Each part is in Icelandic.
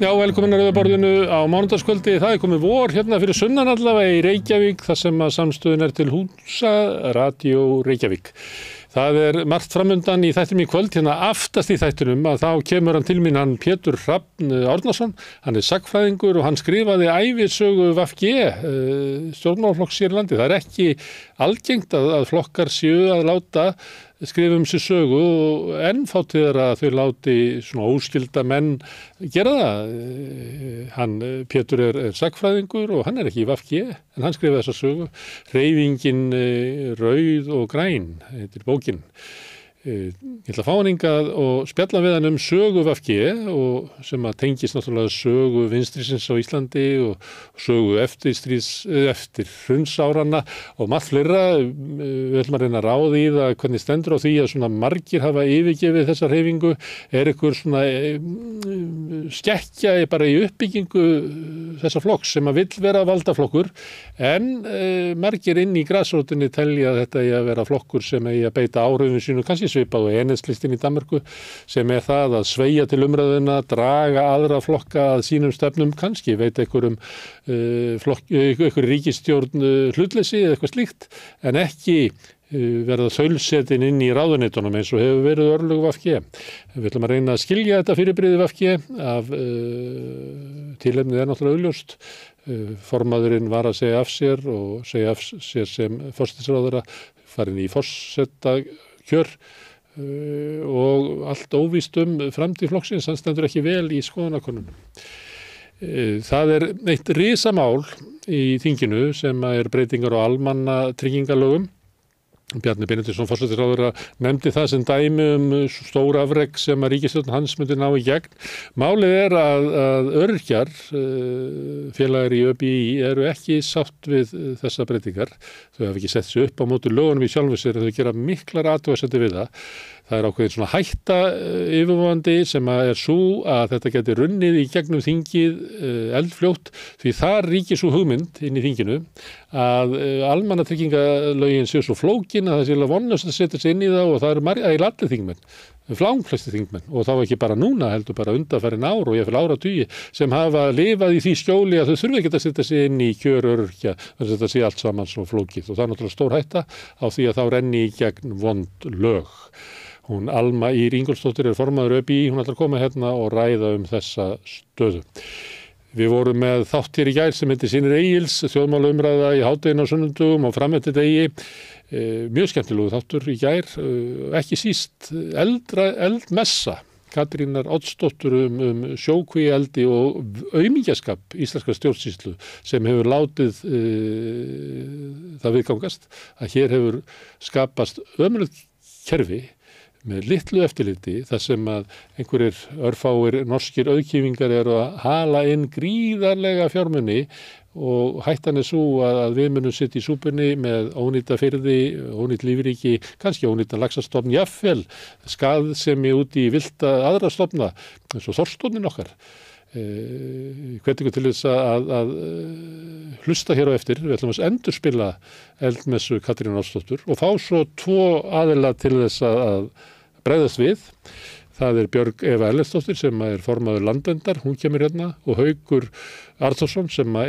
Já, velkomin að Rauða borðinu á mánudagskvöldi. Það komið vor hérna fyrir sunnan allavega í Reykjavík, þar sem að samstöðun til húsa, Radio Reykjavík. Það margt framundan í þættinum í kvöld, hérna aftast í þættinum að þá kemur hann til mín, hann Pétur Hrafn Árnason, hann sagnfræðingur og hann skrifaði ævisögu VG, stjórnmálaflokks hér í landi. Það ekki algengt að flokkar séu að láta skrifa sér sögu og enn fátíðar að þau láti svona óskylda menn gera það. Hann Pétur sagnfræðingur og hann ekki í VG, en hann skrifaði þessa sögu. Hreyfingin rauð og græn heitir bókin. Ég ætla að fá hann hingað og spjalla við hann sögu VG og sem að tengist náttúrulega sögu vinstrisins á Íslandi og sögu eftir hrunsáranna og margt fleira. Við ætlum að reyna að ráða í það hvernig stendur á því að svona margir hafa yfirgefið þessa hreyfingu. Einhver svona skekkja bara í uppbyggingu þessa flokks sem að vill vera valdaflokkur, en margir inn í grasrótinni telja að þetta eigi að vera flokkur sem eigi að beita áhrifum sínu, kannski svipað og Enhedslistinn í Danmörku, sem það að sveigja til umræðuna, draga aðra flokka að sínum stefnum, kannski veit einhverjum einhver ríkisstjórn hlutleysi eða eitthvað slíkt, en ekki verða þaulsetin inn í ráðuneytunum eins og hefur verið örlög VG. Við ætlum að reyna að skilja þetta fyrirbrigði VG af tilefnið náttúrulega augljóst. Formaðurinn var að segja af sér og segja af sér sem forsætisráðherra, farin í forsetakjör og allt óvíst framtíð flokksins, hann stendur ekki vel í skoðanakönnunum. Það eitt risamál í þinginu sem breytingar á almannatryggingalögum. Bjarni Benediktsson forsætisráðherra nefndi það sem dæmi stóra afrek sem að ríkisstjórn hans myndi ná í gegn. Málið að öryrkjar, félagar í ÖBÍ, eru ekki sátt við þessa breytingar. Þau hafa ekki sett sig upp á móti lögunum í sjálfu sér, þau gera miklar athugasemdir við það. Það ákveðin svona hætta yfirvofandi sem að sú að þetta geti runnið í gegnum þingið eldfljótt, því þar ríkir sú hugmynd inn í þinginu að almannatryggingalögin séu svo flókin að það sé alveg vonlaust að setja sig inn í það, og það eru allir þingmenn, flangflestir þingmenn, og þá ekki bara núna, heldur bara undanfarin ár og jafnvel áratugi, sem hafa lifað í því skjóli að þau þurfi ekki að setja sig inn í kjör öryrkja, þannig að þetta sé allt saman svo flókið, og það náttúrulega stór hætta á því að þá renni í gegn vond lög. Hún Alma Ýr Ingólfsdóttir formaður ÖBÍ, hún ætlar að koma hérna og ræða þessa stöðu. Við vorum með þátt hér í gær sem heitir Synir Egils, þjóðmálaumræða í hádeginu á sunnudögum og frameftirdegi. Mjög skemmtilegu þáttur í gær, ekki síst eldmessa Katrínar Oddsdóttur sjókvíeldi og aumingjaskap íslenskrar stjórnsýslu sem hefur látið það viðgangast að hér hefur skapast ömurlegt kerfi með litlu eftirliti, þar sem að einhverjir örfáir norskir auðkýfingar eru að hala inn gríðarlega fjármuni, og hættan svo að við munum sitja í súpunni með ónýta firði, ónýtt lífríki, kannski ónýta laxastofn, jafnvel skaðsemi út í villta aðra stofna, eins og þorskstofnin okkar. Hvetningu til þess að hlusta hér á eftir. Við ætlum að endurspila eldmessu Katrínar Oddsdóttur og fá svo tvo aðila til þess að bregðast við. Það Björg Eva Ellertsdóttir sem formaður Landverndar, hún kemur hérna, og Haukur Arnþórsson sem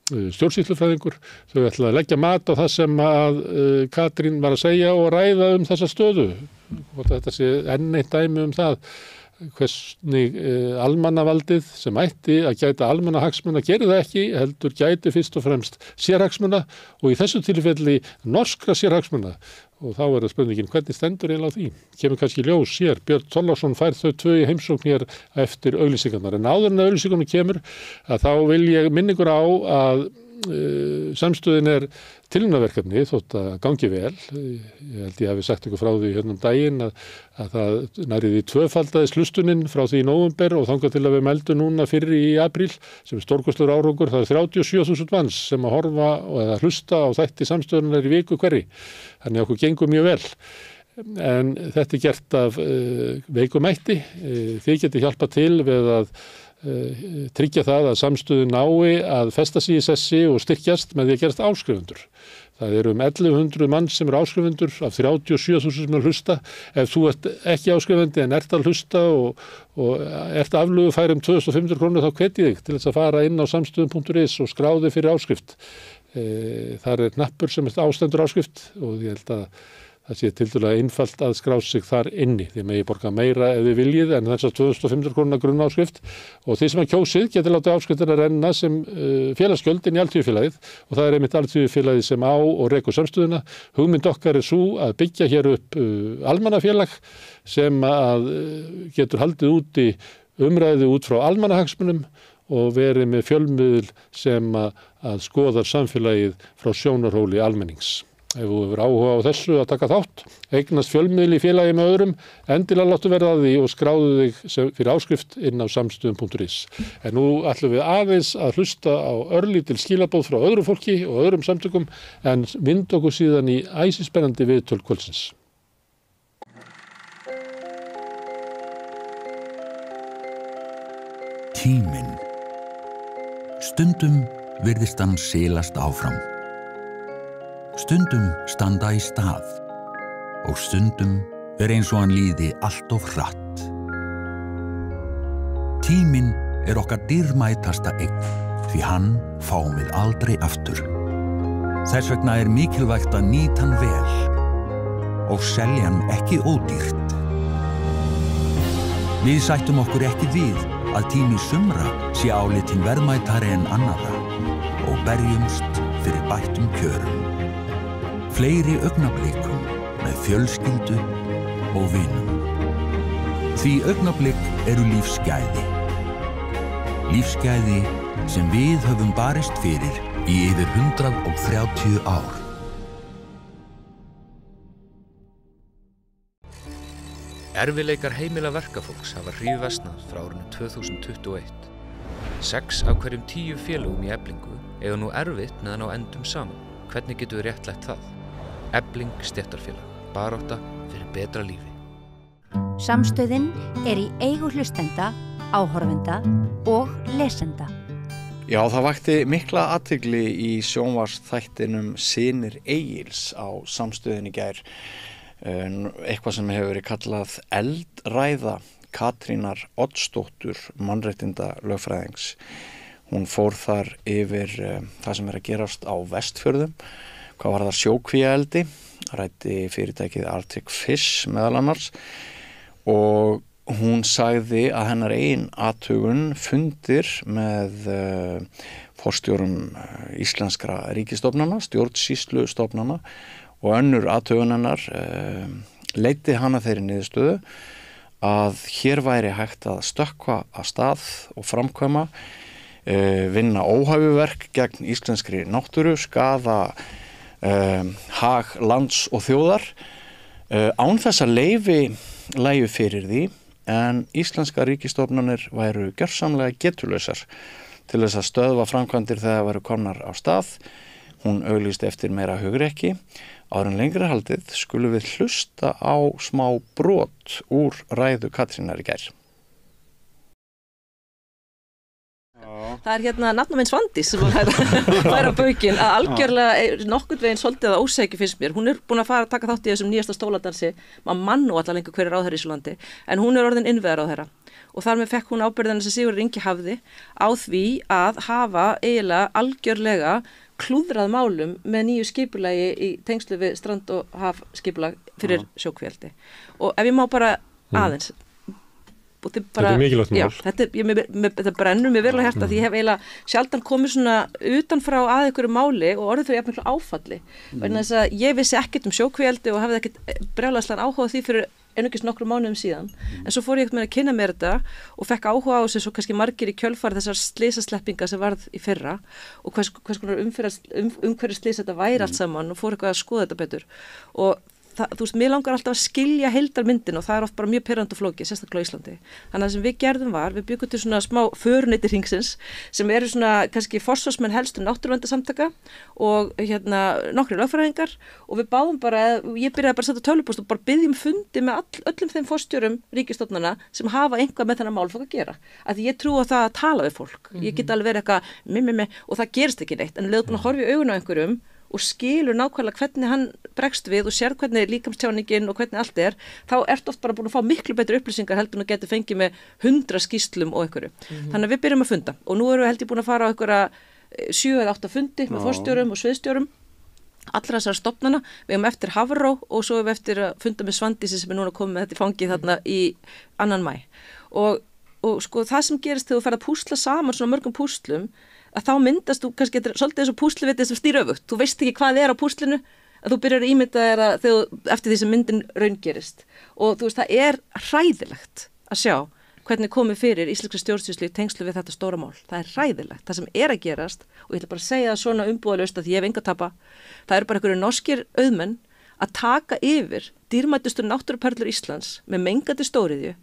stjórnsýslufræðingur. Þau ætla að leggja mat á það sem að Katrín var að segja og ræða þessa stöðu. Og þetta sé enn eitt dæmi það hvernig almannavaldið sem ætti að gæta almannahagsmuna gerir það ekki, heldur gæti fyrst og fremst sérhagsmuna, og í þessu tilfelli norskra sérhagsmuna. Og þá það spurningin, hvernig stendur eiginlega á því? Kemur kannski ljós hér. Björn Þorláksson fær þau tvö í heimsókn hér eftir auglýsingarnar. En áður en auglýsingunum kemur, að þá vil ég minna ykkur á að samstöðin tilraunaverkefni, þótt að gangi vel. Ég held ég hafi sagt ykkur frá því hérna daginn að það nærið í tvöfaldaðist hlustunin frá því í nóvember og þangað til að við meldum núna fyrr í apríl, sem stórkostlegur árangur. Það 37.000 manns sem að horfa eða hlusta á þætti samstöðunar í viku hverri. Þannig að okkur gengur mjög vel. En þetta gert af veikumætti. Þið getið hjálpað til við að tryggja það að samstöðun nái að festa sig í sessi og styrkjast með því að gerast áskrifundur. Það eru 1100 mann sem eru áskrifundur af 37.000 sem hlusta. Ef þú ert ekki áskrifandi en ert að hlusta og ert aflögufær 2.500 krónur þá hvet ég þig til þess að fara inn á samstöðum.is og skráði fyrir áskrift. Þar knappur sem er ástendur áskrift og ég held að það sé tildulega einfalt að skrá sig þar inni. Þið megi borga meira ef þið viljið en þessar 2.500 krónur grunnáskrift og þið sem að kjósið getur látið áskriftina renna sem félagsgjöld inn í Alþýðufélagið og það einmitt Alþýðufélagið sem á og rekur samstöðuna. Hugmynd okkar sú að byggja hér upp almannafélag sem að getur haldið úti umræðu út frá almannahagsmunum og verið með fjölmiðil sem að skoðar samfélagið frá sjónarhóli almennings. Ef þú hefur áhuga á þessu að taka þátt, eignast fjölmiðl í félagi með öðrum, endilega láttu verða að því og skráðu þig fyrir áskrift inn á samstöðum.is. En nú ætlum við aðeins að hlusta á örlítil skilaboð frá öðru fólki og öðrum samtökum en vind okkur síðan í æsispennandi viðtöl kvöldsins. Tíminn. Stundum virðist hann silast áfram. Stundum standa í stað og stundum eins og hann líði allt of hratt. Tíminn okkar dýrmætasta eign því hann fáum við aldrei aftur. Þess vegna mikilvægt að nýta hann vel og selja hann ekki ódýrt. Við sættum okkur ekki við að tími sumra sé álitinn verðmætari en annarra og berjumst fyrir bættum kjörum. Fleiri augnablikum með fjölskyldu og vinum. Því augnablik eru lífsgæði. Lífsgæði sem við höfum barist fyrir í yfir 130 ár. Erfiðleikar heimila verkafólks hafa hríðversnað frá árinu 2021. 6 af hverjum 10 félögum í Eflingu eiga nú erfitt meðan á endum saman. Hvernig getum við réttlætt það? Efling stéttarfélag, barátta fyrir betra lífi. Samstöðin í eigu hlustenda, áhorfenda og lesenda. Já, það vakti mikla athygli í sjónvarpsþættinum Synir Egils á Samstöðin í gær. Eitthvað sem hefur verið kallað eldræða Katrínar Oddsdóttur, mannréttinda lögfræðings. Hún fór þar yfir það sem að gerast á Vestfjörðum. Hvað var það sjókvíaeldi, ræddi fyrirtækið Arctic Fish meðal annars og hún sagði að hennar eigin athugun fundir með forstjórum íslenskra ríkisstofnana, stjórnsýslustofnana og önnur athugun hennar leiddi hana þeirri niðurstöðu að hér væri hægt að stökkva af stað og framkvæma, vinna óhæfuverk gegn íslenskri náttúru, skaða hag lands og þjóðar án þess að leyfi lægju fyrir því en íslenska ríkisstofnanir væru gjörsamlega getulausar til þess að stöðva framkvæmdir þegar væru komnar á stað. Hún auglýsti eftir meira hugrekki. Áður en lengra haldið skulum við hlusta á smá brot úr ræðu Katrínar í gær. Það nafna minn Svandís sem fær á baukinn að algjörlega nokkurn veginn svolítið að ósækju finnst mér. Hún búin að fara að taka þátt í þessum nýjasta stóladansi, maður mann og allar lengur hver ráðherra í þessu landi, en hún orðin innviðaráðherra og þar með fekk hún ábyrgðina sem Sigurður Ingi hafði á því að hafa eiginlega algjörlega klúðrað málum með nýju skipulagi í tengslu við strand- og hafskipulag fyrir sjókvíaeldi. Og ef ég má bara aðeins Þetta mikilvægt mál. Já, þetta brennur mér verulega hjarta því ég hef eiginlega sjaldan komið svona utanfrá að einhverju máli og orðið fyrir jafnmiklu áfalli. Vegna þess að ég vissi ekkert um sjókvíaeldi og hafði ekkert brjálæðislegan áhuga á því fyrir einungis nokkrum mánuðum síðan. En svo fór ég með að kynna mér þetta og fekk áhuga á þessu svo kannski margir í kjölfar þessar slysasleppinga sem varð í fyrra og hvers konar umhverju slys þetta væri allt saman og fór eitthvað að skoða þetta betur. Og þú veist, mér langar alltaf að skilja heildarmyndin og það oft bara mjög pirrandi og flókið, sérstaklega á Íslandi. Þannig að það sem við gerðum við byggum til svona smá föruneytir hringsins sem eru svona kannski forsvarsmenn helstu náttúruverndarsamtaka og nokkrir lögfræðingar og við báðum bara, ég byrjaði bara að setja tölvupóst og bara byggjum fundi með öllum þeim forstjórum ríkisstofnana sem hafa eitthvað með þennan málflokk að gera. Af því ég trúi á það að tala við fólk. Ég get alveg verið eitthvað og það gerist ekki neitt, en leiðum að horfa í augun á einhverjum og skilur nákvæmlega hvernig hann bregst við og sér hvernig líkamstjáningin og hvernig allt þá ertu oft bara búin að fá miklu betri upplýsingar heldur en að geta fengið með 100 skýrslum og einhverju. Þannig að við byrjum að funda og nú erum við held ég búin að fara á einhverja 7 eða 8 fundi með forstjórum og sviðstjórum allra þessara stofnana, við erum eftir Hafró og svo erum við eftir að funda með Svandísi sem núna komið með þetta í fangið þarna í 2. maí og sko það sem gerist þegar þú ferð að púsla saman svona mörgum púslum að þá myndast þú kannski svolítið eins og púsluvitið sem snýr öfugt, þú veist ekki hvað er á púslinu að þú byrjar að ímynda þér eftir því sem myndin raungerist og þú veist það er hræðilegt að sjá hvernig komið fyrir íslenskri stjórnsýslu í tengslu við þetta stóra mál. Það er hræðilegt, það sem er að gerast og ég ætla bara að segja það svona umbúðalaust að því ég hef enga tapa. Það eru bara einhverju norskir auðmenn að taka yfir dýrmætustu náttúruperlur Íslands með mengandi stóriðju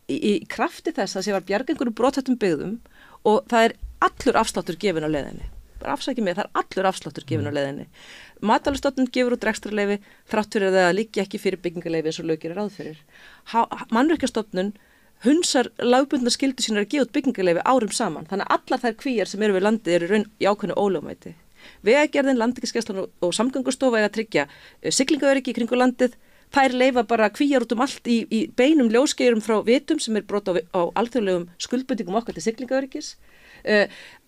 í krafti þess að sé var bjarga einhverju brothættum byggðum og það er allur afsláttur gefin á leiðinni. Bara afsakið mig, það er allur afsláttur gefin á leiðinni. Matvælastofnun gefur út rekstrarleyfi þrátt fyrir að það liggi ekki fyrir byggingarleyfi eins og lög gerir ráð fyrir. Mannvirkjastofnun hunsar lagbundna skyldu sínar að gefa út byggingarleyfi árum saman. Þannig að allar þær kvíar sem eru við landið eru raun í ákveðnu ólögmæti. Vegagerðin, Landhelgisgæslan og Samgöngustofa eiga að tryggja siglingaöryggi í kringu landið. Þær leyfa bara kvíar út allt í beinum ljóskeirum frá vitum sem er brot á alþjóðlegum skuldbindingum okkar til siglingaöryggis.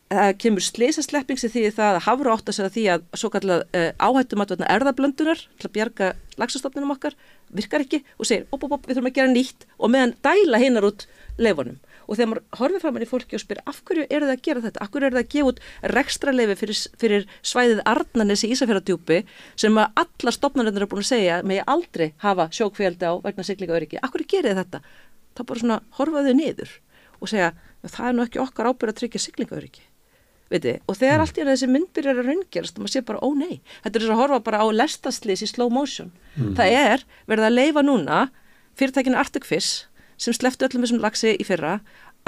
Það kemur slysaslepping sem þýðir það að Hafró átt að segja því að svo kallað áhættumat vegna erfðablöndunar til að bjarga laxastofninum okkar virkar ekki og segir við þurfum að gera nýtt og meðan dæla hinnar út leyfunum og þegar maður horfir fram í fólki og spyr af hverju eru það að gera þetta, af hverju eru það að gefa út rekstrarleyfi fyrir svæðið Arnarnesi í Ísafjarðardjúpi sem að alla stofnanirnar eru búin að segja megi aldrei hafa sjókvíaldi á vegna siglingaöryggi, af hverju gerið þetta? Það bara svona horfaðu niður og segja það er nú ekki okkar ábyrgð að tryggja siglingaöryggi. Veitir, og þegar allt í þessi mynd byrjar að raungerast og maður sé bara, ó nei, þetta er þess að horfa bara á lestaslis í slow motion. Það er verið að leyfa núna fyrirtækinu Arctic Fish sem slepptu öllum þessum laxi í fyrra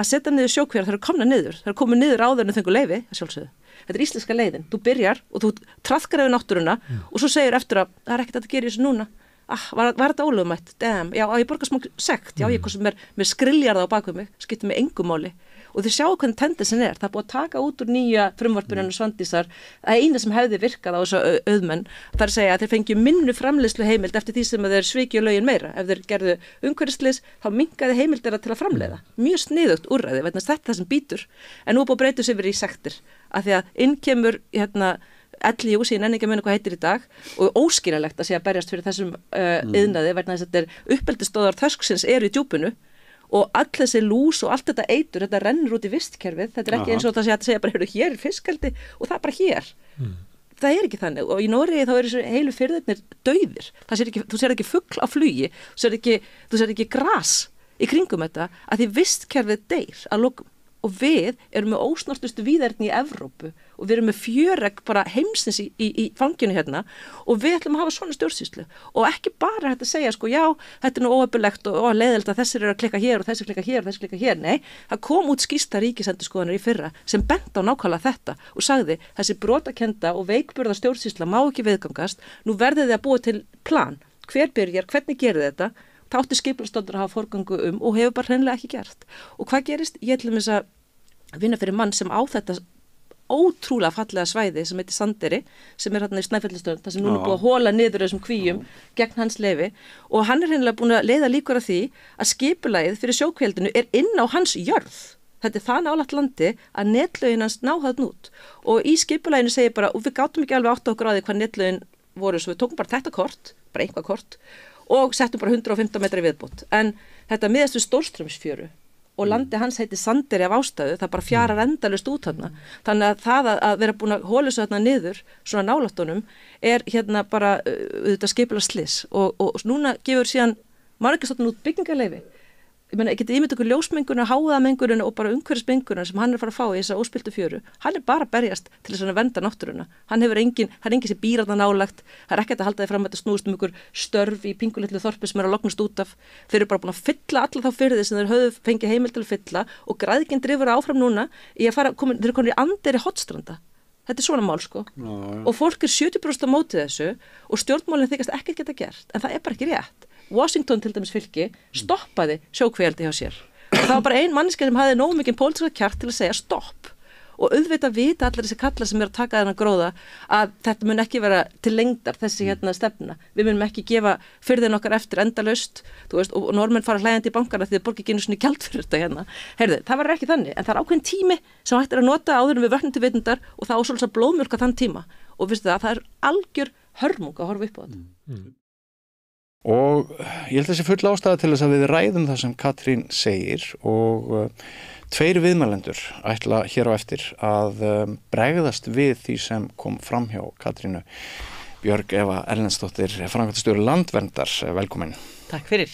að setja niður sjókvíar, það eru komna niður, það eru komið niður áður en þau fengu leyfi, að sjálfsögðu. Þetta er íslenska leiðin, þú byrjar og þú traðkar yfir náttúruna og svo segir eftir að það er ekkert að gera í þessu núna. Var þetta ólögmætt? Damn, já, ég borga smá sekt, já, ég sem er með skriljarða á baku mig, skiptir mig engu máli. Og þið sjáu hvernig tendensin er, það er búið að taka út úr nýja frumvarpinu Svandísar, að eina sem hefði virkað á þessu auðmenn, það er að segja að þeir fengju minni framleiðslu heimild eftir því sem þeir svikju lögin meira. Ef þeir gerðu umhverfislis, þá minnkaði heimild þeirra til að framleiða. Mjög sniðugt úrræði, vegna þetta er það sem býtur, en nú er búið að breyta sig yfir í sektir, af því að inn kemur LIU síðan enn ekki að muna hvað heitir í dag og óskiljanlegt að sé að berjast fyrir þessum iðnaði vegna þess að þetta er uppeldisstöðvar þörsksins eru í djúpinu og all þessi lús og allt þetta eitur, þetta rennur út í vistkerfið, þetta er ekki eins og það sé að segja bara hér er fiskeldi og það er bara hér. Það er ekki þannig og í Noregi þá eru þessu heilu firðirnir dauðir, þú sér ekki fugl á flugi, þú sér ekki gras í kringum þetta að því vistkerfið deyr að lokum. Og við erum með ósnortustu víðerni í Evrópu og við erum með fjöregg bara heimsins í fanginu hérna og við ætlum að hafa svona stjórnsýslu og ekki bara hægt að segja sko já, þetta er nú óöfulegt og leiðilegt að þessir eru að klikka hér og þessir klikka hér og þessir klikka hér, nei, það kom út skýrsla Ríkisendurskoðunar í fyrra sem bent á nákvæmlega þetta og sagði þessi brotakenda og veikburða stjórnsýsla má ekki viðgangast, nú verðið þið að búa til plan, hver byrjar, hvernig gerir þetta það átti skipulagstofnun að hafa forgangu og hefur bara hreinlega ekki gert. Og hvað gerist? Ég ætlum þess að vinna fyrir mann sem á þetta ótrúlega fallega svæði sem heitir Sandeyri, sem er hérna í Snæfellstöðum, það sem núna er búið að hóla niður þessum kvíum gegn hans leyfi og hann er hreinlega búin að leiða líkur að því að skipulagið fyrir sjókvíaldinu er inn á hans jörð. Þetta er það nálægt landi að netlögin hans ná þarna út og í skipulaginu segir bara, og við gátum ekki alveg átt okkur á því hvað netlögin voru, svo við tókum bara þetta kort, bara einhvað kort og settum bara 115 metra viðbót. En þetta miðast við Stórströmsfjöru og landi hans heiti Sandeyri af ástæðu, það bara fjarar endalaust út þarna. Þannig að það að vera búin að hóla þessu þarna niður, svona nálættunum, er hérna bara þetta skipulega slys og núna gefur síðan Mannvirkjastofnun út byggingarleyfi. Ég meina, ég geti ímyndað okkur ljósmenguna, háðamenguna og bara umhverfismenguna sem hann er að fara að fá í þessa óspiltu fjöru. Hann er bara að berjast til þess að vernda náttúruna. Hann hefur engin sem býr þarna nálægt. Það er ekkert að halda því fram að þetta snúist ykkur störf í pingulitlu þorpi sem er að lognast út af. Þeir eru bara búin að fylla alla þá firði sem þeir höfðu fengið heimild til að fylla og græðginn drifur áfram núna í að fara, þeir eru komin í Andeyri Hornstranda. Þetta er svona mál sko. Og fólk er 70% á móti þessu og stjórnmálin þykjast ekkert geta gert, en það er bara ekki rétt. Washington til dæmis fylki stoppaði sjókvíaldi hjá sér og það var bara ein manneskja sem hafði nógu mikið pólitíska kjark til að segja stopp og auðvitað vita allir þessi kallar sem að taka þennan gróða að þetta mun ekki vera til lengdar þessi stefna. Við munum ekki gefa firðin okkar eftir endalaust, þú veist, og normenn fara hlægjandi í bankana því að borgi ekki einu sinni gjald fyrir þetta Heyrðu, það var ekki þannig, en það ákveðin tími sem hægt að nota áður en við vöknum til vitundar og það á svolítið að blóðmjólka þann tíma og veistu það algjör hörmung að horfa upp á þetta. Og ég held að þessi full ástæða til þess að við ræðum það sem Katrín segir og tveir viðmælendur ætla hér á eftir að bregðast við því sem kom fram hjá Katrínu. Björg Eva Erlendsdóttir, framkvæmdastjóri Landverndar, velkomin. Takk fyrir.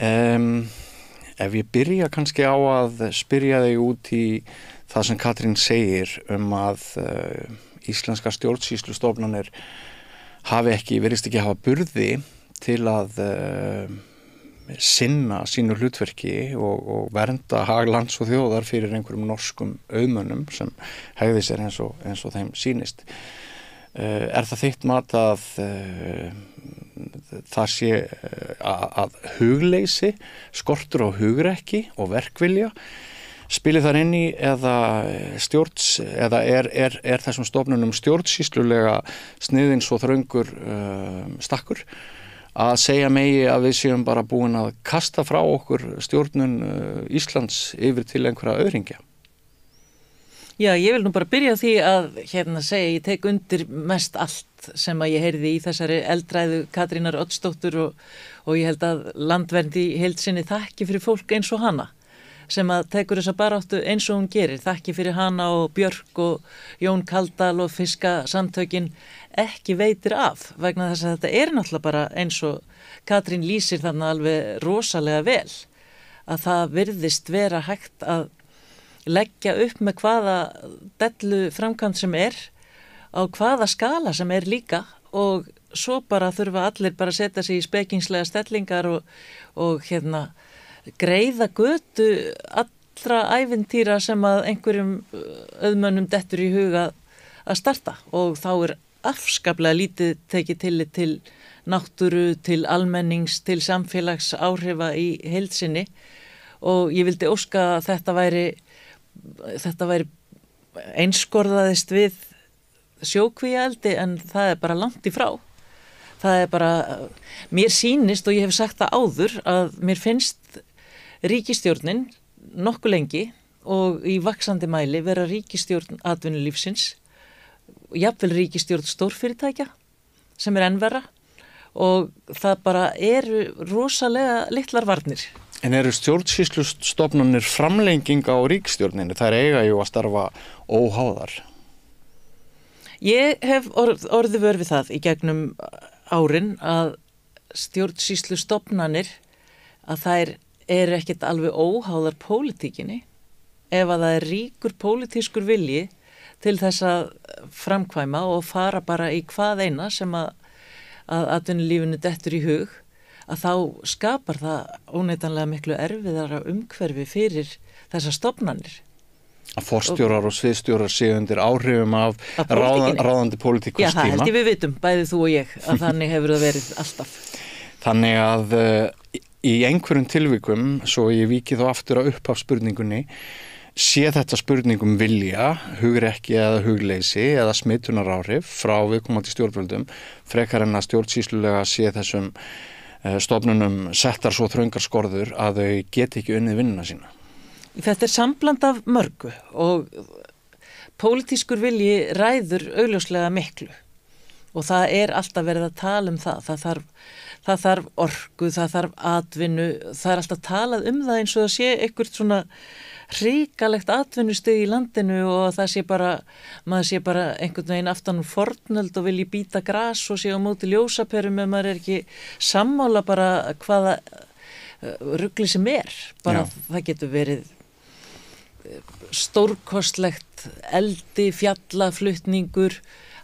Ef ég byrja kannski á að spyrja þig út í það sem Katrín segir að íslenskar stjórnsýslustofnanir virðist ekki hafa burði til að sinna sínu hlutverki og vernda hag lands og þjóðar fyrir einhverjum norskum auðmönnum sem hegði sér eins og þeim sýnist. Er það þitt mat að það sé að hugleysi, skortur á hugrekki og verkvilja spili þar inn í eða er þessum stofnunum stjórnsýslulega sniðinn svo þröngur stakkur að segja megi að við séum bara búin að kasta frá okkur stjórnun Íslands yfir til einhverja öðringja? Já, ég vil nú bara byrja á því að segja ég tek undir mest allt sem að ég heyrði í þessari eldræðu Katrínar Oddsdóttur og ég held að Landvernd í heild sinni þakki fyrir fólk eins og hana sem að tekur þessa baráttu eins og hún gerir. Þakki fyrir hana og Björk og Jón Kaldal og Fiskasamtökin ekki veitir af vegna þess að þetta er náttúrulega bara eins og Katrín lýsir þannig alveg rosalega vel að það virðist vera hægt að leggja upp með hvaða dellu framkvæmd sem á hvaða skala sem líka og svo bara þurfa allir bara að setja sig í spekingslega stellingar og greiða götu allra ævintýra sem að einhverjum auðmönnum dettur í huga að starta og þá afskaplega lítið tekið tillit til náttúru, til almennings, til samfélags áhrifa í heild sinni og ég vildi óska að þetta væri einskorðaðist við sjókvíaeldi en það bara langt í frá. Það bara, mér sýnist og ég hef sagt það áður að mér finnst ríkisstjórnin nokkuð lengi og í vaxandi mæli vera ríkisstjórn atvinnulífsins, jafnvel ríkisstjórn stórfyrirtækja sem enn verra og það bara eru rosalega litlar varnir. En eru stjórnsýslustofnanir framlenging á ríkisstjórninni? Þær eiga jú að starfa óháðar. Ég hef orðið vör við það í gegnum árin að stjórnsýslustofnanir að þær ekkert alveg óháðar pólitíkinni ef að það ríkur pólitískur vilji til þess að framkvæma og fara bara í hvað eina sem að atvinnulífinu dettur í hug að þá skapar það óneitanlega miklu erfiðara umhverfi fyrir þessar stofnanir. Að forstjórar og sviðstjórar séu undir áhrifum af ráðandi pólitíkus tíma. Já, það held ég við vitum, bæði þú og ég, að þannig hefur það verið alltaf. Þannig að í einhverjum tilvikum, svo ég víki þá aftur á upphafsspurningunni, sé þetta spurningum vilja, hugrekki eða hugleysi eða smitunaráhrif frá viðkomandi stjórnvöldum, frekar en að stjórnsýslulega sé þessum stofnunum settar svo þröngar skorður að þau geti ekki unnið vinnuna sína. Þetta sambland af mörgu og pólitískur vilji ræður augljóslega miklu og það alltaf verið að tala um það. Það þarf orku, það þarf atvinnu, það alltaf talað um það eins og það sé eitthvað svona hrikalegt atvinnustig í landinu og það sé bara, maður sé bara einhvern veginn aftan fornöld og vilji býta gras og sé á móti ljósaperum ef maður ekki sammála bara hvaða rugli sem bara það getur verið stórkostlegt eldi, fjallaflutningur,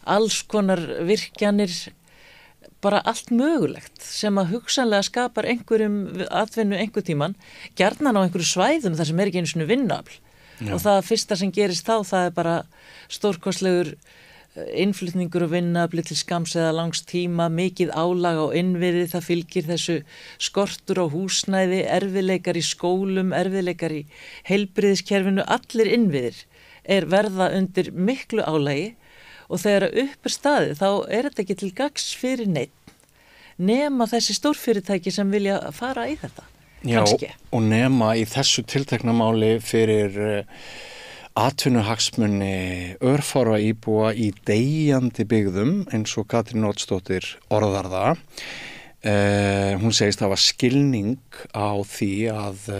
alls konar virkjanir, bara allt mögulegt sem að hugsanlega skapar einhverjum atvinnu einhver tíman, gjarnan á einhverju svæðum þar sem ekki einu sinni vinnuafl og það fyrsta sem gerist þá það bara stórkostlegur innflutningur og vinnuafli til skamms eða langs tíma, mikið álag á innviði, það fylgir þessu skortur á húsnæði, erfiðleikar í skólum, erfiðleikar í heilbrigðiskerfinu, allir innviðir verða undir miklu álagi og þegar upp staðið þá þetta ekki til gagns fyrir neitt nema þessi stórfyrirtæki sem vilja fara í þetta. Já, kannski. Og nema í þessu tiltekna máli fyrir atvinnuhagsmuni örfárra íbúa í deyjandi byggðum eins og Katrín Oddsdóttir orðar það. Hún segist hafa skilning á því að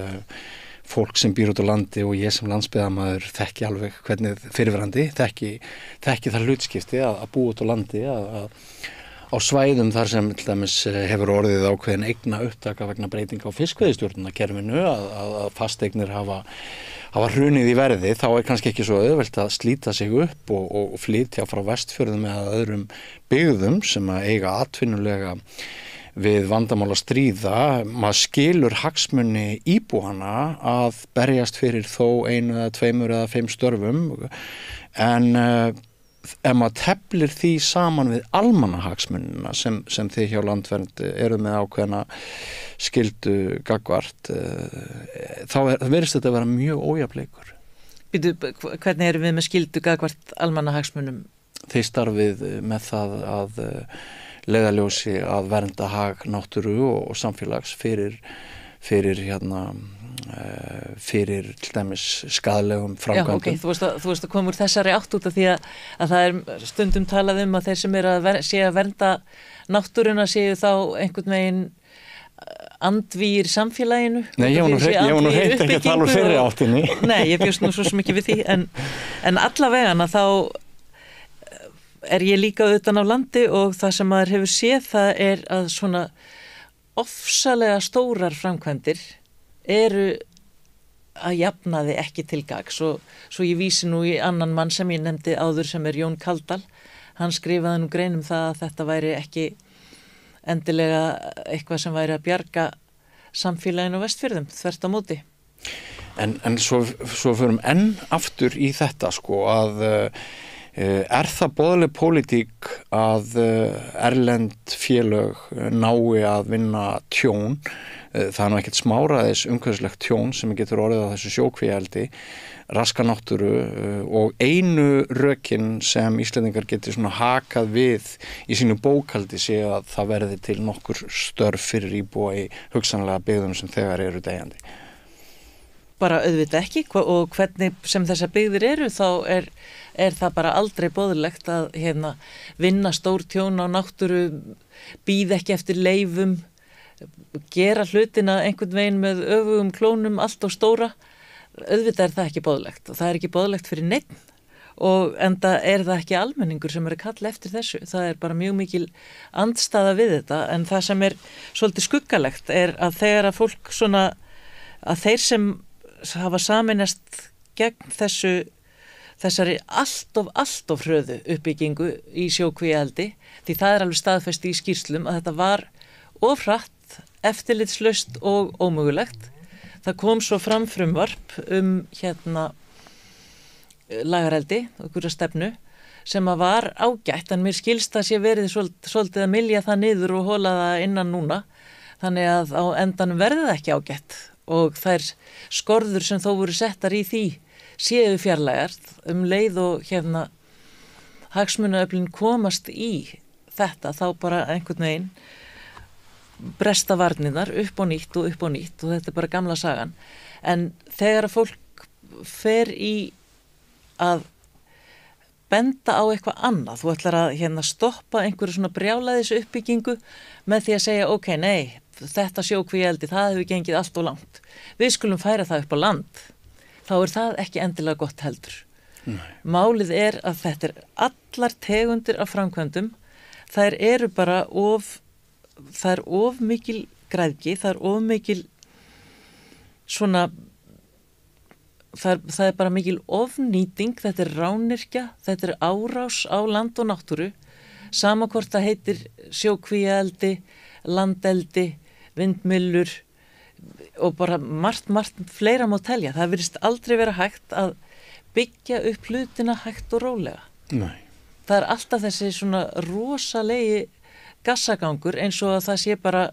fólk sem býr út á landi og ég sem landsbyggðarmaður þekki alveg hvernig fyrirverandi, þekki það hlutskipti að búa út á landi að á svæðum þar sem til dæmis hefur orðið ákveðin eigna upptaka vegna breytinga á fiskveiðistjórnarkerfinu að fasteignir hafa hrunið í verði, þá kannski ekki svo auðvelt að slíta sig upp og flytja frá Vestfjörðum eða öðrum byggðum sem að eiga atvinnulega við vandamál að stríða. Maður skilur hagsmuni íbúanna að berjast fyrir þó 1 eða 2 eða 5 störfum en ef maður teflir því saman við almannahagsmunina sem þið hjá Landvernd eru með ákveðna skyldu gagnvart þá verðist þetta að vera mjög ójafnleikur. Býtu, hvernig erum við með skyldu gagnvart almannahagsmunum? Þið starfið með það að leiðarljósi að vernda hag náttúru og samfélags fyrir til dæmis skaðlegum framkvæmdum. Já, ok, þú veist að koma úr þessari átt út af því að það stundum talað að þeir sem séu að vernda náttúruna séu þá einhvern veginn andvígir samfélaginu. Nei, ég var nú hreint ekki að tala úr fyrri áttinni. Nei, ég bjóst nú svo mikið við því en allavegana þá ég líka utan á landi og það sem maður hefur séð það að svona ofsalega stórar framkvæmdir eru að jafnaði ekki til gagns og svo ég vísi nú í annan mann sem ég nefndi áður sem Jón Kaldal. Hann skrifaði nú grein það að þetta væri ekki endilega eitthvað sem væri að bjarga samfélaginu á Vestfjörðum, þvert á móti. En svo förum enn aftur í þetta að það boðleg pólitík að erlend félög nái að vinna tjón? Það nú ekkert smáraðis umhverfislegt tjón sem getur orðið á þessu sjókvíaeldi, raska náttúru og einu rökin sem Íslendingar getur svona hakað við í sínu bókhaldi sé að það verði til nokkur störf fyrir íbúa í hugsanlega byggðum sem þegar eru deyjandi. Bara auðvitað ekki og hvernig sem þessar byggðir eru þá er það bara aldrei boðlegt að vinna stór tjón á náttúru, bíða ekki eftir leyfum, gera hlutina einhvern veginn með öfugum klónum allt og stóra. Auðvitað það ekki boðlegt og það ekki boðlegt fyrir neinn og enda það ekki almenningur sem að kalla eftir þessu. Það bara mjög mikil andstaða við þetta en það sem svolítið skuggalegt að þegar að fólk að þeir sem hafa sameinast gegn þessari allt of hröðu uppbyggingu í sjókvíaeldi, því það alveg staðfest í skýrslum að þetta var of hratt, eftirlitslaust og ómögulegt. Það kom svo fram frumvarp lagareldi, okkur stefnu, sem var ágætt, en mér skilst að sé verið svolítið að mylja það niður og hola það innan núna, þannig að á endanum verði það ekki ágætt og þær skorður sem þó voru settar í því séu fjarlægar leið og hagsmunaöflin komast í þetta, þá bara einhvern veginn bresta varnirnar upp og nýtt og þetta bara gamla sagan. En þegar að fólk fer í að benda á eitthvað annað, þú ætlar að stoppa einhverju svona brjálæðis uppbyggingu með því að segja ok, nei, þetta sjókvíaeldi, það hefur gengið allt og langt. Við skulum færa það upp á land. Þá það ekki endilega gott heldur. Nei. Málið að þetta allar tegundir af framkvæmdum, þær eru bara það of mikil græðgi, það of mikil svona, það bara mikil ofnýting, þetta rányrkja, þetta árás á land og náttúru, sama hvort það heitir sjókvíaeldi, landeldi, vindmyllur og bara margt fleira má telja. Það virðist aldrei vera hægt að byggja upp hlutina hægt og rólega. Nei. það alltaf þessi svona rosalegi gassagangur eins og að það sé bara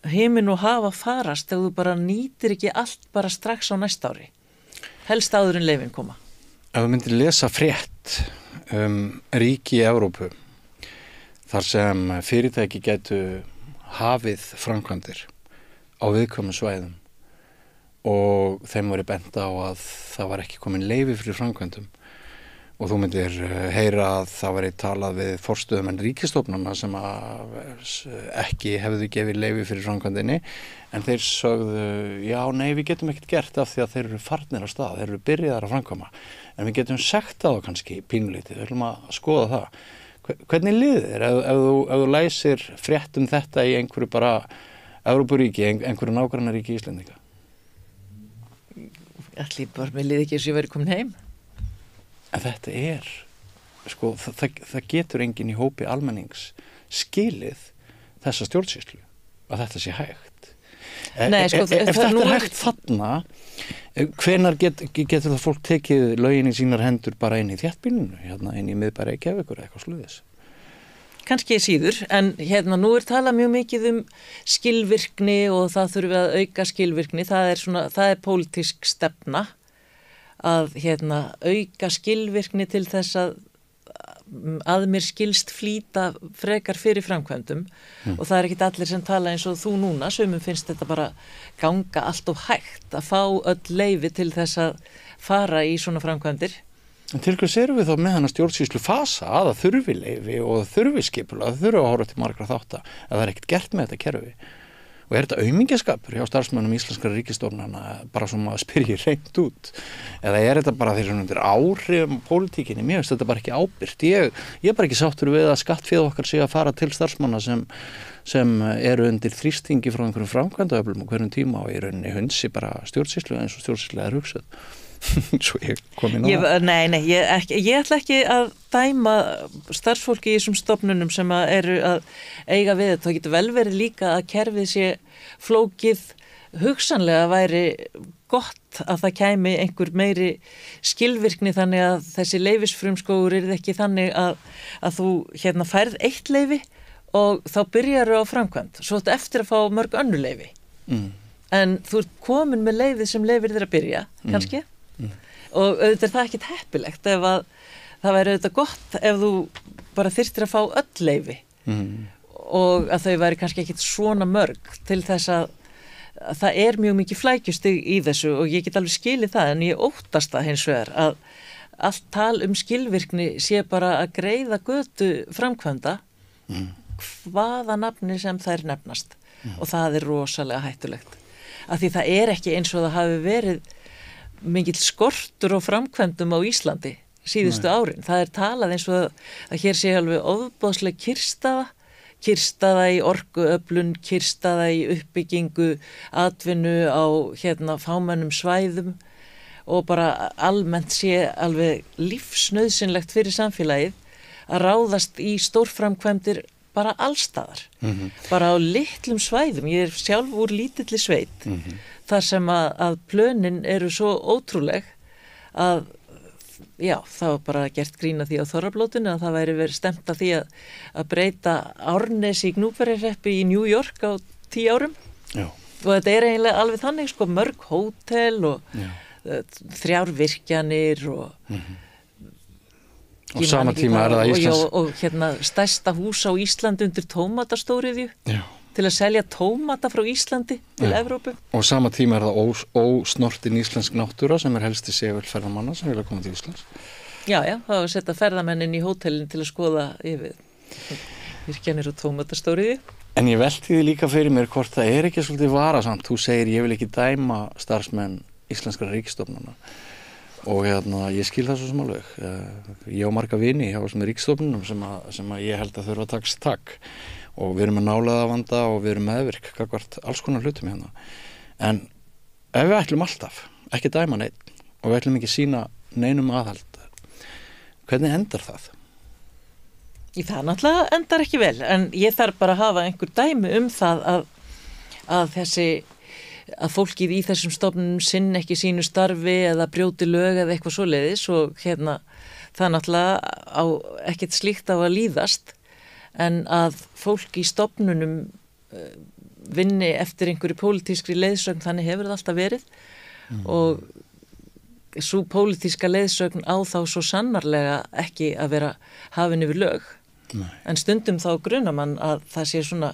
himinn og hafa farast ef þú bara nýtir ekki allt bara strax á næsta ári. Helst áður en leyfin koma. Ef þú myndir lesa frétt ríki í Evrópu þar sem fyrirtæki gætu hafið framkvæmdir á viðkvæmum svæðum og þeim voru bent á að það var ekki komin leyfi fyrir framkvæmdum og þú myndir heyra að það væri talað við forstöðumenn ríkisstofnana sem ekki hefðu gefið leyfi fyrir framkvæmdinni en þeir sögðu, já, nei, við getum ekkert gert af því að þeir eru farnir á stað, þeir eru byrjaðar að framkvæma en við getum sagt það kannski pínulítið, við ætlum að skoða það. Hvernig liðir þér ef þú læsir frétt þetta í einhverju bara Evrópuríki, einhverju nágrannaríki Íslendinga? Ætli bara með liði ekki þess að ég væri komin heim. En þetta sko, það getur enginn í hópi almennings skilið þessa stjórnsýslu, að þetta sé hægt. Nei, sko, ef þetta hægt þarna, hvenær getur það fólk tekið lögin í sínar hendur bara inn í þéttbýlinu, hérna inn í miðbæ Reykjavíkur eða eitthvað svoleiðis? Kannski síður, en nú talað mjög mikið skilvirkni og það þurfi að auka skilvirkni, það er pólitísk stefna að auka skilvirkni til þess að mér skilst flýta frekar fyrir framkvæmdum og það er ekkit allir sem tala eins og þú núna, sumum finnst þetta bara ganga allt of hægt að fá öll leyfi til þess að fara í svona framkvæmdir. En til hvers erum við þá með hana stjórnsýslu fasa að það þurfi leyfi og það þurfi skipulag, það þurfi að horfa til margra þátta að það er ekkert gert með þetta kerfi. Og þetta aumingjaskapur hjá starfsmönnum íslenskra ríkisstofnana bara sem að spyrja reynd út? Eða þetta bara þeir sem undir áhrifum pólitíkinni? Mér finnst þetta bara ekki ábyrgt. Ég bara ekki sáttur við að skattféð okkar sé að fara til starfsmanna sem eru undir þrýstingi frá einhverjum framkvæmdaöflum og hverjum tíma og í rauninni hunsi bara stjórnsýslu eins og stjórnsýslu er hugsað. Svo ég kom inn á það. Nei, ég ætla ekki að dæma starfsfólki í þessum stofnunum sem eru að eiga við þetta. Það getur vel verið líka að kerfið sé flókið, hugsanlega væri gott að það kæmi einhver meiri skilvirkni þannig að þessi leyfisfrumskógur er ekki þannig að þú færð eitt leyfi og þá byrjar á framkvæmd, svo eftir að fá mörg önnur leyfi. En þú ert komin með leyfið sem leyfir þér að byrja, kannski. Og auðvitað er það ekkit heppilegt ef að það væri auðvitað gott ef þú bara þyrftir að fá öll leyfi og að þau væri kannski ekkit svona mörg til þess að það er mjög mikið flækjustig í þessu og ég get alveg skilið það en ég óttast það hins vegar að allt tal skilvirkni sé bara að greiða götu framkvæmda hvaða nafni sem þær nefnast og það er rosalega hættulegt af því það er ekki eins og það hafi verið mikill skortur á framkvæmdum á Íslandi síðustu árin. Það er talað eins og að hér sé alveg ofboðsleg kyrrstaða í orkuöflun, kyrrstaða í uppbyggingu, atvinnu á fámennum svæðum og bara almennt sé alveg lífsnauðsynlegt fyrir samfélagið að ráðast í stórframkvæmdir bara allstaðar, bara á litlum svæðum. Ég er sjálf úr lítilli sveit, þar sem að plönin eru svo ótrúleg að, já, það var bara gert grína því á Þorrablótinu að það væri verið stemt að því að breyta Árnesi í Gnúpverjarhreppi í New York á 10 árum. Já. Og þetta er eiginlega alveg þannig, sko, mörg hótel og 3 virkjanir og og sama tíma er það Íslands og stærsta hús á Íslandi undir tómatastóriðju til að selja tómata frá Íslandi til Evrópu. Og sama tíma er það ósnortin íslensk náttúra sem er helsti segjul ferðamanna sem vilja koma til Íslands. Já, þá að setja ferðamennin í hótelin til að skoða yfir virkjanir og tómatastóriðju. En ég velti því líka fyrir mér hvort það er ekki svolítið varasamt. Þú segir ég vil ekki dæma starfsmenn íslenskra ríkisstofnana. Og ég skil það svo sem alveg. Ég á marga vini hjá þessum ríkisstofnunum sem að ég held að þurfa að takast takk og við erum með nálægðavanda og við erum meðvirk gagnvart alls konar hlutum hérna. En ef við ætlum alltaf ekki dæma neinn og við ætlum ekki sýna neinum aðhald, hvernig endar það? Það náttúrulega endar ekki vel, en ég þarf bara að hafa einhver dæmi það að fólkið í þessum stofnunum sinn ekki sínu starfi eða brjóti lög eða eitthvað svoleiðis og það náttúrulega á ekkert slíkt á að líðast en að fólk í stofnunum vinni eftir einhverju pólitískri leiðsögn, þannig hefur það alltaf verið og svo pólitíska leiðsögn á þá svo sannarlega ekki að vera hafin yfir lög. Nei. En stundum þá grunar mann að það sé svona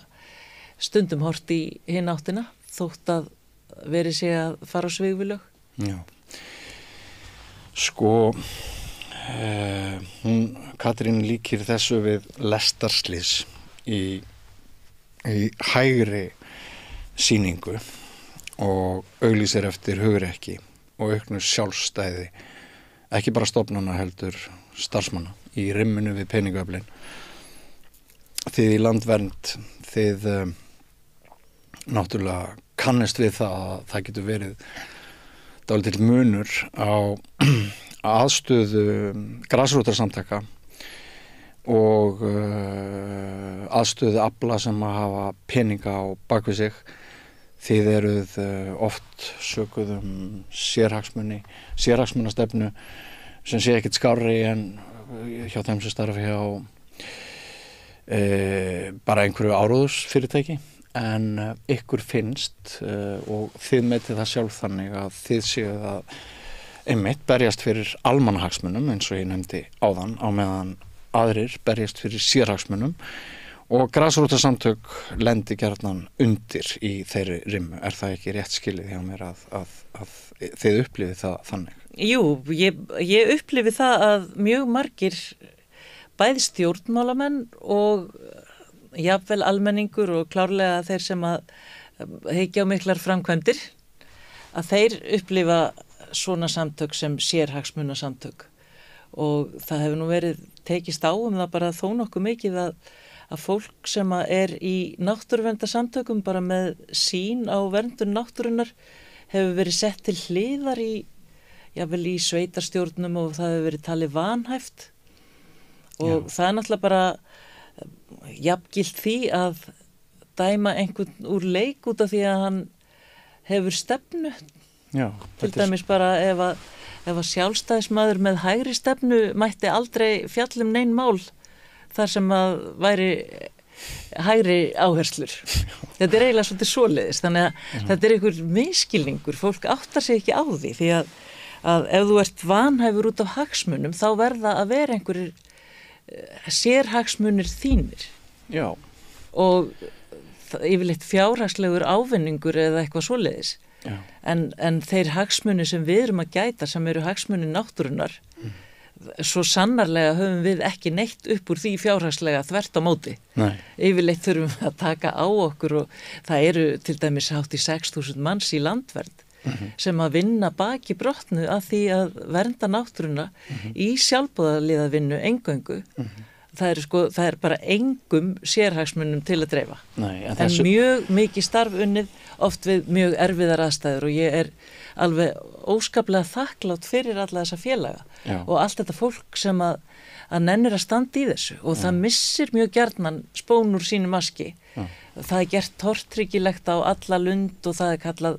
stundum hort í hinn áttina þótt að verið sé að fara á svig við lög. Já. Sko, Katrín líkir þessu við lestarslys í hægri sýningu og auglýsir eftir hugrekki og auknu sjálfstæði, ekki bara stofnana heldur starfsmanna í rimminu við peningaöflin. Þið í Landvernd, þið náttúrulega kannist við það að það getur verið dálítill munur á aðstöðu grasrótarsamtaka og aðstöðu afla sem að hafa peninga á bakvið sig. Þið eruð oft sökuð sérhagsmunastefnu sem sé ekkert skárri en hjá þeim sem starfi hjá bara einhverju áróðursfyrirtæki, en ykkur finnst og þið metið það sjálf þannig að þið séuð að einmitt berjast fyrir almannahagsmunum eins og ég nefndi áðan, á meðan aðrir berjast fyrir sérhagsmunum og grasrótarsamtök lendi gjarnan undir í þeirri rimmu. Er það ekki rétt skilið hjá mér að þið upplifið það þannig? Jú, ég upplifi það að mjög margir bæði stjórnmálamenn og jafnvel almenningur og klárlega þeir sem að heikja á miklar framkvæmdir, að þeir upplifa svona samtök sem sérhagsmunasamtök og það hefur nú verið tekist á það bara þó nokkuð mikið að fólk sem er í náttúruverndarsamtökum bara með sín á verndun náttúrunnar hefur verið sett til hliðar jafnvel í sveitarstjórnum og það hefur verið talið vanhæft og það er náttúrulega bara jafngilt því að dæma einhvern úr leik út af því að hann hefur stefnu. Já, til dæmis bara ef að sjálfstæðismaður með hægri stefnu mætti aldrei fjallum nein mál þar sem að væri hægri áherslur. Þetta er eiginlega svolítið svoleiðis, þannig að þetta er einhver miskilningur, fólk áttar sig ekki á því því að ef þú ert vanhæfur út af hagsmunum þá verða að vera einhverjir sérhagsmunir þínir. Já. Og yfirleitt fjárhagslegur ávinningur eða eitthvað svoleiðis. Já. En þeir hagsmunir sem við erum að gæta sem eru hagsmunir náttúrunnar svo sannarlega höfum við ekki neitt upp úr því fjárhagslega þvert á móti. Nei. Yfirleitt þurfum við að taka á okkur og það eru til dæmis hátt í 6.000 manns í Landvernd sem að vinna baki brotnu að því að vernda náttúruna í sjálfboðaliðavinnu eingöngu. Það er bara engum sérhagsmunum til að dreifa. Nei, en mjög mikið starf unnið oft við mjög erfiðar aðstæður og ég er alveg óskaplega þakklátt fyrir alla þessa félaga. Já. Og allt þetta fólk sem að nennir að standa í þessu og það missir mjög gjarnan spón úr sínu maski. Já. Það er gert tortryggilegt á alla lund og það er kallað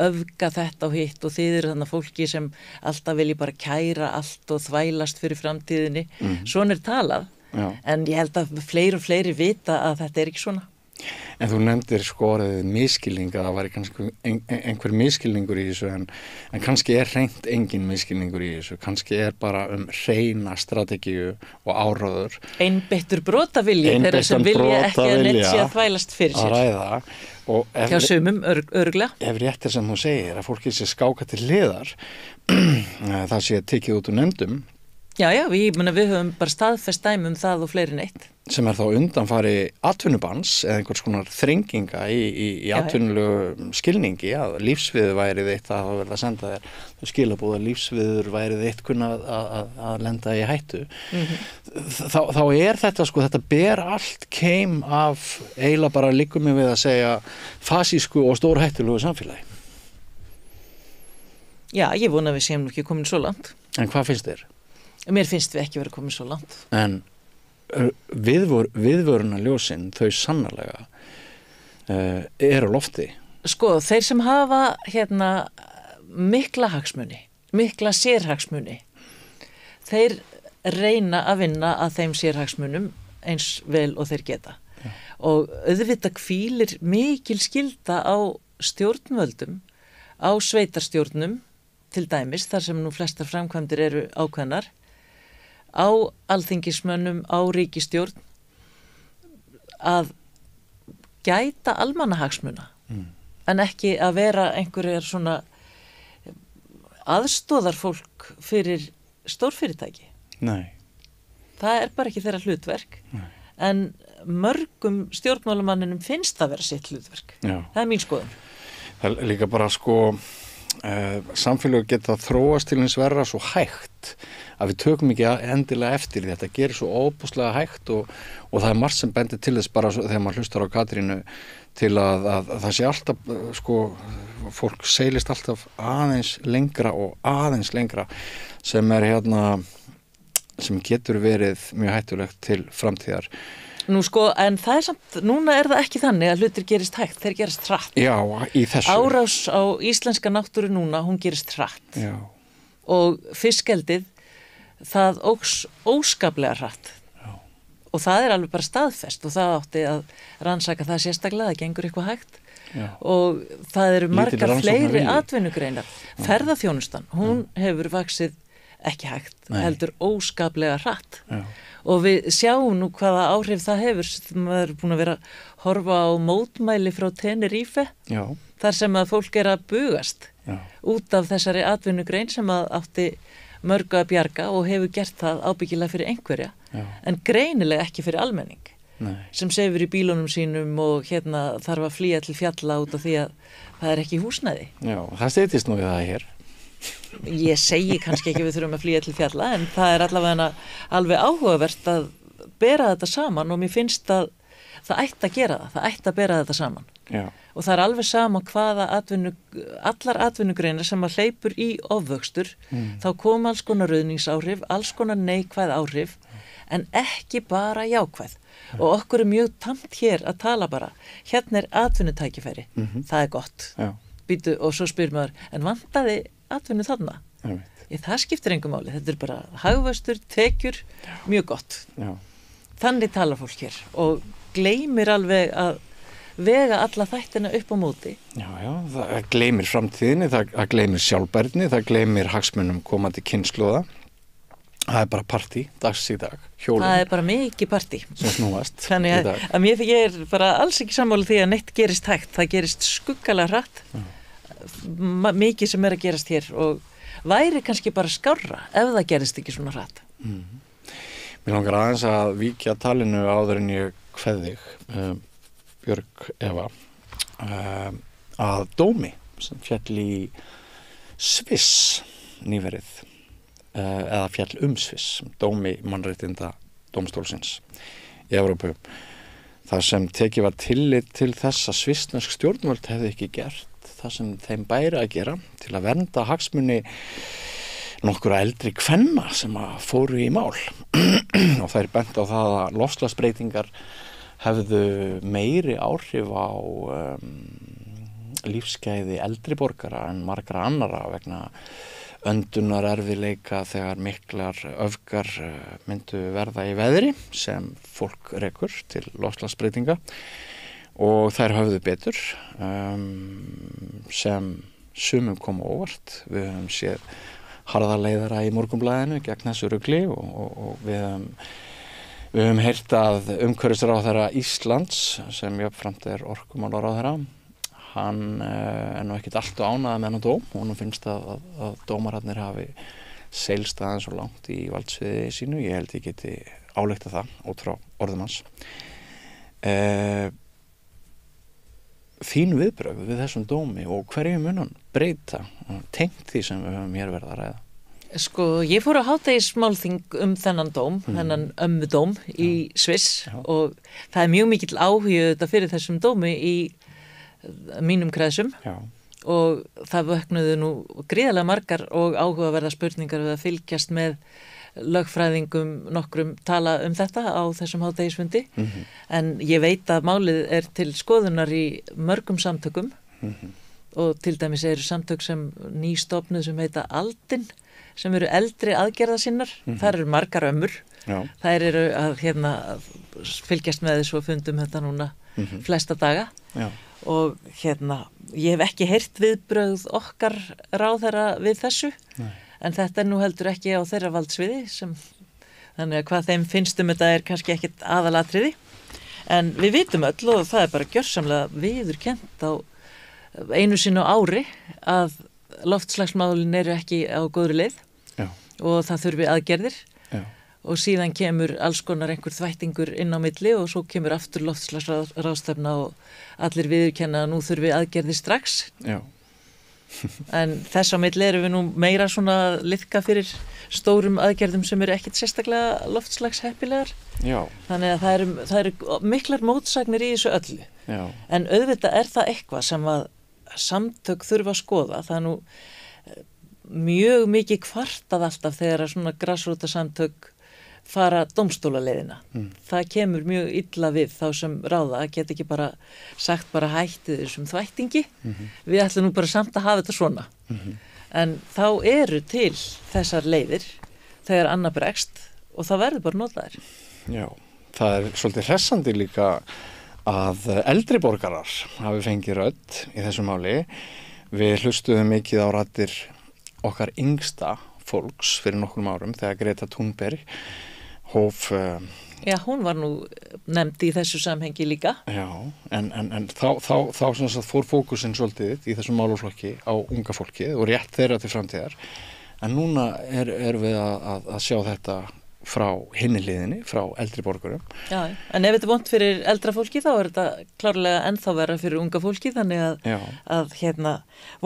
öfga þetta og hitt og þið eru þannig fólki sem alltaf vilji bara kæra allt og þvælast fyrir framtíðinni. Svona er talað. Já. En ég held að fleiri og fleiri vita að þetta er ekki svona. En þú nefndir orðið miskilning að það væri kannski einhver miskilningur í þessu en kannski er hreint engin miskilningur í þessu, kannski er bara hreina strategíu og áráður. Einbeittur brotavilji þeirra sem vilja ekki að neitt sé að þvælast fyrir sér. Að ræða. Hjá sumum örglega. Ef rétt er sem þú segir að fólki sé skáka til hliðar, það sé tekið út úr nefndum. Já, við höfum bara staðfest dæmi það og fleiri neitt. Sem er þá undanfari atvinnubans eða einhvers konar þrenginga í atvinnulegu skilningi að lífsviður væri þitt að hafa verið að senda þér skilabúð að lífsviður væri þitt kunna að lenda í hættu. Þá er þetta þetta ber allt keim af eiginlega bara liggur mig við að segja fasísku og stórhættulegu samfélagi. Já, ég vona að við séum nú ekki komin svo langt. En hvað finnst þér? Mér finnst við ekki verið komin svo langt. En viðvörunarljósin, þau sannarlega eru á lofti. Sko, þeir sem hafa mikla hagsmuni, mikla sérhagsmuni, þeir reyna að vinna að þeim sérhagsmunum eins vel og þeir geta. Og auðvitað hvílir mikil skylda á stjórnvöldum, á sveitarstjórnum til dæmis, þar sem nú flestar framkvæmdir eru ákveðnar, á alþingismönnum, á ríkisstjórn, að gæta almannahagsmuna, en ekki að vera einhverjar svona aðstóðarfólk fyrir stórfyrirtæki. Nei. Það er bara ekki þeirra hlutverk. Nei. En mörgum stjórnmálamanninum finnst það vera sitt hlutverk. Já. Það er mín skoðun. Það er líka bara samfélög geta þróast til hins verra svo hægt að við tökum ekki endilega eftir því. Þetta gerir svo óbúslega hægt og það er margt sem bendir til þess bara þegar maður hlustar á Katrínu til að það sé alltaf, fólk seilist alltaf aðeins lengra sem er sem getur verið mjög hættulegt til framtíðar. Nú en það er samt, núna er það ekki þannig að hlutir gerist hægt, þeir gerast hratt. Já, í þessu. Árás á íslenska náttúru núna, hún gerist hratt. Já. Og fiskeldið, það óx óskaplega hratt. Já. Og það er alveg bara staðfest og það átti að rannsaka það sérstaklega, það gengur eitthvað hægt. Já. Og það eru margar fleiri atvinnugreinar. Ferðaþjónustan, hún hefur vaxið ekki hægt, heldur óskaplega hratt. Já. Og við sjáum nú hvaða áhrif það hefur. Maður er búin að vera að horfa á mótmæli frá Tenerife, já, þar sem að fólk er að bugast, já, út af þessari atvinnugrein sem að átti mörgu að bjarga og hefur gert það ábyggilega fyrir einhverja, já, en greinilega ekki fyrir almenning. Nei. Sem sefur í bílunum sínum og þarf að flýja til fjalla út af því að það er ekki húsnæði. Já, það styttist nú við það hér. Ég segi kannski ekki við þurfum að flýja til fjalla, en það er allavega alveg áhugavert að bera þetta saman og mér finnst að það ætti að gera það ætti að bera þetta saman. Já. Og það er alveg sama hvaða allar atvinnugreinar sem að hleypur í ofvöxtur, þá kom alls konar ruðningsáhrif, alls konar neikvæð áhrif, en ekki bara jákvæð. Og okkur er mjög tamt hér að tala bara, hérna er atvinnutækifæri, það er gott. Já. Býtu, og svo spyr maður, en vantaði atvinnu þarna? Það skiptir engu máli, þetta er bara hagvöxtur, tekjur, mjög gott. Já. Þannig talar fólk hér og gleymir alveg að vega alla þættina upp á móti. Já, það gleymir framtíðinni, það gleymir sjálfbærni, það gleymir hagsmunum komandi kynslóða. Það er bara partí, dags í dag, hjólum. Það er bara mikið partí. Sem snúast. Þannig að ég er bara alls ekki sammála því að neitt gerist hægt, það gerist skuggalega hratt. Mikið sem er að gerast hér og væri kannski bara skárra ef það gerist ekki svona hratt. Mér langar aðeins að víkja talinu áður en ég kveð þig, Björg Eva, að dómi sem fjall í Sviss nýverið, eða fjall Sviss, dómi mannréttinda dómstólsins í Evrópu, þar sem tekið var tillit til þess að svissnesk stjórnvöld hefði ekki gert það sem þeim bæri að gera til að vernda hagsmuni nokkura eldri kvenna sem að fóru í mál og það er bent á það að loftslagsbreytingar hefðu meiri áhrif á lífsgæði eldri borgara en margra annara vegna öndunar erfiðleika þegar miklar öfgar myndu verða í veðri sem fólk rekur til loftslagsbreytinga og þær höfðu betur sem sumum kom óvart. Við höfum séð harðarleiðara í Morgunblaðinu gegn þessu rugli og við höfum heyrt að umhverfisráðherra Íslands sem jafnframt er orkumálaráðherra, hann er nú ekkert allt og ánægður með hann dóm og nú finnst að dómararnir hafi seilst aðeins svo langt í valdsviði sínu. Ég held ég geti ályktað það út frá orðum hans. Þín viðbrögð við þessum dómi og hverju mun hann breyta tengt því sem við höfum hér verið að ræða? Ég fór á hádegismálþing þennan dóm, þennan ömmudóm í Sviss og það er mjög mikill áhuga þetta fyrir þessum dómi í mínum kreðsum. Já. Og það vöknuðu nú gríðarlega margar og áhugaverða spurningar við að fylgjast með lögfræðingum nokkrum tala þetta á þessum hádegisfundi. En ég veit að málið er til skoðunar í mörgum samtökum og til dæmis eru samtök sem nýstofnuð sem heita Aldin, sem eru eldri aðgerðasinnar, þar eru margar ömmur, þær eru að fylgjast með þessu og fundum þetta núna flesta daga og ég hef ekki heyrt viðbrögð okkar ráðherra við þessu, en þetta er nú heldur ekki á þeirra valdsviði, þannig að hvað þeim finnst þetta er kannski ekkit aðalatriði, en við vitum öll og það er bara gjörsamlega viðurkennt á einu sinni á ári að loftslagsmálin eru ekki á góðri leið og það þurfi aðgerðir og síðan kemur alls konar einhver þvættingur inn á milli og svo kemur aftur loftslagsráðstefna og allir viðurkenna að nú þurfi aðgerðir strax. En þess á milli erum við nú meira svona liðka fyrir stórum aðgerðum sem eru ekkit sérstaklega loftslagsheppilegar. Þannig að það eru miklar mótsagnir í þessu öllu. En auðvitað er það eitthvað sem að samtök þurfa að skoða. Það er nú mjög mikið kvartað alltaf þegar að svona grasrótarsamtök fara dómstólaleiðina. Það kemur mjög illa við þá sem ráða, að geta ekki bara sagt bara hættið þessum þvættingi. Við ætlum nú bara samt að hafa þetta svona. En þá eru til þessar leiðir þegar annað bregst og það verður bara notaðir. Já, það er svolítið hressandi líka að eldri borgarar hafi fengið rödd í þessu máli. Við hlustuðum mikið á raddir okkar yngsta fólks fyrir nokkrum árum þegar Greta Thunberg hóf... Já, hún var nú nefnd í þessu samhengi líka. Já, en þá sem sagt fór fókusinn svolítið í þessum málaflokki á unga fólkið og rétt þeirra til framtíðar. En núna er við að sjá þetta frá hinni hliðinni, frá eldri borgurum. Já, en ef þetta er vont fyrir eldra fólki þá er þetta klárlega ennþá verra fyrir unga fólki, þannig að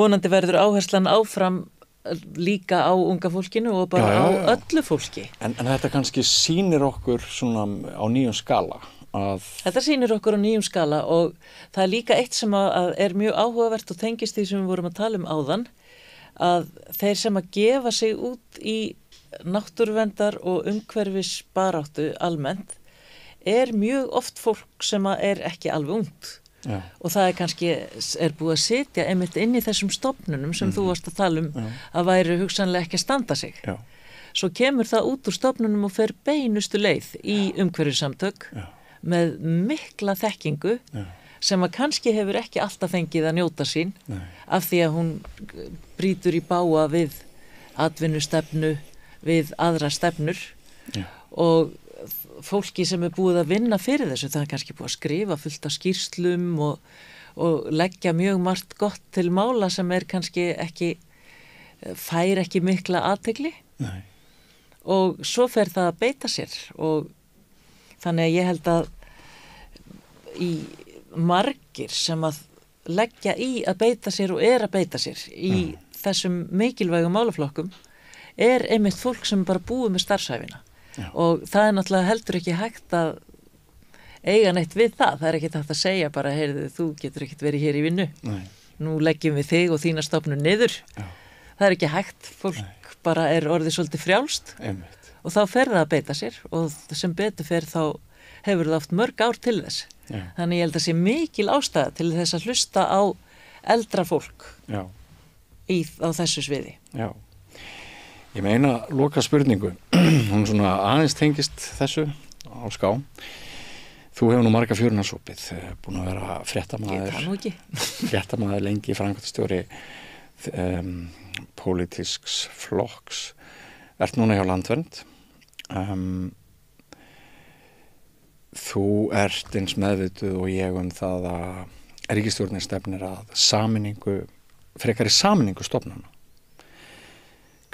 vonandi verður áherslan áfram líka á unga fólkinu og bara á öllu fólki. En þetta kannski sýnir okkur svona á nýjum skala Þetta sýnir okkur á nýjum skala og það er líka eitt sem að er mjög áhugavert og tengist því sem við vorum að tala um áðan, að þeir sem að gefa sig út í náttúruverndar og umhverfisbaráttu almennt er mjög oft fólk sem er ekki alveg ungt og það er kannski búið að sitja einmitt inn í þessum stofnunum sem þú varst að tala um að væri hugsanlega ekki að standa sig. Svo kemur það út úr stofnunum og fer beinustu leið í umhverfissamtök með mikla þekkingu sem að kannski hefur ekki alltaf fengið að njóta sín af því að hún brýtur í bága við atvinnustefnu, við aðra stefnur og fólki sem búið að vinna fyrir þessu, það er kannski búið að skrifa fullt af skýrslum og leggja mjög margt gott til mála sem kannski ekki, fær ekki mikla athygli og svo fer það að beita sér og þannig að ég held að í margir sem að leggja í að beita sér og að beita sér í þessum mikilvægum málaflokkum einmitt fólk sem bara búið með starfshæfina og það er náttúrulega heldur ekki hægt að eiga neitt við það er ekki hægt að segja bara, heyrðu, þú getur ekkert verið hér í vinnu nú leggjum við þig og þína stofnun niður það er ekki hægt, fólk bara orðið svolítið frjálst og þá fer það að beita sér og sem betur fer þá hefur það oft mörg ár til þess þannig ég held að sé mikil ástæða til þess að hlusta á eldra fólk á þessu sviði. Ég meina loka spurningu, hún svona aðeins tengist þessu á ská. Þú hefur nú marga fjörunarsopið, búin að vera fréttamaður lengi, framkvæmdastjóri pólitísks flokks, ert núna hjá Landvernd. Þú ert eins meðvituð og ég það að ríkisstjórnin stefnir að frekari sameiningu stofnana.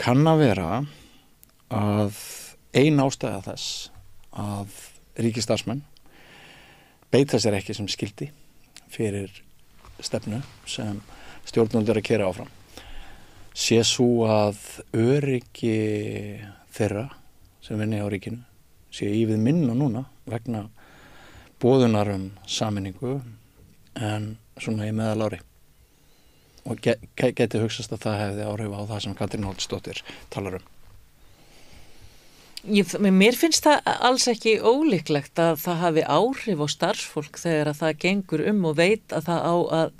Kann að vera að ein ástæða þess að ríkisstarfsmenn beita sér ekki sem skyldi fyrir stefnu sem stjórnvöld að keyra áfram sé svo að öryggi þeirra sem vinni á ríkinu sé ívið minna núna vegna boðunar sameiningu en svona í meðalári og geti hugsast að það hefði áhrif á það sem Katrín Holtsdóttir talar um. Mér finnst það alls ekki ólíklegt að það hafi áhrif á starfsfólk þegar að það gengur og veit að það á að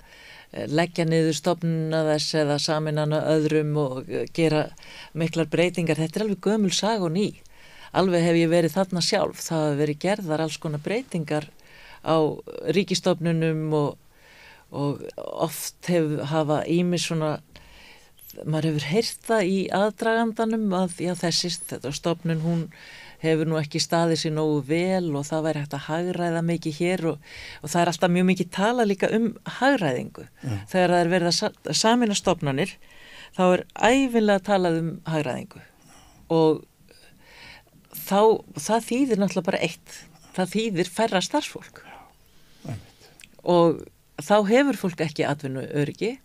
leggja niður stofnuna þess eða saminana öðrum og gera miklar breytingar. Þetta er alveg gömul saga og ný. Alveg hef ég verið þarna sjálf. Það hafa verið gerðar alls konar breytingar á ríkistofnunum og oft hafa ýmis svona, maður hefur heyrt það í aðdragandanum að já, þetta stofnun hún hefur nú ekki staðið sér nógu vel og það væri hægt að hagræða mikið hér og það er alltaf mjög mikið tala líka hagræðingu. Þegar það er verið að sameina stofnanir þá er ævinlega talað hagræðingu og það þýðir náttúrulega bara eitt. Það þýðir færra starfsfólk. Og þá hefur fólk ekki atvinnuöryggi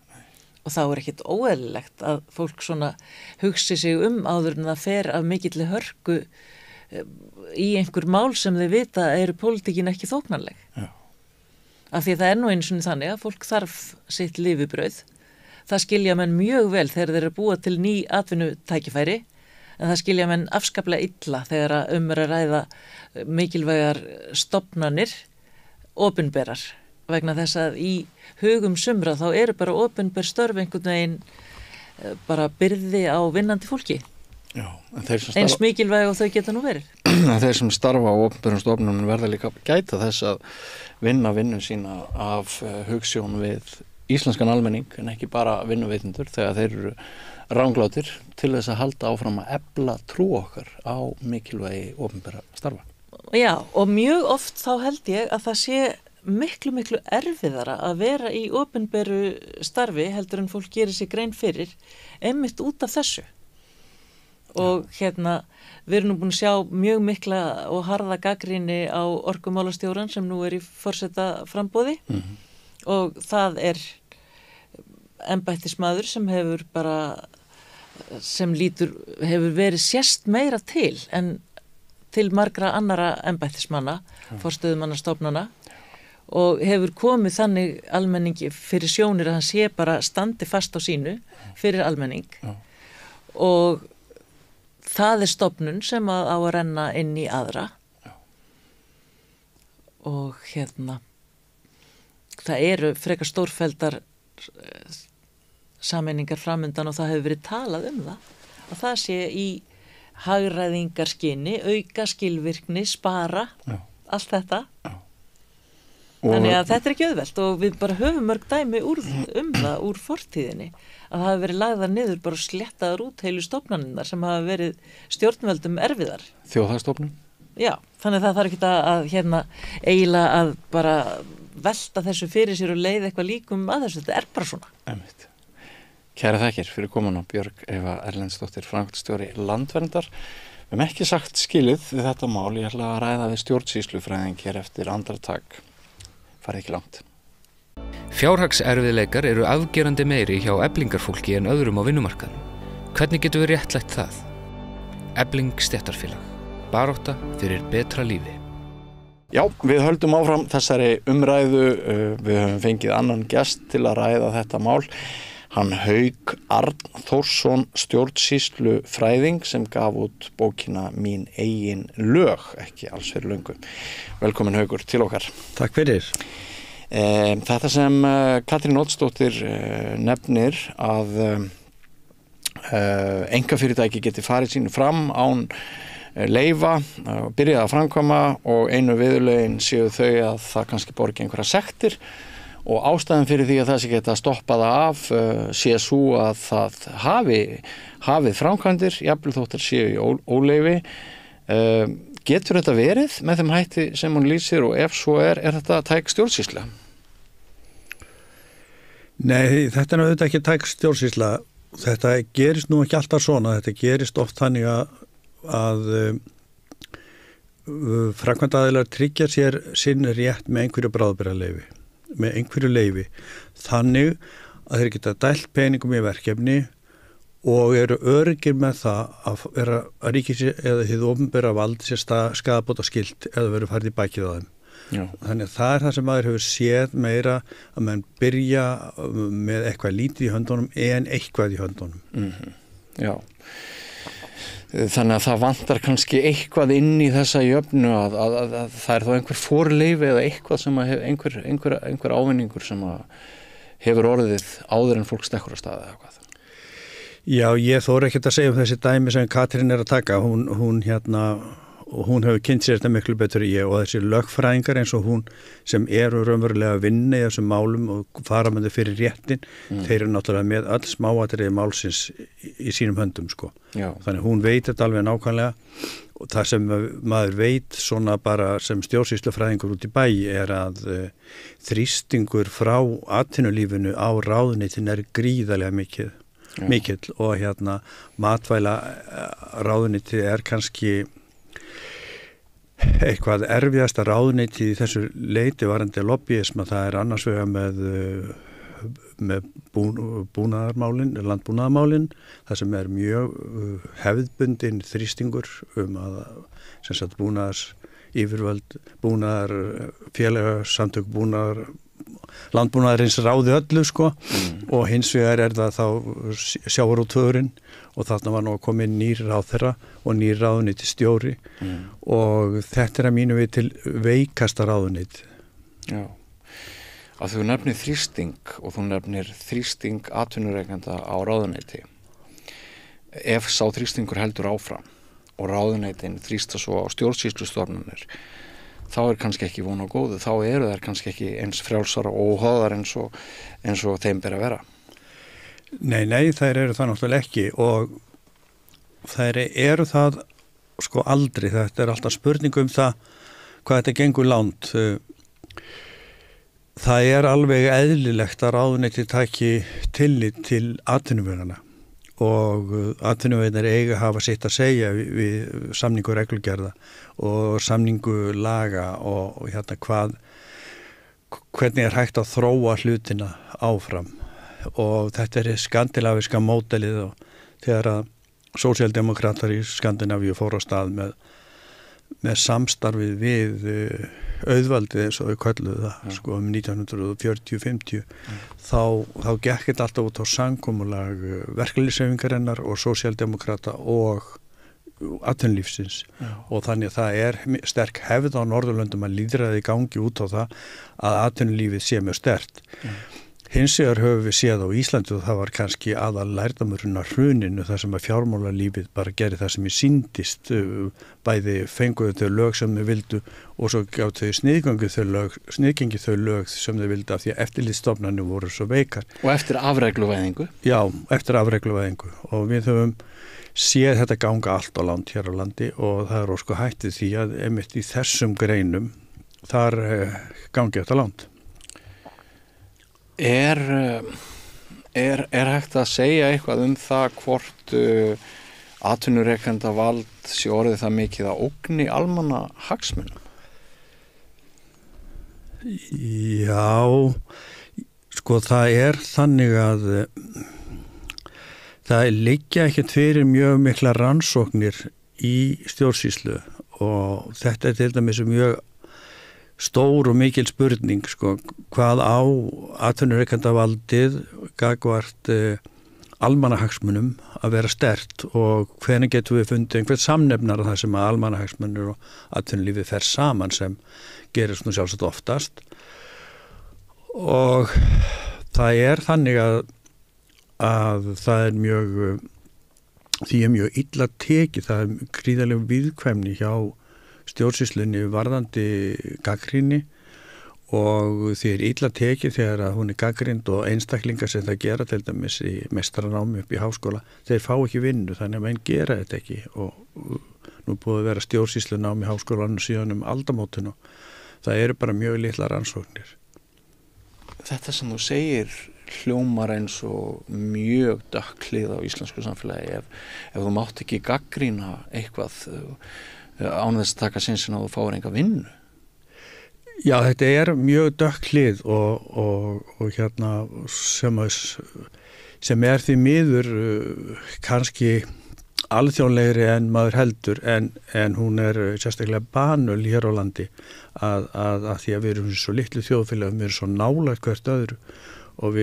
og þá er ekkit óeðlilegt að fólk svona hugsi sig áður en það fer af mikilli hörku í einhver mál sem þau vita eru pólitíkin ekki þóknanleg. Af því að það er nú einu sinni þannig að fólk þarf sitt lifibrauð. Það skilja menn mjög vel þegar þeir eru búa til ný atvinnutækifæri en það skilja menn afskaplega illa þegar að er að ræða mikilvægar stofnanir opinberar. Vegna þess að í hugum sumra þá eru bara opinber störf einhvern veginn bara byrði á vinnandi fólki. Já, eins mikilvæg og þau geta nú verið. Þeir sem starfa á opinberum stofnunum verða líka gæta þess að vinnu sína af hugsjón við íslenskan almenning en ekki bara vinnuveitendur þegar þeir eru ranglátir til þess að halda áfram að efla trú okkar á mikilvægi opinbera starfa. Já, og mjög oft þá held ég að það sé miklu erfiðara að vera í opinberu starfi heldur en fólk gerir sig grein fyrir einmitt út af þessu. Og við erum nú búin að sjá mjög mikla og harða gagnrýni á orkumálastjóran sem nú er í forsetaframboði og það er embættismaður sem hefur verið sést meira til en til margra annara embættismanna, forstöðumannastofnana og hefur komið þannig almenningi fyrir sjónir að hann sé bara standi fast á sínu fyrir almenning og það er stofnun sem á að renna inn í aðra og það eru frekar stórfelldar sameiningar framundan og það hefur verið talað það og það sé í hagræðingarskyni, auka skilvirkni, spara, allt þetta. Þannig að þetta er ekki auðvelt og við bara höfum mörg dæmi það úr fortíðinni að það hafi verið lagðar niður bara sléttaðar út heilu stofnanirnar sem hafa verið stjórnvöldum erfiðar. Þjóðhagsstofnun? Já, þannig að það þarf ekki að eiginlega að bara velta þessu fyrir sér og leiða eitthvað líkum að þessu, þetta er bara svona. Einmitt. Kæra þakkir fyrir komuna Björg Eva Erlendsdóttir, framkvæmdastjóri Landverndar. Við höfum ekki sagt skilið við þetta mál, ég ætla að ræða við stjórnsýslufræðing hér eftir andartak. Farið ekki langt. Fjárhagserfiðleikar eru afgerandi meiri hjá eflingarfólki en öðrum á vinnumarkaðnum. Hvernig getum við réttlætt það? Efling stéttarfélag. Barátta fyrir betra lífi. Já, við höldum áfram þessari umræðu. Við höfum fengið annan gest til að ræða þetta mál. Hann Hauk Arnþórsson, stjórnsýslufræðing sem gaf út bókina Mín eigin lög, ekki alls fyrir löngu. Velkomin Haukur til okkar. Takk fyrir. Þetta sem Katrín Oddsdóttir nefnir að einkafyrirtæki geti farið sínu fram án leyfa, byrjaði að framkvæma og einu viðurlögin séu þau að það kannski borgi einhverja sektir og ástæðan fyrir því að það sé geta stoppað af sé svo að það hafið framkvæmdir, jafnvel þóttir séu í óleyfi. Getur þetta verið með þeim hætti sem hún lýsir og ef svo er þetta tæk stjórnsýsla? Nei, þetta er auðvitað ekki tæk stjórnsýsla. Þetta gerist nú ekki alltaf svona. Þetta gerist oft þannig að framkvæmdaraðilar tryggja sér sinn rétt með einhverju bráðabirgðaleyfi. Með einhverju leyfi þannig að þeir geta dælt peningum í verkefni og eru öruggir með það að vera að ríkis eða hið opinbera vald sér skaðabóta skylt eða verið farið í bækið á þeim. Já. Þannig að það er það sem maður hefur séð meira að mann byrja með eitthvað lítið í höndunum en eitthvað í höndunum. Já. Þannig að það vantar kannski eitthvað inn í þessa jöfnu að það er þá einhver forleyfi eða eitthvað sem að einhver ávinningur sem að hefur orðið áður en fólk stekkur á staði eða hvað? Já, ég þóra ekkert að segja þessi dæmi sem Katrín að taka, hún hefur kynnt sér þetta miklu betur en ég og þessi lögfræðingar eins og hún sem eru raunverulega að vinna í þessum málum og fara með þau fyrir réttin, þeir eru náttúrulega með öll smáatriði málsins í sínum höndum sko. Já. Þannig hún veit þetta alveg nákvæmlega og það sem maður veit svona bara sem stjórnsýslufræðingur út í bæ er að þrýstingur frá atvinnulífinu á ráðuneytin gríðarlega mikill og matvæla ráðuneyti kannski eitthvað erfiðasta ráðuneyti í þessu leiti varandi lobbyisma, það annars vegar með búnaðarmálin, landbúnaðarmálin, það sem mjög hefðbundin þrýstingur að sem sagt búnaðaryfirvöld, félagasamtök landbúnaðarins ráði öllu sko og hins vegar það þá sjávarútvegurinn og þarna var nú að koma inn nýr ráðherra og nýr ráðuneyti stjóri og þetta að mínu við til veikasta ráðuneyti. Já, að þú nefnir þrýsting og þú nefnir þrýsting atvinnurekenda á ráðuneyti. Ef sá þrýstingur heldur áfram og ráðuneytin þrýsta svo á stjórnsýslustofnanir, þá kannski ekki von á góðu, þá eru þær kannski ekki eins frjálsara og óháðar eins og þeim ber að vera. Nei, þær eru það náttúrulega ekki og þær eru það sko aldrei, þetta alltaf spurning það hvað þetta gengur langt. Það alveg eðlilegt að ráðuneyti taki tillit til atvinnuveganna og atvinnuveginar eiga að hafa sitt að segja við samningu reglugerða og samningu laga og hvernig hægt að þróa hlutina áfram og þetta skandinavíska módelið og þegar að sósíaldemókratar í Skandinavíu fóru á stað með samstarfið við auðvaldið eins og þau kölluðu það sko 1940-50 þá gekk þetta alltaf út á samkomulag verkalýðshreyfingarinnar og sósíaldemókrata og atvinnulífsins og þannig að það sterk hefð á Norðurlöndum að lýðræði gangi út á það að atvinnulífið sé mjög sterkt. Hins vegar höfum við séð á Íslandi og það var kannski aðal lærdómurinn af hruninu þar sem að fjármálalífið bara gerði það sem ég sýndist, bæði fenguðu þau lög sem þau vildu og svo gátt þau sniðgengi þau lög sem þau vildu af því að eftirlitsstofnanir voru svo veikar. Og eftir afregluvæðingu? Já, eftir afregluvæðingu og við höfum séð þetta ganga allt á land hér á landi og það ósku hættið því að einmitt í þessum greinum þar gangi þetta land. Er hægt að segja eitthvað það hvort atvinnurekenda vald sé orðið það mikið að ógni almanna hagsmunum? Já, sko það þannig að það liggja ekkert fyrir mjög mikla rannsóknir í stjórnsýslu og þetta til dæmis mjög stór og mikil spurning sko, hvað á atvinnurekendavaldið gagnvart almannahagsmunum að vera sterkt og hvernig getum við fundið einhvern samnefnar það sem að almannahagsmunur og atvinnulífið fer saman sem gerist nú sjálfsagt oftast og það þannig að það mjög illa tekið, það gríðarlega viðkvæmni hjá stjórnsýslunni varðandi gagnrýni og því illa tekið þegar að hún gagnrýnd og einstaklingar sem það gera til dæmis í meistaranámi upp í háskóla, þeir fá ekki vinnu þannig að menn gera þetta ekki og nú búið að vera stjórnsýslunám í háskólanum síðan aldamótun og það eru bara mjög litlar rannsóknir. Þetta sem þú segir hljómar eins og mjög dökklið á íslensku samfélagi ef þú mátt ekki gagnrýna eitthvað án þess að taka sinnsinn að þú fáir enga vinnu. Já, þetta mjög dökklið og sem því miður kannski alþjóðlegri en maður heldur en hún sérstaklega banöl hér á landi að því að við erum svo litlu þjóðfélagum, við erum svo nálægt hvert öðru og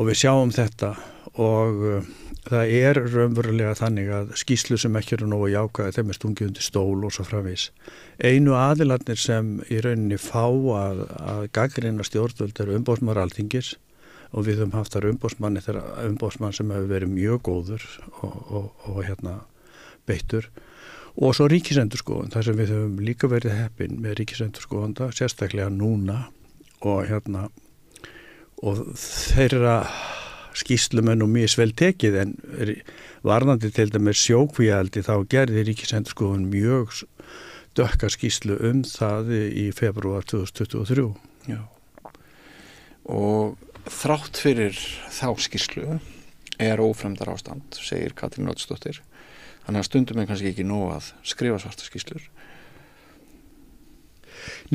við sjáum þetta og það raunverulega þannig að skýrslu sem ekki eru nógu jákvæði þeim stungið undir stól og svo framvegis. Einu aðilarnir sem í rauninni fá að gagnrýna stjórnvöld umboðsmaður Alþingis og við höfum haft þar umboðsmann sem hefur verið mjög góður og beittur. Og svo ríkisendurskoðun, þar sem við höfum líka verið heppin með ríkisendurskoðanda, sérstaklega núna og þeirra skýrslum er nú misvel tekið en varðandi til dæmis sjókvíaeldi þá gerði ríkisendurskoðun mjög dökka skýrslu það í febrúar 2023. Já. Og þrátt fyrir þá skýrslu ófremdar ástand, segir Katrín Oddsdóttir. Þannig að stundum er kannski ekki nóg að skrifa svarta skýrslur.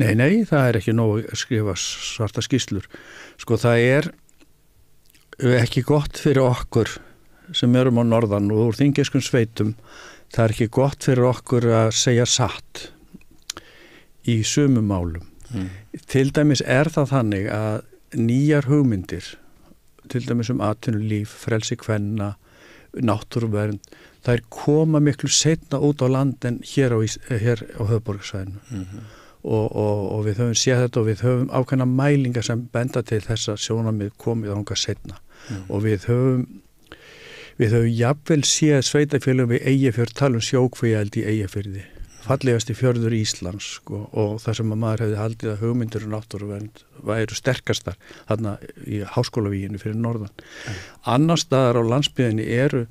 Nei, það er ekki nóg að skrifa svarta skýrslur. Sko, það er ekki gott fyrir okkur sem erum á norðan og úr þingiskum sveitum. Það er ekki gott fyrir okkur að segja satt í sumum málum. Til dæmis er það þannig að nýjar hugmyndir, til dæmis atvinnulíf, frelsi kvenna, náttúruvernd, þær koma miklu seinna út á land en hér á höfuðborgarsvæðinu. Og við höfum séð þetta og við höfum ákveðna mælingar sem benda til þess að sjónarmið komið þangað seinna. Og við höfum jafnvel séð sveitarfélögum við Eyjafjörð tala sjókvíaeldi í Eyjafirði, fallegasti fjörður Íslands, sko, og þar sem að maður hefði haldið að hugmyndir og náttúruvernd væru sterkastar þarna í háskólavíginu fyrir norðan. Annars staðar á landsbyggðinni eru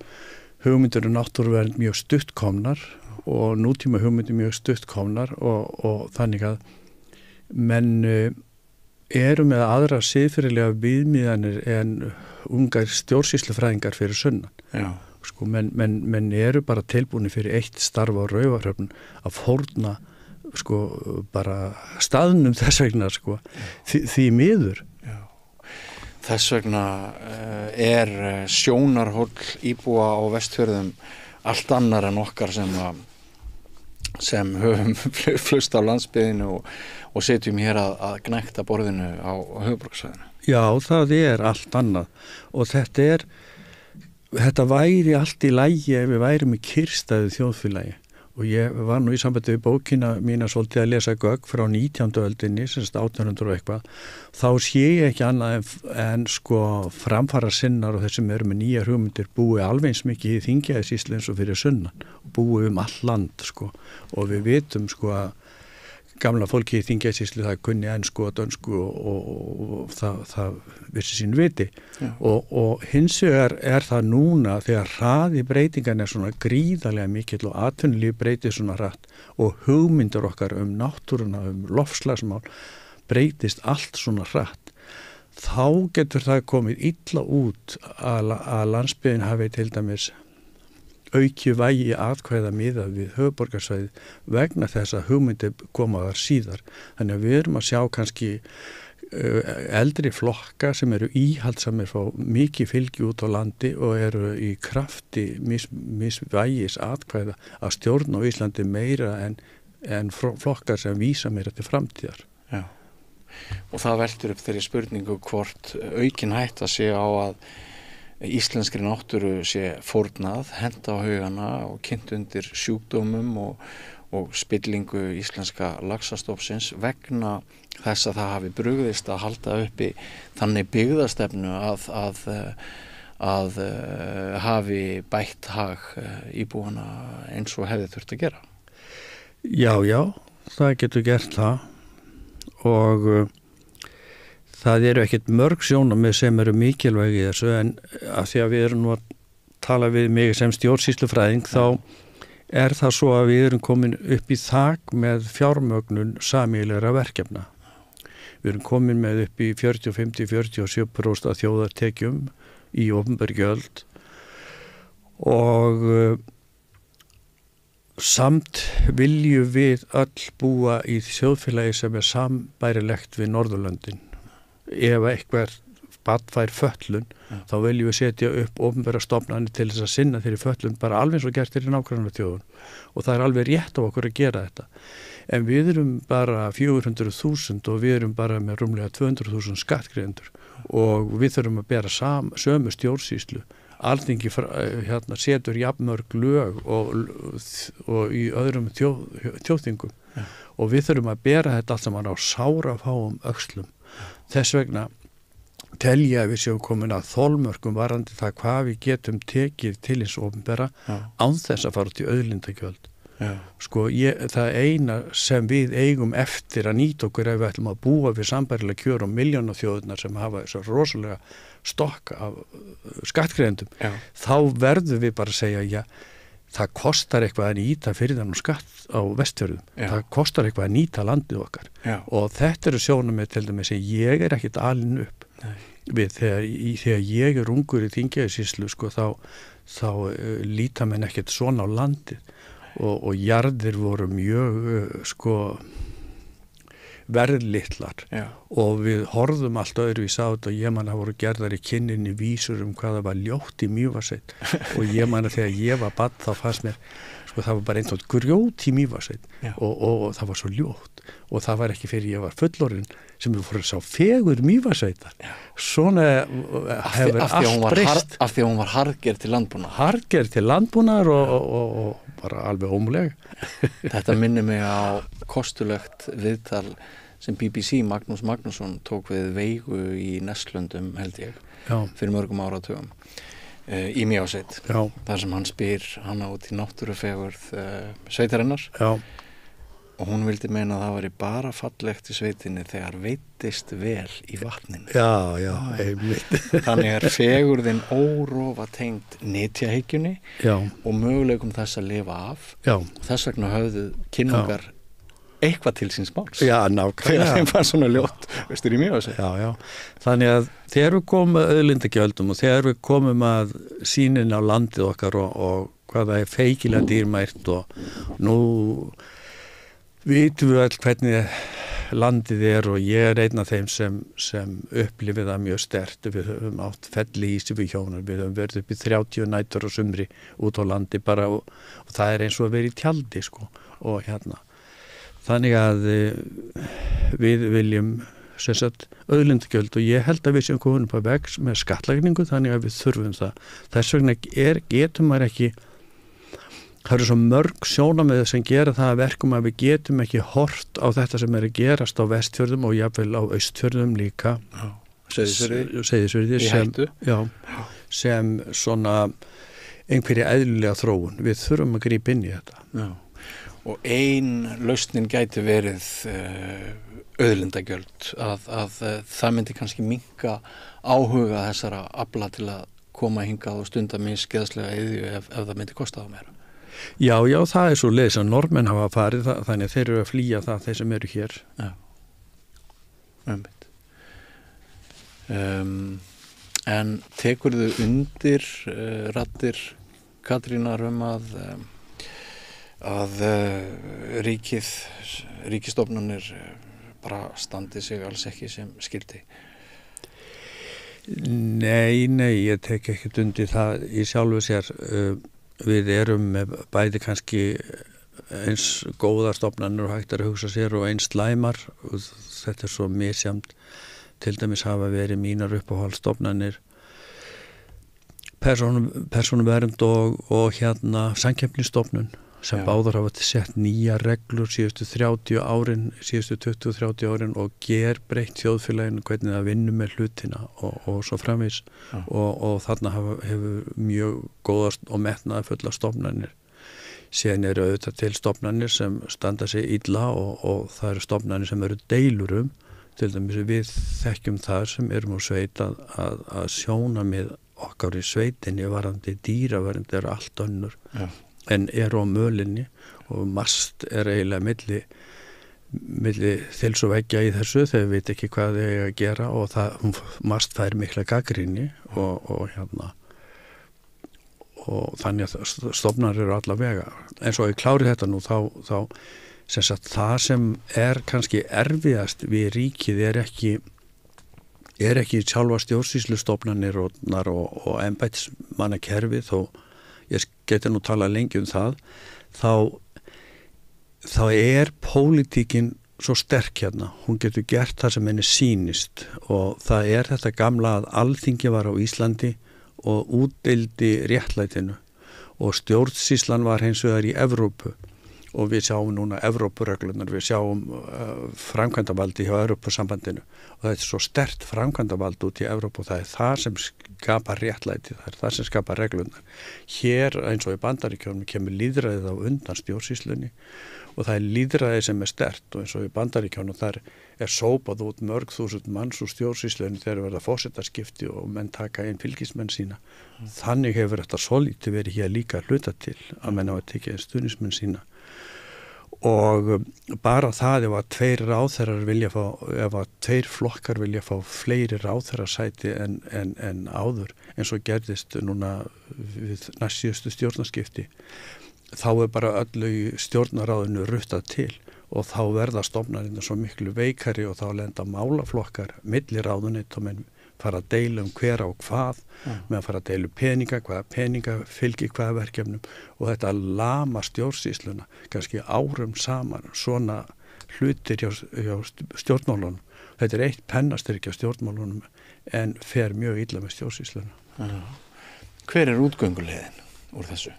hugmyndir og náttúruvernd mjög stuttkomnar og nútíma hugmyndir mjög stuttkomnar og þannig að menn eru með aðra siðferðilega viðmiðanir en ungar stjórnsýslufræðingar fyrir sunnan. Já. Sko, menn eru bara tilbúinir fyrir eitt starf á Raufarhöfn að fórna sko, bara staðnum þess vegna sko, því miður. Já. Þess vegna sjónarhóll íbúa á Vestfjörðum allt annar en okkar sem höfum flust á landsbyggðinu og setjum hér að gnækta borðinu á höfuðborgarsvæðinu. Já, það er allt annað og þetta væri allt í lagi ef við værum í kyrrstæðu þjóðfélagi og ég var nú í sambandi við bókina mína svolítið að lesa gögn frá 19. öldinni, sem 1800 og eitthvað, þá sé ég ekki annað en sko framfara sinnar og þeir sem eru með nýjar hugmyndir búi alveg eins mikið í Þingeyjarsýslu eins og fyrir sunnan og búi all land sko og við vitum sko að gamla fólki í Þingeyjarsýslu það kunni ensku og dönsku og það vissi sín viti og hins vegar það núna þegar hraði breytingan svona gríðarlega mikill og atvinnulíf breytist svona hratt og hugmyndir okkar náttúruna, loftslagsmál breytist allt svona hratt þá getur það komið illa út að landsbyggðin hafi til dæmis auki vægi atkvæða miðað við höfuðborgarsvæðið vegna þess að hugmyndir koma þar síðar. Þannig að við erum að sjá kannski eldri flokka sem eru íhaldsamir fá mikið fylgi út á landi og eru í krafti misvægis atkvæða að stjórn á Íslandi meira en flokkar sem vísa meira til framtíðar. Já. Og það veltur upp þeirri spurningu hvort aukin hætta sé á að íslenskri náttúru sé fórnað, henda á haugana og kynnt undir sjúkdómum og spillingu íslenska laxastofnsins vegna þess að það hafi brugðist að halda uppi þannig byggðastefnu að hafi bætt hag íbúana eins og hefði þurft að gera. Já, það getur gert það og það eru ekkert mörg sjónarmið sem eru mikilvægi í þessu en að því að við erum nú að tala við mig sem stjórnsýslufræðing þá það svo að við erum komin upp í þak með fjármögnun sameiginlegra verkefna. Við erum komin með upp í 40, 50, 47% af þjóðartekjum í opinber gjöld og samt viljum við öll búa í þjóðfélagi sem sambærilegt við Norðurlöndin. Ef eitthvað barn fær fötlun þá viljum við setja upp opinbera stofnanir til þess að sinna þeirri fötlun bara alveg eins og gert í nágrannaþjóðum og það alveg rétt á okkur að gera þetta en við erum bara 400.000 og við erum bara með rúmlega 200.000 skattgreiðendur og við þurfum að bera sömu stjórnsýslu Alþingi setur jafnmörg lög og í öðrum þjóðþingum og við þurfum að bera þetta allt saman á sárafáum öxlum. Þess vegna telja að við séum komin að þolmörkum varandi það hvað við getum tekið til hins opinbera án þess að fara út í auðlindagjöld. Sko, það eina sem við eigum eftir að nýta okkur ef við ætlum að búa við sambærilega kjör og milljónaþjóðurnar sem hafa þess að rosalega stokk af skattgreiðendum, þá verðum við bara að segja, það kostar eitthvað að nýta fyrir þannig skatt á Vestfjörðum. Það kostar eitthvað að nýta landið okkar. Og þetta eru sjónarmið til dæmis að ég er ekkit alinn upp við þegar ég er ungur í Þingeyjarsýslu, sko, þá líta menn ekkit svona á landið og jarðir voru mjög sko verðlitlar og við horfðum allt öðruvís á þetta og ég man að voru gerðar í kynninni vísur hvað það var ljótt í Mývatnssveit og ég man að þegar ég var barn þá fannst mér sko það var bara einhvern grjót í Mývatnssveit og það var svo ljótt og það var ekki fyrir ég var fullorðin sem við fórum að sá fegur Mývatnssveitar. Svona hefur allt breyst. Af því að hún var harðgerð til landbúnaðar. Harðgerð til landbúnaðar og bara alveg ómulega. Þetta minnir mig á kostulegt viðtal sem BBC Magnús Magnússon tók við Veigu í Nestlöndum held ég fyrir mörgum áratugum í Mývatnssveit. Þar sem hann spyr hana út í náttúrufegurð sveitarinnar. Og hún vildi meina að það væri bara fallegt í sveitinni þegar veittist vel í vatninu. Einmitt. Þannig fegurðin órofa tengd nytjahyggjunni og möguleikum þess að lifa af. Þess vegna höfðu kynningar eitthvað til síns máls. Nákvæmlega. Þegar þeim var svona ljótt, veistur í Mývatnssveit. Þannig að þegar við komum að auðlindagjöldum og þegar við komum að sýnin á landið okkar og hvað það feikilega dýrmært og nú vitum við öll hvernig landið og ég er einn af þeim sem upplifið það mjög sterkt. Við höfum átt felli í sig við hjónar, við höfum verið upp í 30 nætur á sumri út á landi bara og það er eins og að vera í tjaldi sko og þannig að við viljum sem sagt auðlindagjöld og ég held að við séum komin upp að veg með skattlagningu þannig að við þurfum það. Þess vegna getum maður ekki. Það eru svo mörg sjónarmið sem gera það að verkum að við getum ekki hort á þetta sem að gerast á Vestfjörðum og jafnvel á Austfjörðum líka. Seyðisfirði sem svona einhverja eðlilega þróun. Við þurfum að grípa inn í þetta. Og ein lausnin gæti verið auðlindagjöld að það myndi kannski minnka áhuga þessara afla til að koma hingað og stunda misgeðslega iðju ef það myndi kosta það meira. Já, það er svo leið sem Norðmenn hafa farið þannig að þeir eru að flýja það þeir sem eru hér. En tekurðu undir raddir Katrínar að ríkisstofnanir bara standi sig alls ekki sem skyldi? Nei, ég tek ekkert undir það í sjálfu sér. Við erum með bæði kannski eins góðar stofnanir og hægt að hugsa sér og eins slæmar og þetta er svo misjafnt. Til dæmis hafa verið mínar uppáhaldsstofnanir persónuvernd og samkeppnisstofnun sem báðar hafa sett nýja reglur síðustu 20-30 árin og breytt þjóðfélaginu hvernig það vinnur með hlutina og svo framvegis og þarna hefur mjög góðast og metnaðarfulla stofnanir. Síðan eru auðvitað til stofnanir sem standa sig illa og það eru stofnanir sem eru deilur til dæmis við þekkjum það sem erum á sveit að sjónarmið okkar í sveitinni varðandi dýravernd eru allt önnur. En eru á mölinni og mast er eiginlega milli þils og veggja í þessu þegar við veit ekki hvað þau að gera og mast fær mikla gagnrýni og þannig að stofnar eru allavega. En svo ég klári þetta nú þá sem sagt það sem er kannski erfiðast við ríkið er ekki sjálfa stjórnsýslustofnanir og embættismannakerfi þó ég geti nú talað lengi það, þá er pólitíkin svo sterk hérna. Hún getur gert það sem henni sýnist og það er þetta gamla að Alþingi var á Íslandi og útdeildi réttlætinu og stjórnsýslan var hins vegar í Evrópu og við sjáum núna Evrópureglunar, við sjáum framkvæmdavaldi hjá Evrópusambandinu og það er svo sterkt framkvæmdavald út í Evrópu og það er það sem skapar réttlæti, það er það sem skapar reglunar. Hér eins og í Bandaríkjunum kemur lýðræðið á undan stjórnsýslunni og það er lýðræðið sem er sterkt og eins og í Bandaríkjunum þar er sópað út mörg þúsund manns úr stjórnsýslunni þegar verða forsetaskipti og menn taka inn fylgismenn sína. Þannig hefur þetta svolítið verið hér líka hluta til að menn hafa tekið stuðningsmenn sína. Og bara það ef að tveir flokkar vilja fá fleiri ráðherrasæti en áður eins og gerðist núna við næstsíðustu stjórnarskipti þá er bara öllu í stjórnaráðinu ruttað til og þá verða stofnanirnar svo miklu veikari og þá lenda málaflokkar milli ráðuneyta og menn fara að deila hver á hvað, með að fara að deila peninga, hvaða peninga fylgir hvaða verkefnum og þetta lama stjórnsýsluna, kannski árum saman, svona hlutir hjá stjórnmálunum. Þetta er eitt pennastyrkja stjórnmálunum en fer mjög illa með stjórnsýsluna. Hver er útgönguleiðin úr þessu?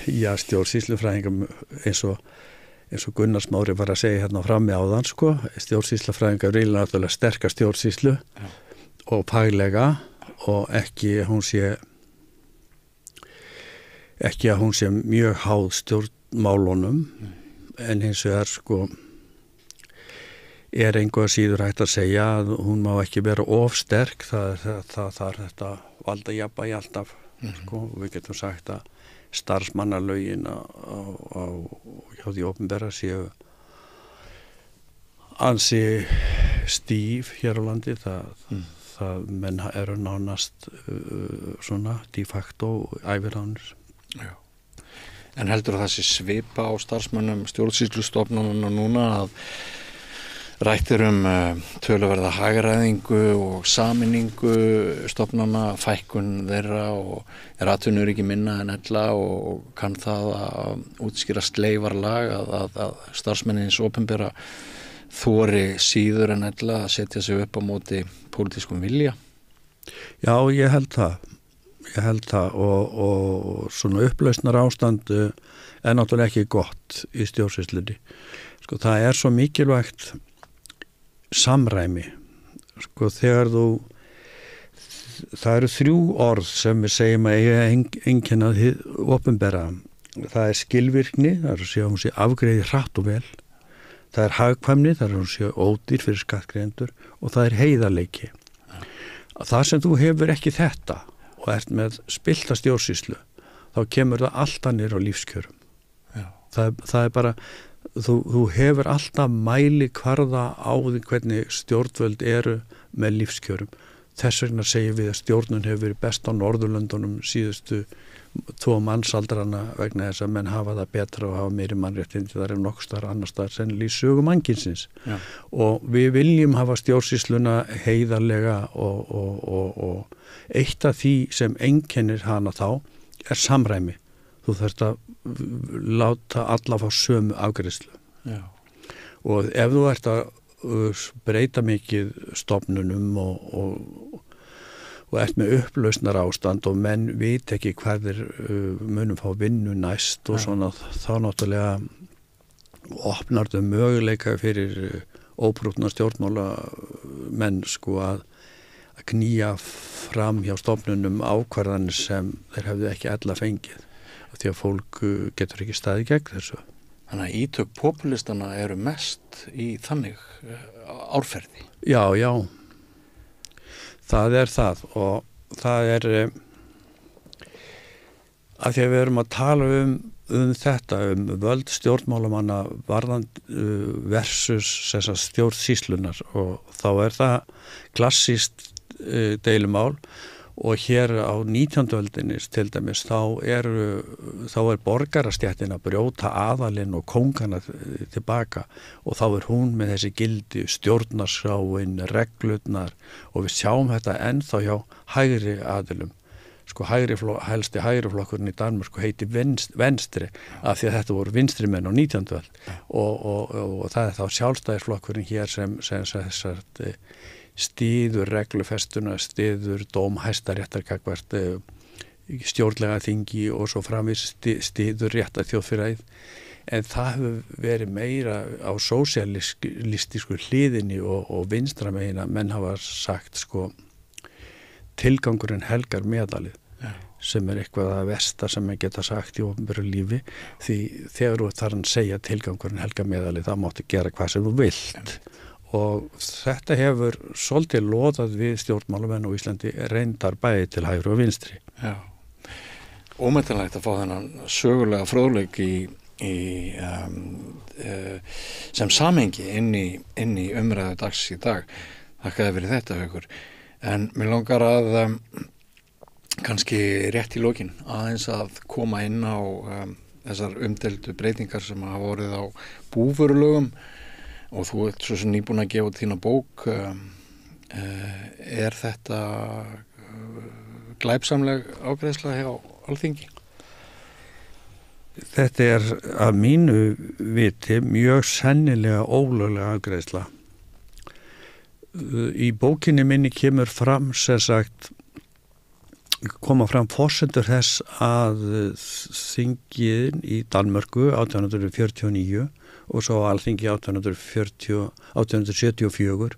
Já, stjórnsýslufræðingum eins og Gunnar Smári var að segja hérna frammi áðan sko, stjórnsýslufræðingar vilja náttúrulega sterka stjórnsýslu og faglega og ekki að hún sé mjög háð stjórnmálunum en hins vegar sko er einhver síður hægt að segja að hún má ekki vera of sterk, það þarf þetta valda jafnvægi alltaf sko, og við getum sagt að starfsmannalögin hjá því opinbera séu ansi stíf hér á landi það menn eru nánast svona de facto æviráðnir. Já. En heldur það sé svipa á starfsmönnum stjórnsýslustofnunum núna að rættir töluverða hagræðingu og sameiningu stofnana, fækkun þeirra og er atvinnuriki minna en ella og kann það að útskýra sleifarlag að starfsmennins opinbera þori síður en ella að setja sig upp á móti pólitískum vilja? Já, ég held það og svona upplausnar ástand er náttúrulega ekki gott í stjórnsýslunni. Sko það er svo mikilvægt samræmi sko þegar það eru 3 orð sem við segjum að eiga einkenna hið opinbera, það er skilvirkni, það er að segja að hún sé afgreiði hratt og vel, það er hagkvæmni, það er að hún sé ódýr fyrir skattgreiðendur og það er heiðarleiki. Það sem þú hefur ekki þetta og ert með spillta stjórnsýslu þá kemur það alltaf niður á lífskjörum. Það er bara Þú hefur alltaf mæli kvarða á því hvernig stjórnvöld eru með lífskjörum. Þess vegna segjum við að stjórnun hefur verið best á Norðurlöndunum síðustu 2 mannsaldrana vegna þess að menn hafa það betra og hafa meiri mannréttindi þar en nokkuð staðar annars staðar sennilega í sögu mannkynsins. Og við viljum hafa stjórnsýsluna heiðarlega og eitt af því sem einkennir hana þá er samræmi. Þú þarft að láta alla fá sömu afgreiðslu. Og ef þú ert að breyta mikið stofnunum og ert með upplausnar ástand og menn veit ekki hvað þeir munum fá vinnu næst og svona þá náttúrulega opnar þau möguleika fyrir óbrútna stjórnmála menn sko að knýja fram hjá stofnunum ákvarðanir sem þeir hefðu ekki ella fengið. Því að fólk getur ekki staðið gegn þessu. Þannig að ítök populistana eru mest í þannig árferði. Já. Það er það og það er að því að við erum að tala þetta völd stjórnmálamanna versus þessar stjórnsýslunar og þá er það klassískt deilumál. Og hér á 19. öldinni til dæmis þá er borgarastjættin að brjóta aðalinn og kóngana tilbaka og þá er hún með þessi gildi stjórnarskráin, reglurnar og við sjáum þetta ennþá hjá hægri aðilum. Sko helsti hægri flokkurinn í Danmörku heiti Venstre af því að þetta voru vinstri menn á 19. öld og það er þá sjálfstæðisflokkurinn hér sem þessar styður reglufestuna, styður dóm Hæstaréttar gagnvart stjórnlega þingi og svo framvegis styður rétta þjóðfélagið, en það hefur verið meira á sósíalistísku hliðinni og vinstra megin að menn hafa sagt sko tilgangurinn helgar meðalið, sem eitthvað að versta sem maður geta sagt í opinberu lífi, því þegar þú þarf að segja tilgangurinn helgar meðalið, þá máttu gera hvað sem þú vilt. Og þetta hefur svolítið loðað við stjórnmálamenn á Íslandi reyndar bæði til hægri og vinstri. Já, ómetanlegt að fá þennan sögulega fróðleik sem samhengi inn í umræðu dags í dag. Þakkaði fyrir þetta, Haukur. En mér langar að kannski rétt í lokin aðeins að koma inn á þessar umdeldu breytingar sem hafa vorið á búvörulögum. Og þú ert svo sem nýbúin að gefa þína bók, þetta glæpsamleg ágreiðsla hjá Alþingi? Þetta að mínu viti mjög sennilega ólöglega ágreiðsla. Í bókinni minni kemur fram, sem sagt, koma fram forsendur þess að þingin í Danmörku 1849 og svo Alþingi 1874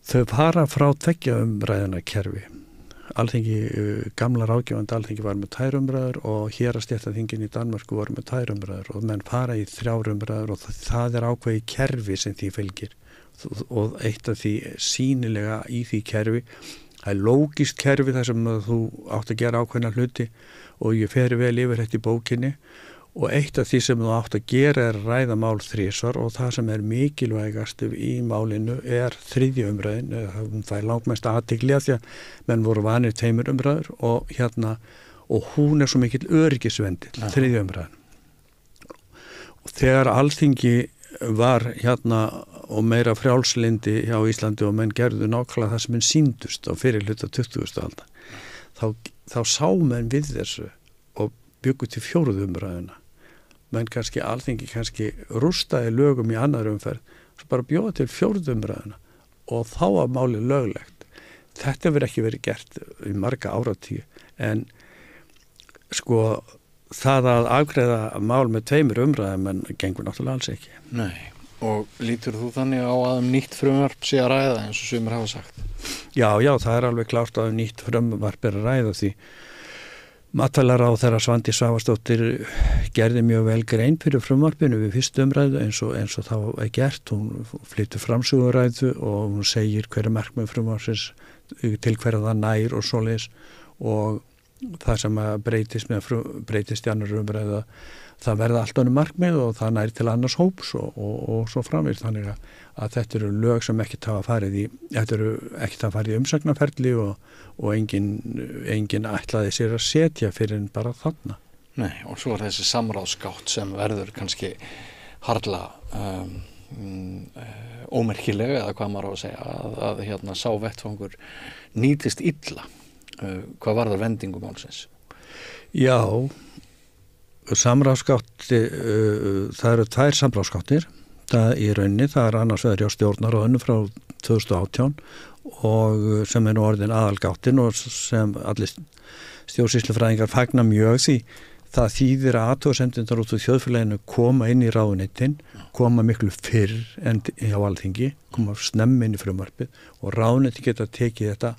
þau fara frá tveggja umræðina kerfi. Alþingi, gamla ráðgefandi Alþingi var með 2 umræður og hérastéttaþingin í Danmörku var með 2 umræður og menn fara í 3 umræður og það ákveðið kerfi sem því fylgir og eitt af því sýnilega í því kerfi, það lógist kerfi þar sem þú átt að gera ákveðna hluti og ég feri vel yfir þetta í bókinni. Og eitt af því sem þú átt að gera ræða mál 3 og það sem mikilvægast í málinu 3. umræðin, það langmest athygli að því að menn voru vanir 2 umræður og hún svo mikill öryggisvendill, 3. umræðin. Og þegar Alþingi var og meira frjálslindi hjá Íslandi og menn gerðu nákvæmlega það sem menn sýndust á fyrirhluta 20. aldar, þá sá menn við þessu og byggu til 4. umræðina. Menn Alþingi rústaði lögum í annar umferð, svo bara bjóða til 4. umræðina og þá var málið löglegt. Þetta hefur ekki verið gert í marga áratíu, en sko það að afgreiða mál með 2 umræðum en gengur náttúrulega alls ekki. Nei, og lítur þú þannig á að nýtt frumvarp sé að ræða eins og sumir hafa sagt? Já, það alveg klárt að nýtt frumvarp að ræða því matvælaráðherra Svandís Svavarsdóttir gerði mjög vel grein fyrir frumvarpinu við 1. umræðu eins og það gert. Hún flytur framsöguræðu og hún segir hverju markmið frumvarpsins til hverju það nær og svoleiðis og það sem breytist í annar umræðu það verða allt önnur markmið og það nær til annars hóps og svo framvegis, þannig að þetta eru lög sem ekkert hafa farið í umsagnarferli og engin ætlaði sér að setja fyrir en bara þarna. Nei, og svo þessi samráðsgátt sem verður kannski harla ómerkilega eða hvað maður á að segja að sá vettfangur nýtist illa. Hvað var það vendingum málsins? Já, samráðsgátti, það eru 2 samráðsgáttir í rauninni, það annars vegar hjá stjórnarráðinu frá 2018 og sem nú orðin aðalgáttin og sem allir stjórnsýslufræðingar fagna mjög því það þýðir að athugasemdirnar út úr þjóðfélaginu koma inn í ráðuneytin, koma miklu fyrr en hjá Alþingi, koma snemma inn í frumvarpið og ráðuneyti geta tekið þetta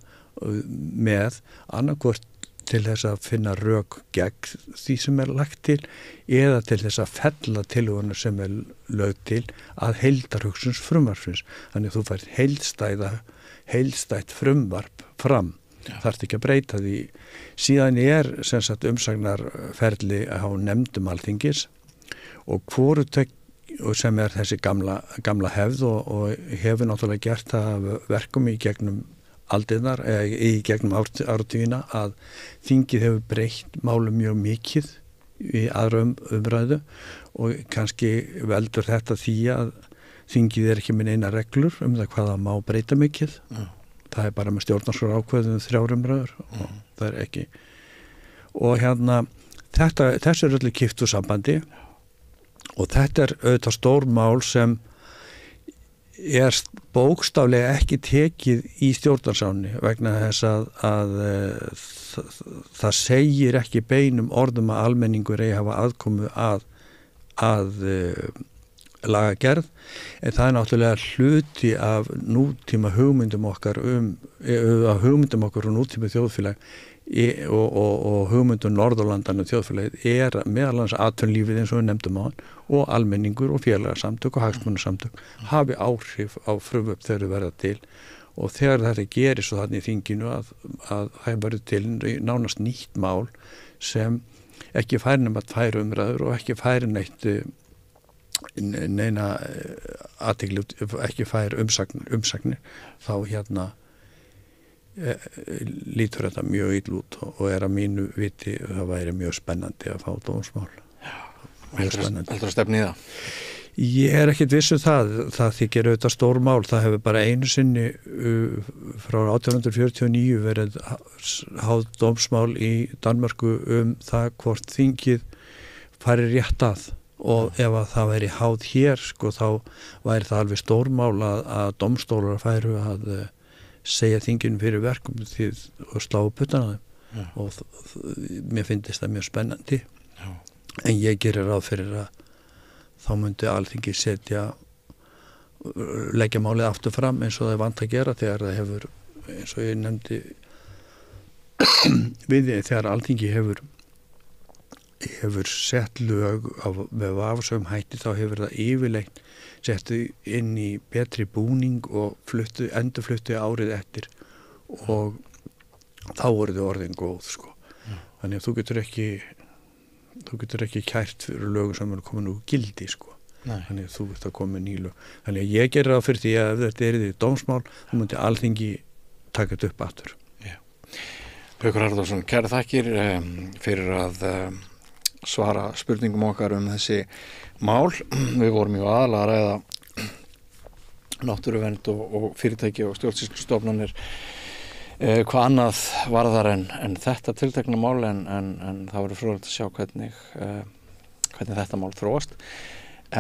með annarkvort til þess að finna rök gegn því sem lagt til eða til þess að fella tillöguna sem lögð til að heildarhugsuns frumvarpsins. Þannig að þú fær heildstætt frumvarp fram. Þarft ekki að breyta því. Síðan sem sagt umsagnarferli á nefndum Alþingis og sem þessi gamla hefð og hefur náttúrulega gert það verkum í gegnum aldirnar, í gegnum áratugina að þingið hefur breytt málum mjög mikið í aðra umræðu og kannski veldur þetta því að þingið ekki með eina reglur það hvaða má breyta mikið. Það bara með stjórnarskrár ákveðum 3 umræður og það ekki. Og þessu öllu kippt úr sambandi og þetta auðvitað stór mál sem bókstaflega ekki tekið í stjórnarsáni vegna þess að það segir ekki beinum orðum að almenningur eigi hafa aðkomu að lagagerð, en það er náttúrulega hluti af nútíma hugmyndum okkar og nútíma þjóðfélag og hugmyndum Norðurlandanum þjóðfélagið er meðal annars atvinnulífið eins og við nefndum á hann og almenningur og félagasamtök og hagsmunasamtök hafi áhrif á frumvörp þegar þau verða til og þegar þetta gerist svo þannig í þinginu að það verður til nánast nýtt mál sem ekki fær nema 2 umræður og ekki fær neina athygli, ekki fær umsagnir þá lítur þetta mjög illa út og er að mínu viti það væri mjög spennandi að fá dómsmál. Heldur að stefni í það? Ég er ekkit viss það þykir auðvitað stór mál, það hefur bara einu sinni frá 1849 verið háð dómsmál í Danmörku það hvort þingið fari rétt að og ef að það væri háð hér þá væri það alveg stór mál að dómstólar færu að segja þinginu fyrir verkum og slá puttana þeim og mér finnst það mjög spennandi en ég gerir ráð fyrir að þá myndi Alþingi leggja málið aftur fram eins og það er vant að gera þegar það hefur, eins og ég nefndi við því þegar Alþingi hefur sett lög með vafasögum hætti þá hefur það yfirleitt settu inn í betri búning og endurfluttu árið eftir og þá voru þau orðin góð þannig að þú getur ekki kært fyrir lögur sem eru komin úr gildi þannig að þú ert að koma með ný lög þannig að ég gerir það fyrir því að ef þetta er í dómsmál þá myndi Alþingi taka þetta upp aftur. Haukur Harðarsson, kærar þakkir fyrir að svara spurningum okkar þessi mál. Við vorum jú aðalega að ræða náttúruvernd og fyrirtæki og stjórnsýslustofnanir hvað annað varðar en þetta tiltekna mál en það verður fróðlegt að sjá hvernig þetta mál þróast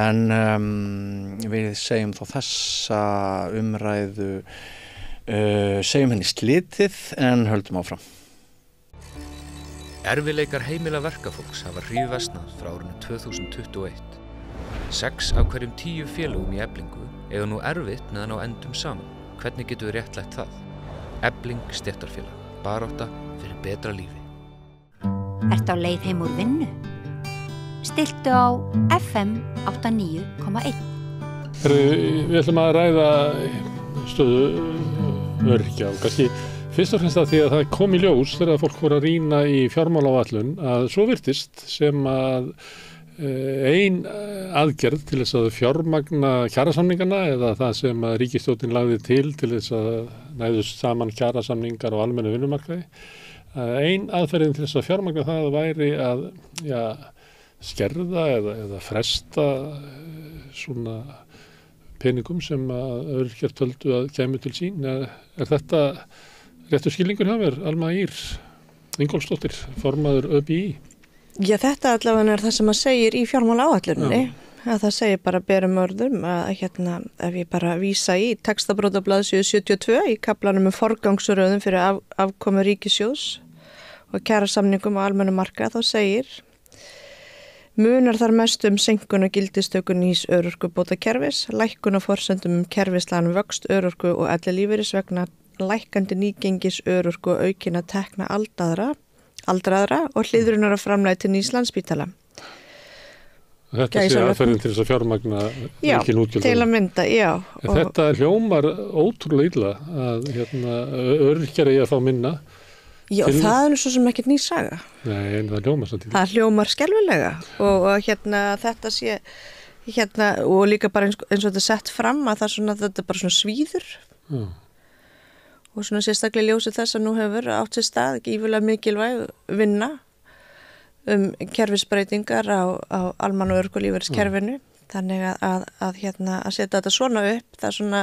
en við segjum þá þessa umræðu segjum henni slitið en höldum áfram. Erfiðleikar heimila verkafólks hafa hríðversnað frá árinu 2021. 6 af hverjum 10 félögum í Eflingu eiga nú erfitt með að ná endum saman. Hvernig getum við réttlætt það? Efling stéttarfélag. Barátta fyrir betra lífi. Ertu á leið heim úr vinnu? Stilltu á FM 89,1. Við ætlum að ræða stöðu öryrkja og kannski fyrst og fremst að því að það kom í ljós þegar fólk voru að rýna í fjármálaáætlun að svo virtist sem að ein aðgerð til þess að fjármagna kjarasamningana eða það sem að ríkisstjórnin lagði til þess að næðust saman kjarasamningar á almennu vinnumarkaði. Ein aðferðin til þess að fjármagna það væri að skerða eða fresta svona peningum sem að öryrkjar töldu að kæmu til sín. Er þetta réttur skilningur hjá mér, Alma Ýr Ingólfsdóttir, formaður ÖBÍ? Já, þetta allavega er það sem að segir í fjármálaáætluninni. Að það segir bara berum orðum að ef ég bara vísa í textabrót á blaðsíðu 72 í kaflanum forgangsröðum fyrir afkomu ríkissjóðs og kjarasamningum á almennu markað þá segir munar þar mest seinkun og gildistöku nýs örorkubótakerfis, lækkun og forsendum kerfislægan vöxt örorku og ellilífeyris vegna lækkandi nýgengis örorku og aukina tekna aldraðra og hliðrunar að framlægi til nýs Landspítala. Þetta sé aðferðin til þess að fjármagna ekki nútgjöld. Já, til að mynda, já. Þetta hljómar ótrúlega illa að öryrkjar eigi að fá minna. Já, það er svo sem ekkert ný saga. Nei, en það hljómar samt í því. Það hljómar skelfilega og þetta sé og líka bara eins og þetta sett fram að þetta er bara svona svíður. Já. Og svona sérstaklega ljósið þess að nú hefur átt sér stað gífurlega mikilvæg vinna kerfisbreytingar á almanna- og örorkulífeyriskerfinu. Þannig að setja þetta svona upp, það svona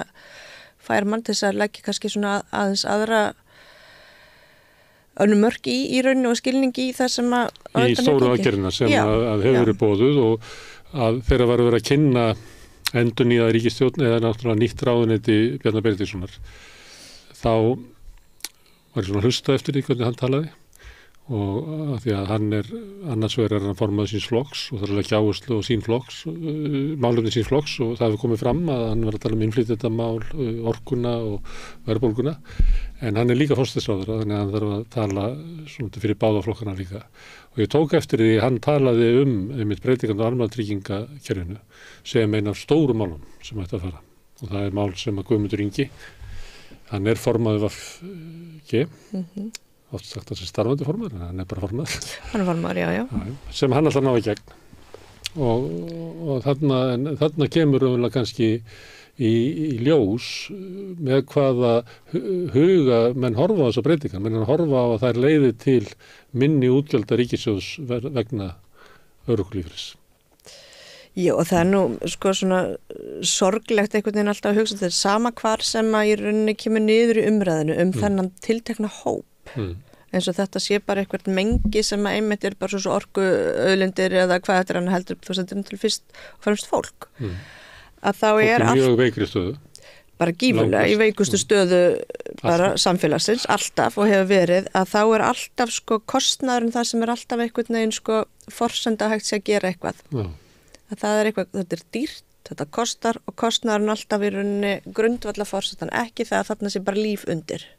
fær mann til þess að leggja kannski svona aðeins aðra önnum mörk í rauninu og skilningi í það sem að í stóru aðgerðina sem að hefur verið boðuð og að þeirra var að vera að kynna endurnýjaða ríkisstjórn eða náttúrulega nýtt ráðuneyti Bjarna Benediktssonar, þá var ég svona að hlusta eftir því hvernig hann talaði og að því að hann annars vegar hann formaður síns flokks og það er ekki áherslu á sín flokks, málefni síns flokks og það hefur komið fram að hann var að tala innflytjendamál, orkuna og verðbólguna, en hann líka forsætisráðherra, þannig að hann þarf að tala svona fyrir báða flokkana líka. Og ég tók eftir því hann talaði einmitt breytingar á almannatryggingakerfinu sem einn af stóru málum sem ætti að fara og það mál sem að Guðmundur Ingi, hann formaður VG, oft sagt að það starfandi formaður, en hann bara formaður. Hann formaður, já. Sem hann alltaf náði gegn. Og þarna kemur umlega kannski í ljós með hvaða huga menn horfa á þessa breytingar. Menn horfa á að þær leiði til minni útgjalda ríkissjóðs vegna örorkulífeyris. Já, og það nú sko svona sorglegt einhvern veginn alltaf að hugsa þetta sama hvar sem að í rauninni kemur niður í umræðinu þennan tiltekna hóp. Eins og þetta sé bara eitthvað mengi sem að einmitt bara svo orkuauðlindir eða hvað þetta hann heldur þú sendur til fyrst og fremst fólk að þá allt mjög veikri stöðu bara gífurlega í veikustu stöðu bara samfélagsins alltaf og hefur verið að þá alltaf sko kostnaðurinn það sem alltaf einhvern veginn sko forsenda hægt sé að gera eitthvað að það eitthvað, þetta dýrt, þetta kostar og kostnaðurinn alltaf í rauninni grundvalla forsendan, ekki það að þarna sé bara líf undir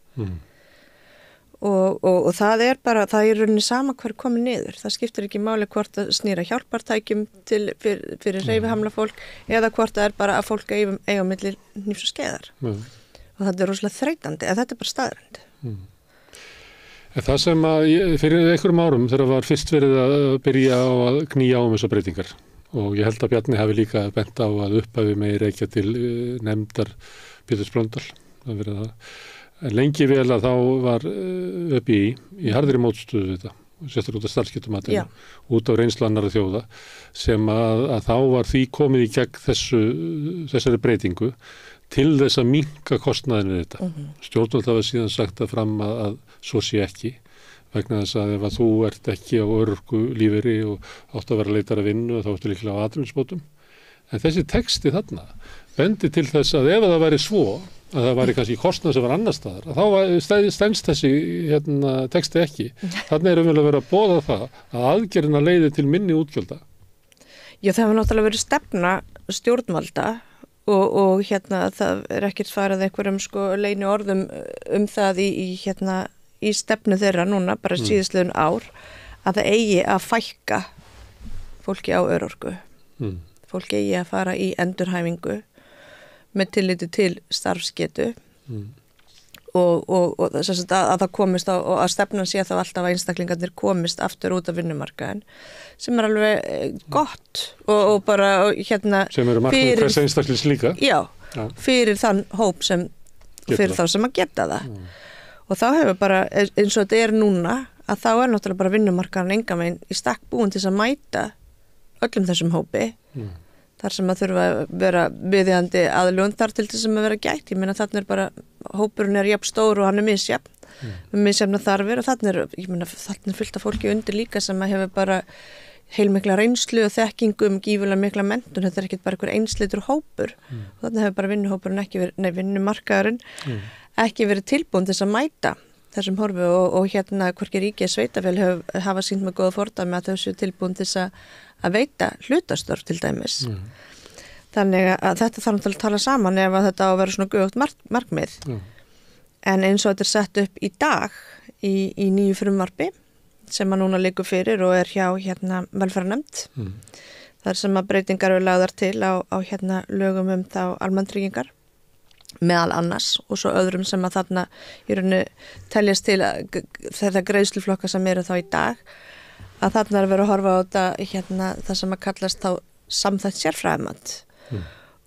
Og það bara, það í rauninni sama hver komið niður. Það skiptir ekki máli hvort að snýra hjálpartækjum fyrir hreyfihamla fólk eða hvort það bara að fólk eiga milli hnífs og skeiðar. Og þetta rosalega þreytandi, en þetta bara staðrend. Það sem að fyrir einhverjum árum þegar var fyrst verið að byrja á að knýja á þessar breytingar og ég held að Bjarni hafi líka bent á að upphafi megi rekja til nefndar Péturs Blöndal, það verið það. En lengi vel að þá var ÖBÍ í harðri mótstöðu þetta, sérstaklega út af starfsgetumatinu, út á reynslu annarra þjóða, sem að þá var því komið í gegn þessari breytingu til þess að minnka kostnaðinu við þetta. Stjórnvöld hafa síðan sagt að fram að svo sé ekki, vegna þess að ef að þú ert ekki á örorkulífeyri og átt að vera leitar að vinnu, þá ertu líklega á atvinnuleysisbótum. En þessi texti þarna bendi til þess að ef það væri svo, að það væri kannski kostnað sem var annar staðar, að þá stendst þessi texti ekki. Þannig vel að vera að boða það að aðgerðina leiði til minni útgjölda. Já, það hefur náttúrulega verið stefna stjórnvalda og það ekkert farið einhverjum sko leini orðum það í stefnu þeirra núna, bara síðastliðin ár, að það eigi að fækka fólki á örorku. Fólki eigi að fara í endurhæfingu með tilliti til starfsgetu og þess að það komist og að stefnan sé þá alltaf að einstaklingarnir komist aftur út af vinnumarkaðin sem alveg gott og bara sem eru markmið hvers einstaklings líka fyrir þann hóp sem fyrir þá sem að geta það og þá hefur bara eins og þetta núna að þá náttúrulega bara vinnumarkaðin engan veginn í stakk búin til að mæta öllum þessum hópi þar sem að þurfa að vera viðjandi aðlun þar til þess að vera gætt. Ég meina þarna bara, hópurinn jafn stór og hann misjafn, misjafna þarfir og þarna fullt af fólki undir líka sem að hefur bara heilmikla reynslu og þekkingu gífulega mikla menntun, þetta ekkert bara einhver einsleitur hópur. Og þarna hefur bara vinnuhópurinn vinnumarkaðurinn ekki verið tilbúin til þess að mæta þessum horfi og hvorki ríki sveitafél hafa sýnt með góða fordæmi að þau séu tilbúin til þess að veita hlutastörf til dæmis. Þannig að þetta þarf að tala saman ef að þetta á að vera svona göfugt markmið. En eins og þetta sett upp í dag í nýju frumvarpi sem að núna liggur fyrir og hjá velferðarnefnd. Þar sem að breytingar eru lagðar til á lögum þá almannatryggingar meðal annars og svo öðrum sem að þarna í rauninni teljast til þetta greiðsluflokka sem eru þá í dag að þarna er verið að horfa á þetta það sem að kallast þá samþætt sérfræðimat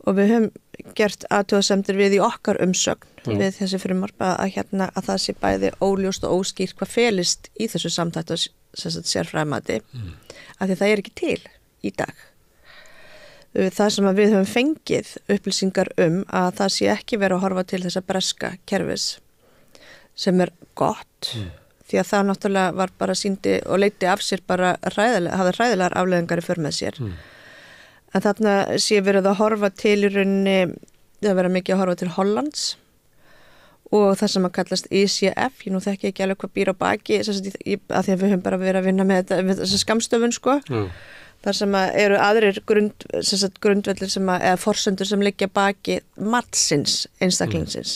og við höfum gert athugasemdir við í okkar umsögn við þessi frumvarp að það sé bæði óljóst og óskýrt hvað felist í þessu samþætt sérfræðimati af því það er ekki til í dag. Það sem að við höfum fengið upplýsingar að það sé ekki verið að horfa til þessa breska kerfis sem er gott því að það náttúrulega var bara sýndi og leiti af sér bara hafði hræðilegar afleiðingar í för með sér En þarna sé verið að horfa til í rauninni, það verið mikið að horfa til Hollands og það sem að kallast ICF, ég nú þekki ekki alveg hvað býr á baki, að því að við höfum bara verið að vinna með þessa skammstöfun sko. Þar sem að eru aðrir grundvellir eða forsendur sem liggja baki matsins einstaklingsins.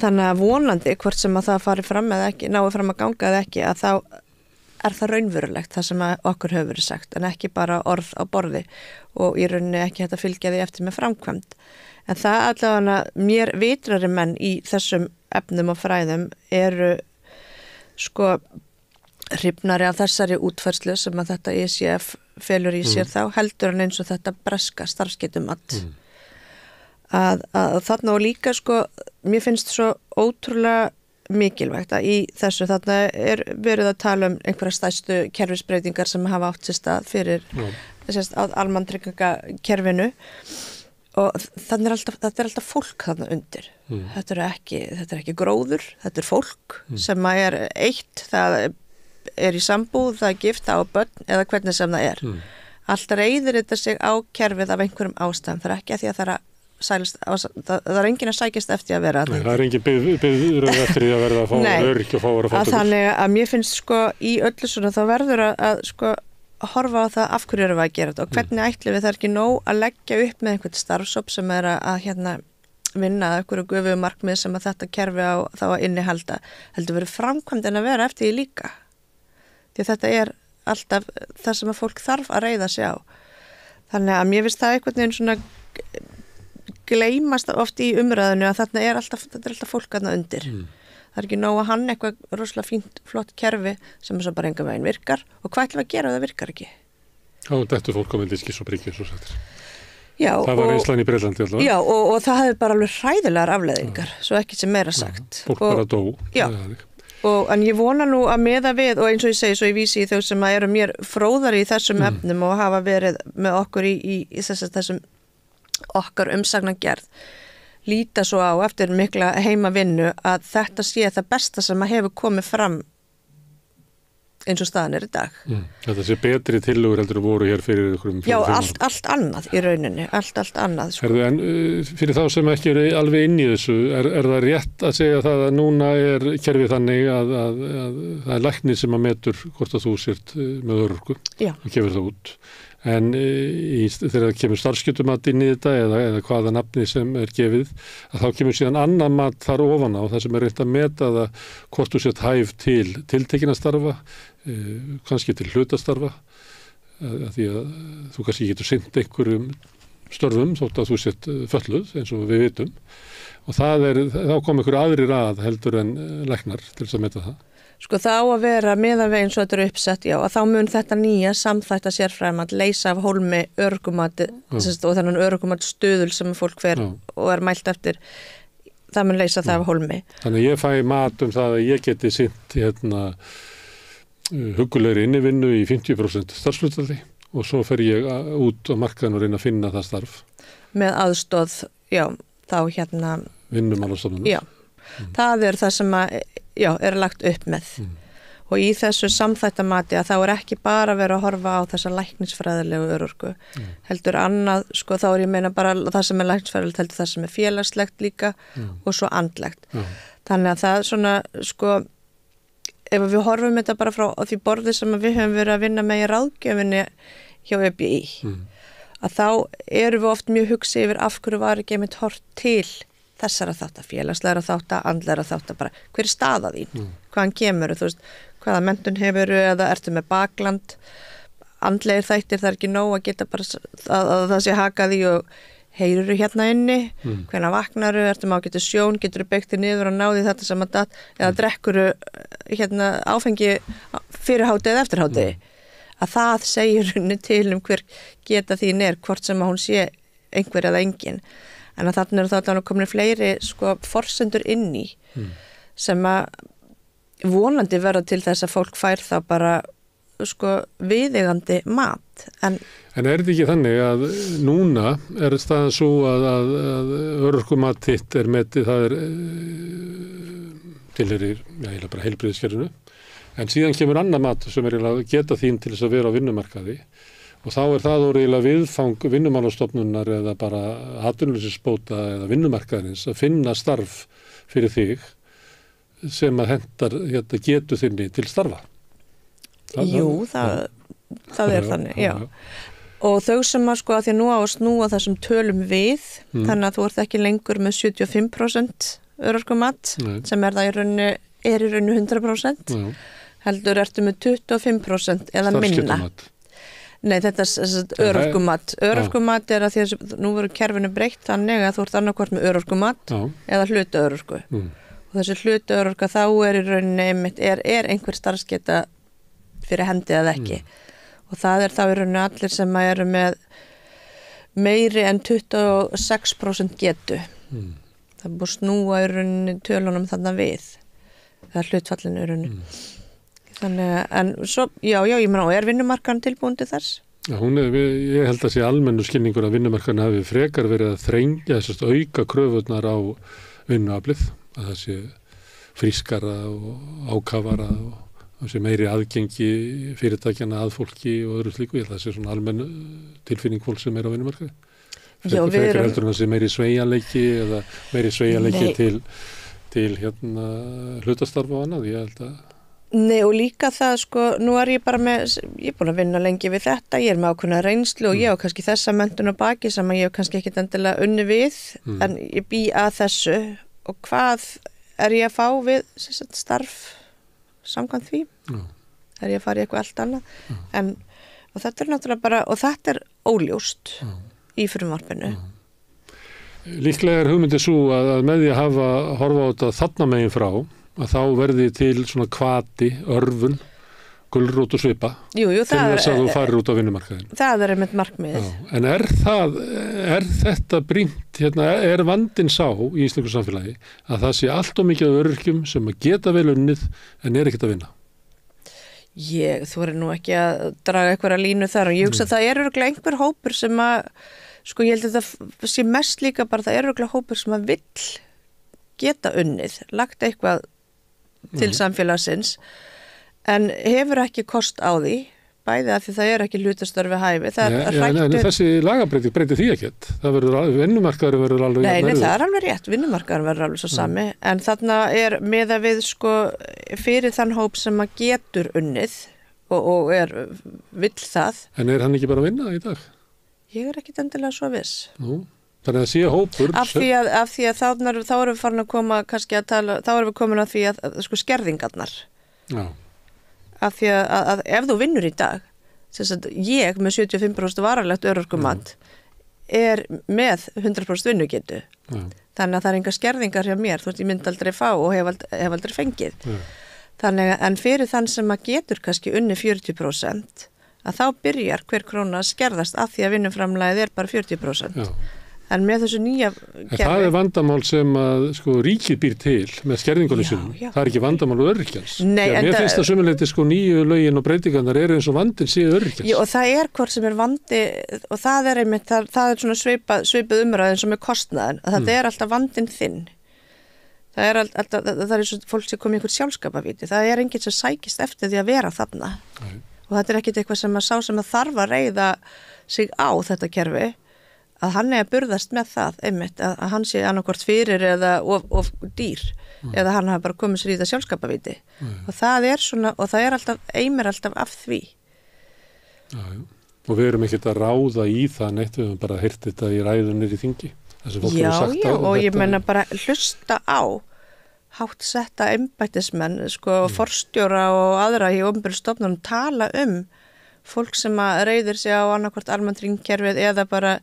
Þannig að vonandi hvort sem að það fari fram eða ekki, nái fram að ganga eða ekki, að þá er það raunverulegt það sem að okkur hefur verið sagt, en ekki bara orð á borði og í rauninni ekki hægt að fylgja því eftir með framkvæmd. En það allavega mér vitrari menn í þessum efnum og fræðum eru sko hrifnari af þessari útfærslu sem að þetta ICF felur í sér þá heldur en eins og þetta breska starfsgetumat. Að þarna og líka sko, mér finnst svo ótrúlega mikilvægt að í þessu þarna er verið að tala um einhverja stærstu kerfisbreytingar sem hafa átt sér stað fyrir almannatryggingakerfinu og þetta er alltaf fólk þarna undir. Þetta er ekki gróður, þetta er fólk sem er eitt, það er í sambúð, það er gift á börn eða hvernig sem það er. Allt reiðir þetta sig á kerfið af einhverjum ástæðum, það er ekki að því að það er enginn að sækjast eftir að vera. Nei, það er enginn byggður eftir því að verða að fá öryrkja og fá að vera fátækur. Þannig að mér finnst sko í öllu svona þá verður að sko horfa á það af hverju erum við að gera þetta og hvernig ætlum við það ekki nóg að leggja upp með einhvern starfsóp sem er að vinna að einhverju gufu markmið sem að þetta kerfi á þá að innihalda heldur verið framkvæmd en að vera eftir því líka. Því þetta er alltaf það sem að fólk þarf að reiða sig á. Þannig að mér finnst það einhvern veginn svona gleymast oft í umræðinu að þetta er alltaf fólk aðna undir. Það er ekki nóg að hann eitthvað rosalega fínt, flott kerfi sem er svo bara enga veginn virkar og hvað ætlum við að gera ef það virkar ekki? Já, þetta fólk á myndi skís og bryggju svo sættir. Já, það var reynslan í Bretlandi allavega. Já, og það hefði bara alveg hræðilegar afleiðingar, svo ekki sem meira sagt. Fólk bara dó. Já, en ég vona nú að meða við, og eins og ég segi, svo ég vísi í þau sem eru mér fróðari í þessum efnum og hafa verið með okkur í þessum okkar umsagnagerð, líta svo á eftir mikla heimavinnu að þetta sé það besta sem að hefur komið fram eins og staðan er í dag. Þetta sé betri tillögur heldur að voru hér fyrir ykkur Já, allt annað í rauninni, allt annað. Sko. En fyrir þá sem ekki eru alveg inn í þessu, er það rétt að segja það að núna er kerfið þannig að það er læknir sem að metur hvort að þú sért með örorku og gefur það út. En þegar það kemur starfsgetumat inn í þetta eða hvaða nafni sem er gefið, að þá kemur síðan annan mat þar ofan á, það sem er reynt að meta það hvort þú sett hæf til tiltekinna starfa, kannski til hlutastarfa, því að þú kannski getur sinnt einhverjum störfum þótt að þú sett fötluð eins og við vitum. Og þá kom einhverju aðrir að heldur en læknar til þess að meta það. Sko þá að vera meðan veginn svo þetta er uppsett, já, að þá mun þetta nýja samþætta sérfræðimat leysa af hólmi örgumati og þennan örgumat stuðul sem fólk fer og er mælt eftir, það mun leysa það af hólmi. Þannig ég fæ mat það að ég geti sinnt huggulegri innivinnu í 50% starfshlutfalli og svo fer ég út á markaðinn og reyna að finna það starf. Með aðstoð, já, þá Vinnumálastofnunar. Já, það er það sem er lagt upp með. Og í þessu samþættamati að þá er ekki bara verið að horfa á þessa læknisfræðilegu örorku. Heldur annað, sko þá er ég meina bara það sem er læknisfræðilegt, heldur það sem er félagslegt líka og svo andlegt. Þannig að það svona, sko, ef við horfum þetta bara frá því borði sem við höfum verið að vinna með í ráðgjöfinni hjá ÖBÍ, að þá erum við oft mjög hugsið yfir af hverju var ekki einmitt hort til þessara þátta, félagslegra þátta, andlegra þátta, bara hver er staða þín, hvaðan kemur, þú veist, hvaða menntun hefuru eða ertu með bakland, andlegir þættir, það er ekki nóg að geta bara að það sé hakað í og heyruru hérna inni, hvenær vaknaru, ertu með ágættu sjón, getur þú beikt þig niður og náði þetta sem að datt, eða drekkuru áfengi fyrir hádegi eða eftir hádegi, að það segir henni til hver geta þín er, hvort sem að hún sé einhver eða engin. En að þarna eru þá allavega komin fleiri sko forsendur inn í sem að vonandi verða til þess að fólk fær þá bara sko viðeigandi mat. En er þetta ekki þannig að núna er staðan svo að örorkumat þitt er metið, það er tilheyrir, eiginlega bara heilbrigðiskerfinu, en síðan kemur annað mat sem er að geta þín til þess að vera á vinnumarkaði Og þá það orðilega viðfang vinnumálastofnunar eða bara atvinnuleysisbóta eða vinnumarkaðarins að finna starf fyrir þig sem að hendar getu þinni til starfa. Jú, það þannig, já. Og þau sem að sko að því nú á að snúa þessum tölum við, þannig að þú ert ekki lengur með 75% örorkumat, sem það í rauninni 100%, heldur ertu með 25% eða minna. Nei, þetta örorkumat. Örorkumat að því að nú verður kerfinu breytt þannig að þú ert annarkvort með örorkumat eða hluta örorku. Og þessi hluta örorka þá í rauninni einmitt einhver starfsgeta fyrir hendi eða ekki. Og það þá í rauninni allir sem eru með meiri en 26% getu. Það búið snúa í rauninni tölunum þarna við. Það hlutfallinu í rauninni. Þannig, en svo, já, ég meina, vinnumarkaðan tilbúin til þess? Já, ég held að sé almennu skilningur að vinnumarkaðan hafi frekar verið að þrengja auka kröfurnar á vinnuaflið, að það sé frískara og ákafara og það sé meiri aðgengi fyrirtækjana að fólki og öðru slíku. Ég held að það sé svona almenn tilfinning fólk sem á vinnumarkaði. Frekar heldur en það sé meiri sveigjanleiki eða meiri sveigjanleiki til hlutastarfa og annað, ég held að Nei, og líka það, sko, nú ég bara ég búin að vinna lengi við þetta, ég með ákveðna reynslu og ég á kannski þessa menntun á baki sem að ég hef kannski ekkit endilega unni við, en ég bý að þessu og hvað ég að fá við starf samkvæmt því? Ég að fara í eitthvað allt annað? Og þetta náttúrulega bara, og þetta óljóst í frumvarpinu. Líklega hugmyndið svo að með því að horfa á þetta þarna megin frá, að þá verði til svona hvati, örfun, gulrót og svipa til þess að þú farir út á vinnumarkaðinu. Það einmitt markmiðið. En þetta brýnt, vandinn sá í íslensku samfélagi að það sé allt of mikið öryrkjum sem að geta vel unnið en ekkert að vinna? Þú nú ekki að draga einhverja línu þar og ég hugsa að það örugglega einhver hópur sem að, sko ég held að það sé mest líka bara það örugglega hópur sem að vill geta unnið, lagt eitthvað til samfélagsins en hefur ekki kost á því bæði að því það ekki hlutastörfi hæfi. En þessi lagabreiting breytir því ekkert. Það verður vinnumarkaður verður alveg Nei, það alveg rétt, vinnumarkaður verður alveg svo sami en þarna með að við sko fyrir þann hóp sem að getur unnið og vill það. En hann ekki bara að vinna í dag? Ég ekki endilega svo viss. Þannig að sé hópur af því að þá erum við farin að koma kannski að tala, þá erum við komin að því að sko skerðingarnar af því að ef þú vinnur í dag ég með 75% varalegt örorkumat með 100% vinnugetu þannig að það enga skerðingar hjá mér þú veist ég myndi aldrei fá og hef aldrei fengið þannig að en fyrir þann sem að getur kannski unni 40% að þá byrjar hver króna að skerðast af því að vinnuframlagið bara 40%. En með þessu nýja kerfi... Það vandamál sem að ríkið býr til með skerðingunum sínum. Það ekki vandamál öryrkjans. Mér finnst það sömuleyti nýju lögin og breytingarnar eins og vandinn séu öryrkjans. Og það hvort sem vandi og það einmitt, það svona svipað umræðin sem kostnaðin. Að það alltaf vandinn þinn. Það alltaf, það svo fólk sem kom í einhvern sjálfskapavíti. Það enginn sem sækist eftir því að vera þarna. Og þetta ekkit eitthvað sem að sá sem að þarf að reiða sig á þetta kerfi. Að hann að burðast með það, einmitt, að hann sé annarkvort fyrir eða of dýr, eða hann hafa bara komið sér í það sjálfskapavíti. Og það svona, og það alltaf, eimir alltaf af því. Já. Og við erum ekkert að ráða í það neitt, við höfum bara heyrt þetta í ræðunir í þingi. Já, og ég menna bara hlusta á hátt setta embættismenn, forstjóra og aðra í opinberum stofnunum tala fólk sem að reiðir sig á annarkvort almannatryggingakerfið eða bara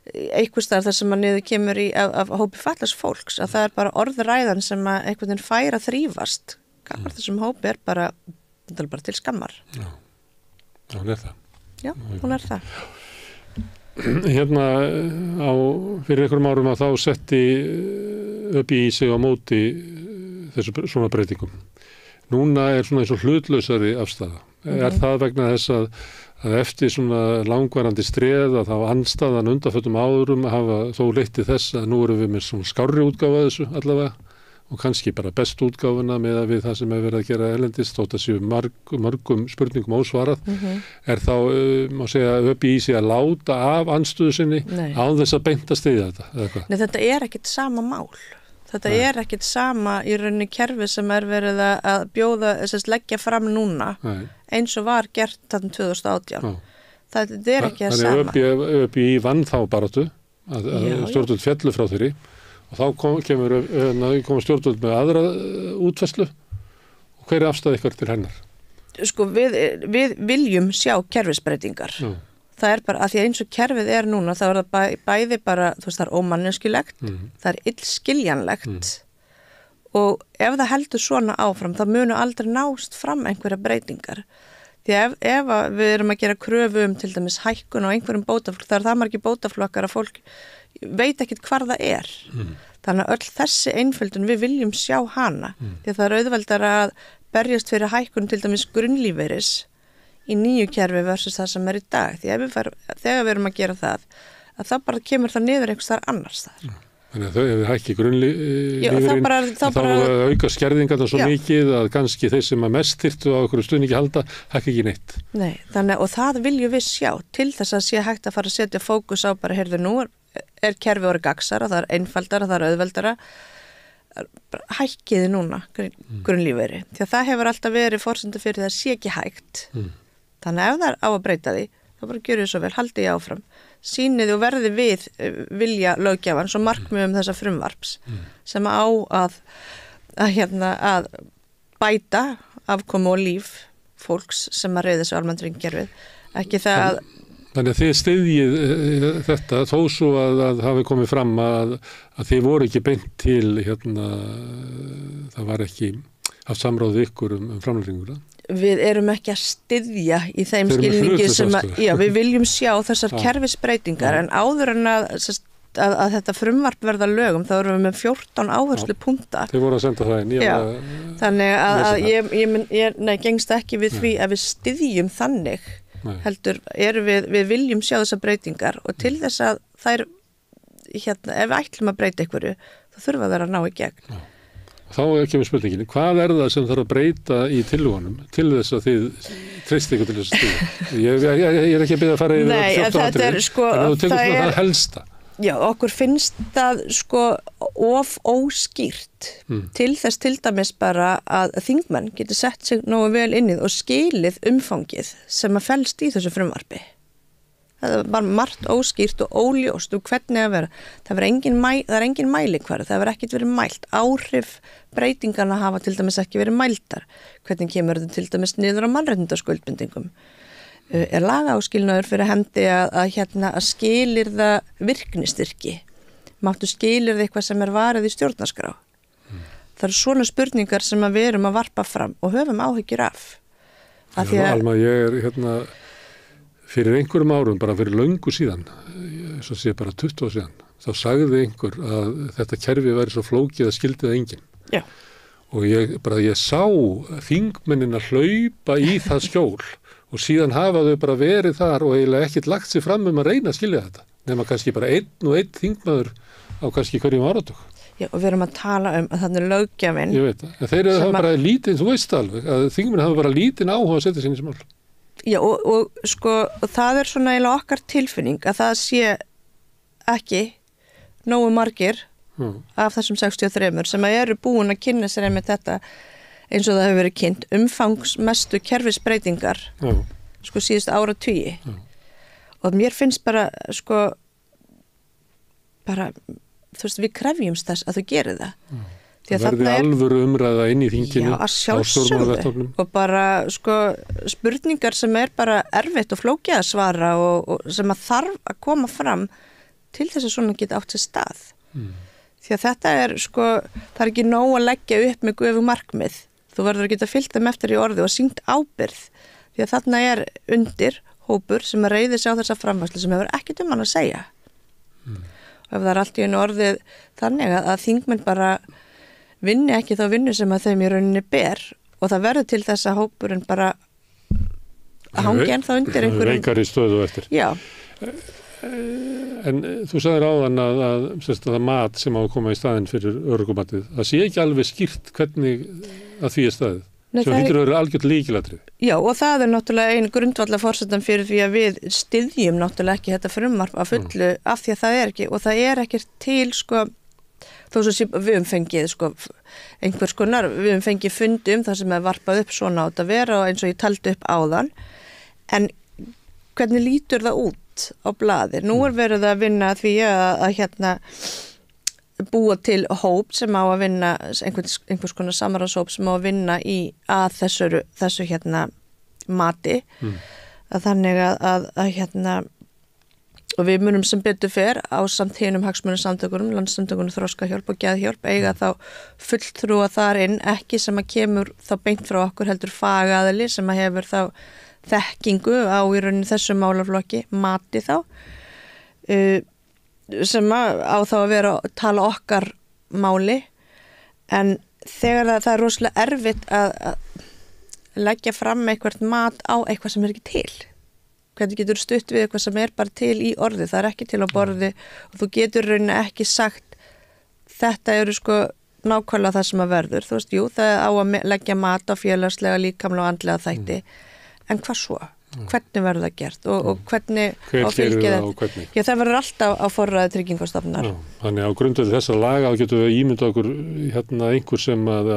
einhvers staðar þar sem að niður kemur af hópi fatlaðs fólks að það bara orðræðan sem að einhvern veginn fær að þrífast gammar þessum hópi bara til skammar. Já, hún það. Já, hún það. Fyrir einhverjum árum að þá setti upp í sig á móti þessu svona breytingum. Núna svona eins og hlutlausari afstaða. Það vegna þess að eftir svona langvarandi streð að þá andstaðan undanföllum árum hafa þó leitt til þess að nú erum við með svona skárri útgáfa þessu allavega og kannski bara best útgáfuna með að við það sem verið að gera erlendis, þótt að séu mörgum spurningum ósvarað, er þá, má segja, ÖBÍ sig að láta af andstöðu sinni án þess að beint að styðja þetta, eða hvað? Nei, þetta er ekkit sama mál. Þetta er ekkit sama í rauninni kerfi sem verið að bjóða, leggja fram núna, eins og var gert þarna 2018. Þetta er ekki það sama. Þannig ÖBÍ vann þá baráttu, að stjórnvöld fjallu frá þeirri, og þá koma stjórnvöld með aðra útfærslu, og hver er afstæð ykkar til hennar? Sko, við viljum sjá kerfisbreytingar. Það er bara, að því að eins og kerfið er núna, þá er það bæði bara, þú veist, það er ómanneskilegt, það er illskiljanlegt, og ef það heldur svona áfram, þá munu aldrei nást fram einhverja breytingar. Því ef við erum að gera kröfu til dæmis hækkun á einhverjum bótaflokk, það er það margir bótaflokkar að fólk veit ekkit hvar það er. Þannig að öll þessi einföldun, við viljum sjá hana, því að það er auðveldara að berjast fyrir hækkun til dæmis grunnlífeyris í nýju kerfi versus það sem er í dag. Því þegar við erum að gera það, að það bara kemur það niður einhvers þar annars þar. Þannig að þau hefur hækkið grunnlífeyrinn, þá auka skerðingarna svo mikið að kannski þeir sem að mest þyrftu á einhverju stuðningi halda, hækki ekki neitt. Nei, þannig og það viljum við sjá til þess að sé hægt að fara að setja fókus á bara, heyrðu, nú er kerfi orðið gagsara, það er einfaldara, það er auðveldara, hækkiði núna grunnlífeyri. Því að það hefur alltaf verið forsenda fyrir það sé ekki hægt. Þannig að ef það er á að breyta því, þá bara gjörðu þið svo vel, haldið ég áfram. Sýnið og verði við vilja löggjafans og markmiðum þessa frumvarps sem á að bæta afkomu og líf fólks sem að reiða þessu almannatryggingakerfið. Ekki það að... Þannig að þið styðjið þetta þó svo að hafi komið fram að þið voru ekki beint til, það var ekki haft samráð við ykkur framlýtinguna. Við erum ekki að styðja í þeim skilningi sem við viljum sjá þessar kerfisbreytingar en áður en að þetta frumvarp verða lögum þá erum við með 14 áherslu punkta. Þið voru að senda það inn. Þannig að ég gengst ekki við því að við styðjum þannig heldur við viljum sjá þessar breytingar og til þess að þær ef við ætlum að breyta einhverju þá þurfa þær að ná í gegn. Þá kemur spurninginni, hvað er það sem þarf að breyta í tillögunum til þess að þið treyst ykkur til þess að stíða? Ég er ekki að byrja að fara yfir 14 atriði, en þú tekur svona það helsta. Já, okkur finnst það of óskýrt til þess til dæmis bara að þingmenn getur sett sig nógu vel inn í og skilið umfangið sem að felst í þessu frumvarpi. Það var margt óskýrt og óljóst og hvernig að vera. Það er engin mælikvarði, það hefur ekkert verið mælt. Áhrif breytingana hafa til dæmis ekki verið mæltar. Hvernig kemur þetta til dæmis niður á mannréttindaskuldbindingum? Er lagaáskilnaður fyrir hendi að skilyrða virknistyrki? Máttu skilyrða eitthvað sem er varið í stjórnarskrá? Það eru svona spurningar sem við erum að varpa fram og höfum áhyggjur af. Alma, ég er fyrir einhverjum árum, bara fyrir löngu síðan, svo sé bara 20 síðan, þá sagði einhver að þetta kerfi væri svo flókið að skildi það enginn. Já. Og ég sá þingmennina hlaupa í það skjól og síðan hafa þau bara verið þar og eiginlega ekkert lagt sig fram að reyna að skilja þetta. Nema kannski bara einn þingmaður á kannski hverjum áratug. Já, og við erum að tala að þannig löggjafinn. Ég veit það. En þeir hafa bara lítið, þú veist alveg, að þingmenn hafa bara lítið áhuga að setja sinni sem mál. Já, og það er svona eiginlega okkar tilfinning að það sé ekki nógu margir af þessum 63 sem eru búin að kynna sér með þetta eins og það hefur verið kynnt umfangsmestu kerfisbreytingar síðust áratugi. Og mér finnst bara þú veist, við krefjumst þess að þú gerir það. Það verði alvöru umræða inn í þinginu á stjórnmálavettvangnum og bara spurningar sem er bara erfitt og flókið að svara og sem að þarf að koma fram til þess að svona geta átt sér stað. Því að þetta það er ekki nóg að leggja upp með göfug markmið. Þú verður að geta fylgt þeim eftir í orði og sýnt ábyrgð. Því að þarna er undir hópur sem að reiði sig á þessa framfærslu sem hefur ekkert hann að segja. Og ef það er allt í einu orðið þannig að þingmenn bara vinni ekki þá vinnu sem að þeim í rauninni ber og það verður til þess að hópurinn bara að hangi ennþá undir einhverjum veikari stöðu eftir. Já. En þú sagðir áðan að það mat sem á að koma í staðinn fyrir örorkumatið, það sé ekki alveg skýrt hvernig að því er staðið. Nei, sem hýtur að vera algjört líkilatrið. Já, og það er náttúrulega ein grundvallar forsendan fyrir því að við styðjum náttúrulega ekki þetta frumvarp að fullu af því að það er ekki, og það er ekki til sko, þó svo við höfum fengið sko, einhvers konar, við höfum fengið fundi það sem er varpað upp svona átt að vera og eins og ég taldi upp áðan, en hvernig lítur það út á blaði? Nú er verið að vinna því að hérna búa til hóp sem á að vinna, einhvers konar samráðshóp sem á að vinna að þessu hérna mati, að þannig að hérna, og við munum sem betur fer á samt hinum hagsmunasamtökunum, Landssamtökunum Þroskahjálp og Geðhjálp eiga þá fulltrúa þar inn, ekki sem að kemur þá beint frá okkur heldur fagaðili sem að hefur þá þekkingu á í rauninni þessu málaflokki, mati þá, sem á þá að vera að tala okkar máli, en þegar það er rosalega erfitt að leggja fram eitthvað mat á eitthvað sem er ekki til. Hvernig getur stutt við eitthvað sem er bara til í orði, það er ekki til á borði og þú getur rauninni ekki sagt þetta eru sko nákvæmlega það sem að verður. Þú veist, jú, það á að leggja mat á félagslega, líkamlega og andlega þætti, en hvað svo? Hvernig verður það gert og hvernig hver gerir það og hvernig? Já, það verður alltaf á forræði Tryggingastofnunar. Þannig á grundvelli þessa laga getum við ímyndað okkur hérna einhver sem að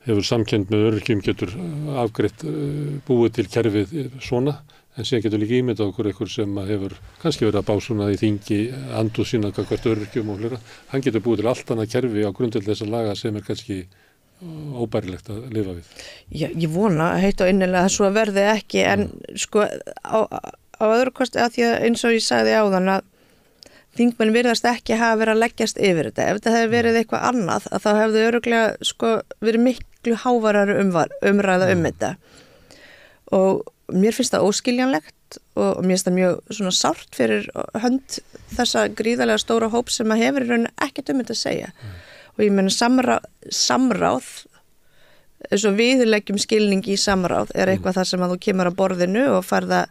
hefur samkennd með öryrkjum getur afgreitt búið til kerfið svona, en síðan getur líka ímyndað okkur einhver sem hefur kannski verið að básuna í þingi anduð sína hvert öryrkjum og hlera. Hann getur búið til allt annað kerfi á grundvelli þessa laga sem er kannski óbærilegt að lifa við. Já, ég vona heitt og innilega að svo verði ekki, en sko á öðru kosti að því að eins og ég sagði áðan að þingmenn virðast ekki hafa verið að leggjast yfir þetta. Ef þetta hefði verið eitthvað annað að þá hefði örugglega sko verið miklu hávarari umræða þetta. Og mér finnst það óskiljanlegt og mér finnst það mjög svona sárt fyrir hönd þessa gríðarlega stóra hóp sem að hefur í rauninni ekkert þetta að segja. Og ég meina samráð, eins og við leggjum skilning í samráð, er eitthvað þar sem að þú kemur á borðinu og farð að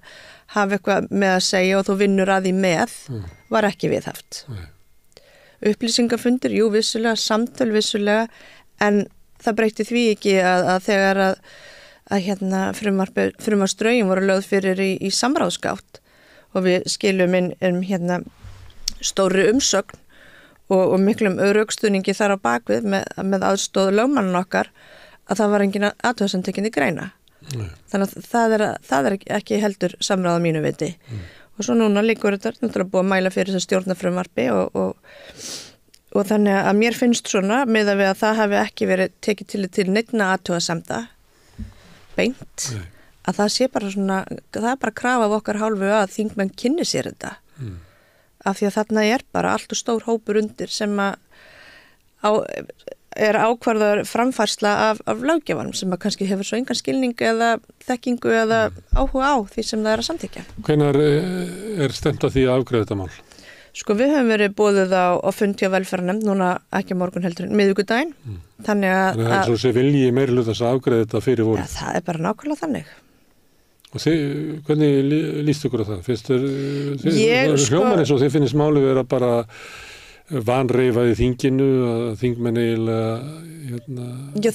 hafa eitthvað með að segja og þú vinnur að því með, var ekki viðhaft. Upplýsingafundir, jú, vissulega, samtöl vissulega, en það breytti því ekki að þegar að hérna frumvarpsdrögin voru lögð fyrir í samráðsgátt og við skilum inn hérna stóri umsögn og miklum rökstuðningi þar á bakvið með aðstoð lögmannin okkar að það var engin athugasemd í greina. Þannig að það er ekki heldur samráð á mínu viti. Og svo núna líkur þetta náttúrulega búið að mæla fyrir þessu stjórnarfrumvarpi og þannig að mér finnst svona miðað við að það hafi ekki verið tekið til neinna athugasemda beint, að það sé bara svona, það er bara krafa af okkar hálfu að þingmenn kynni sér þetta. Af því að þarna er bara allt og stór hópur undir sem er ákvarðar framfærsla af löggjafanum sem að kannski hefur svo engan skilning eða þekkingu eða áhuga á því sem það er að samþykkja. Hvenær er stemt að því að afgreiða þetta mál? Sko við höfum verið boðið á fund hjá velferðarnefnd núna ekki morgun heldur en miðvikudaginn. Þannig að það er svo sé vilji meirihlutans að afgreiða þetta fyrir voru. Ja, það er bara nákvæmlega þannig. Og hvernig líst ykkur á það? Finnst hljómar eins og þið finnist máli vera bara vanreifaði þinginu að þingmenn eiginlega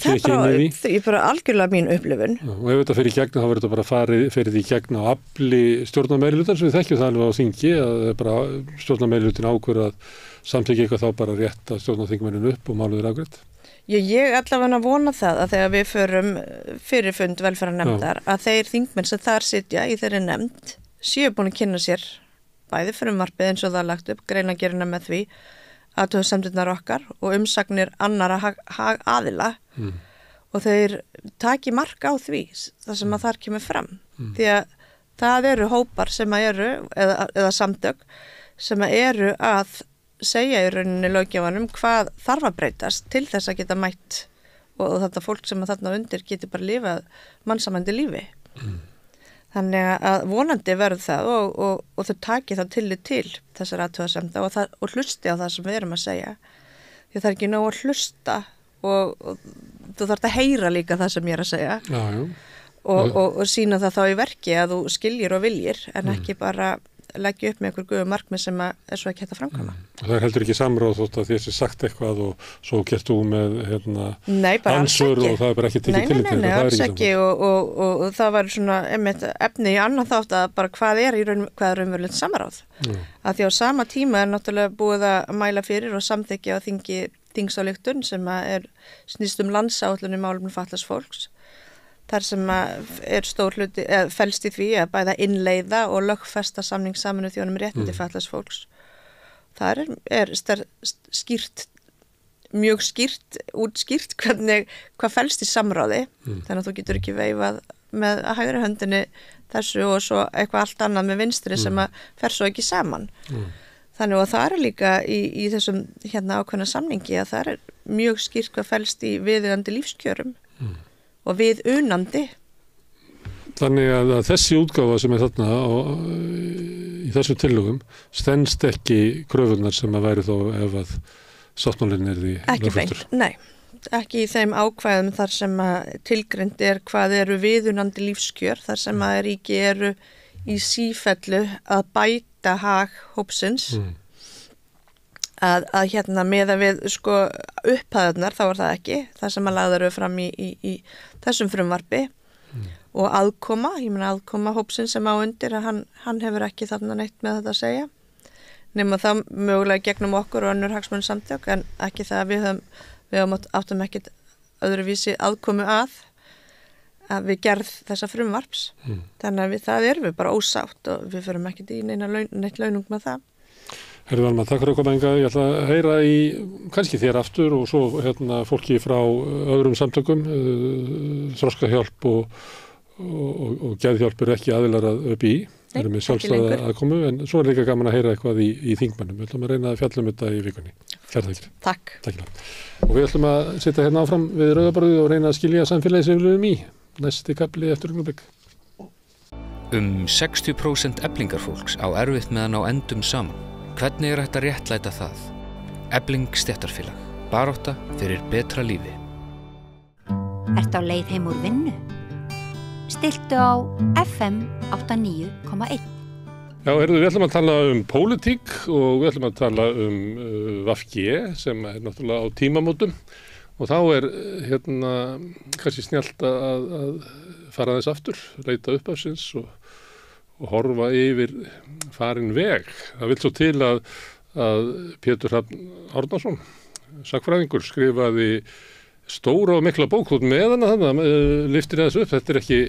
það er bara algjörlega mín upplifun. Og ef þetta fyrir gegna þá verður þetta bara farið í gegna á afli stjórnarmeirihlutar sem við þekkjum það alveg á þingi að bara stjórnarmeirihutin ákveður að samþykkja eitthvað þá bara rétt að stjórnarþingmennin upp og málið er afgreitt. Ég allavega vona það að þegar við förum fyrir fund velferðarnefndar að þeir þingmenn sem þar sitja í þeirri nefnd séu búin að kynna sér bæði frumvarpið eins og það lagt upp, greinargerðina með því, athugasemdirnar okkar og umsagnir annara aðila og þeir taki mark á því það sem að þar kemur fram. Því að það eru hópar sem að eru, eða samtök, sem að eru að segja í rauninni löggjafanum hvað þarf að breytast til þess að geta mætt og þetta fólk sem að þarna undir geti bara lifað mannsamandi lífi. Þannig að vonandi verður það og þau taki þá tillit til þessar athugasemda og hlusti á það sem við erum að segja. Því það er ekki nóg að hlusta og þú þarft að heyra líka það sem ég er að segja. Og sína það þá í verki að þú skiljir og viljir en ekki bara leggja upp með einhver guðu markmið sem er svo ekki hægt að framkvæma. Það er heldur ekki samráð þótt að þessi sagt eitthvað og svo gert þú með ansvör og það er bara ekki tekið tillit. Nei, alls ekki og það var svona efni í annan þátt að bara hvað er raunverulegt samráð. Að því á sama tíma er náttúrulega búið að mæla fyrir og samþykkja á þingsályktun sem snýst landsáætlun í málefnum fatlaðs fólks. Þar sem er stór hluti, felst í því að bæða innleiða og lögfesta samning Sameinuðu þjóðanna réttindi fatlaðs fólks. Það er mjög útskýrt hvað felst í samráði, þannig að þú getur ekki veifað með hægri höndinni þessu og svo eitthvað allt annað með vinstri sem fer svo ekki saman. Þannig að það er líka í þessum ákveðna samningi að það er mjög skýrt hvað felst í viðeigandi lífskjörum. Og við unandi. Þannig að þessi útgáfa sem er þarna í þessum tillögum stenst ekki kröfurnar sem að væri þó ef að sáttmálinn því ekki beint, nei, ekki í þeim ákvæðum þar sem að tilgreind hvað eru viðunandi lífskjör, þar sem að ríki eru í sífellu að bæta hag hópsins að meða við upphæðunar, þá það ekki, það sem að lagðar við fram í þessum frumvarpi og aðkoma, ég meina aðkoma hópsins sem á undir að hann hefur ekki þarna neitt með þetta að segja, nema það mögulega gegnum okkur og önnur hagsmunasamtök en ekki það að við áttum ekkit öðruvísi aðkomu að við gerð þessa frumvarps, þannig að það erum við bara ósátt og við förum ekkit í neitt launung með það. Herðu Alma, takk fyrir að koma hingað. Ég ætla að heyra í kannski þér aftur og svo fólki frá öðrum samtökum, þroskahjálp og geðhjálp eru ekki aðilar að ÖBÍ, eru með sjálfstæða aðkomu, en svo líka gaman að heyra eitthvað í þingmannum. Við ætlum að reyna að fjalla þetta í vikunni. Kærar Takk. Og við ætlum að sitja áfram við rauðaborðið og reyna að skilja samfélagið sem við lifum í. Næsti kafli eftir augnablik. 60% eflingarfólks á erfitt með að ná endum saman. Hvernig hægt að réttlæta það? Efling stéttarfélag. Barátta fyrir betra lífi. Ertu á leið heim úr vinnu? Stilltu á FM 89,1. Já, við ætlum að tala pólitík og við ætlum að tala VG sem er náttúrulega á tímamótum og þá kannski snjallt að fara þess aftur, leita upp af sinns og horfa yfir farin veg. Það vill svo til að Pétur Hrafn Árnason, sagnfræðingur, skrifaði stóra og mikla bók út með hana þannig, lyftir þessu upp. Þetta er ekki,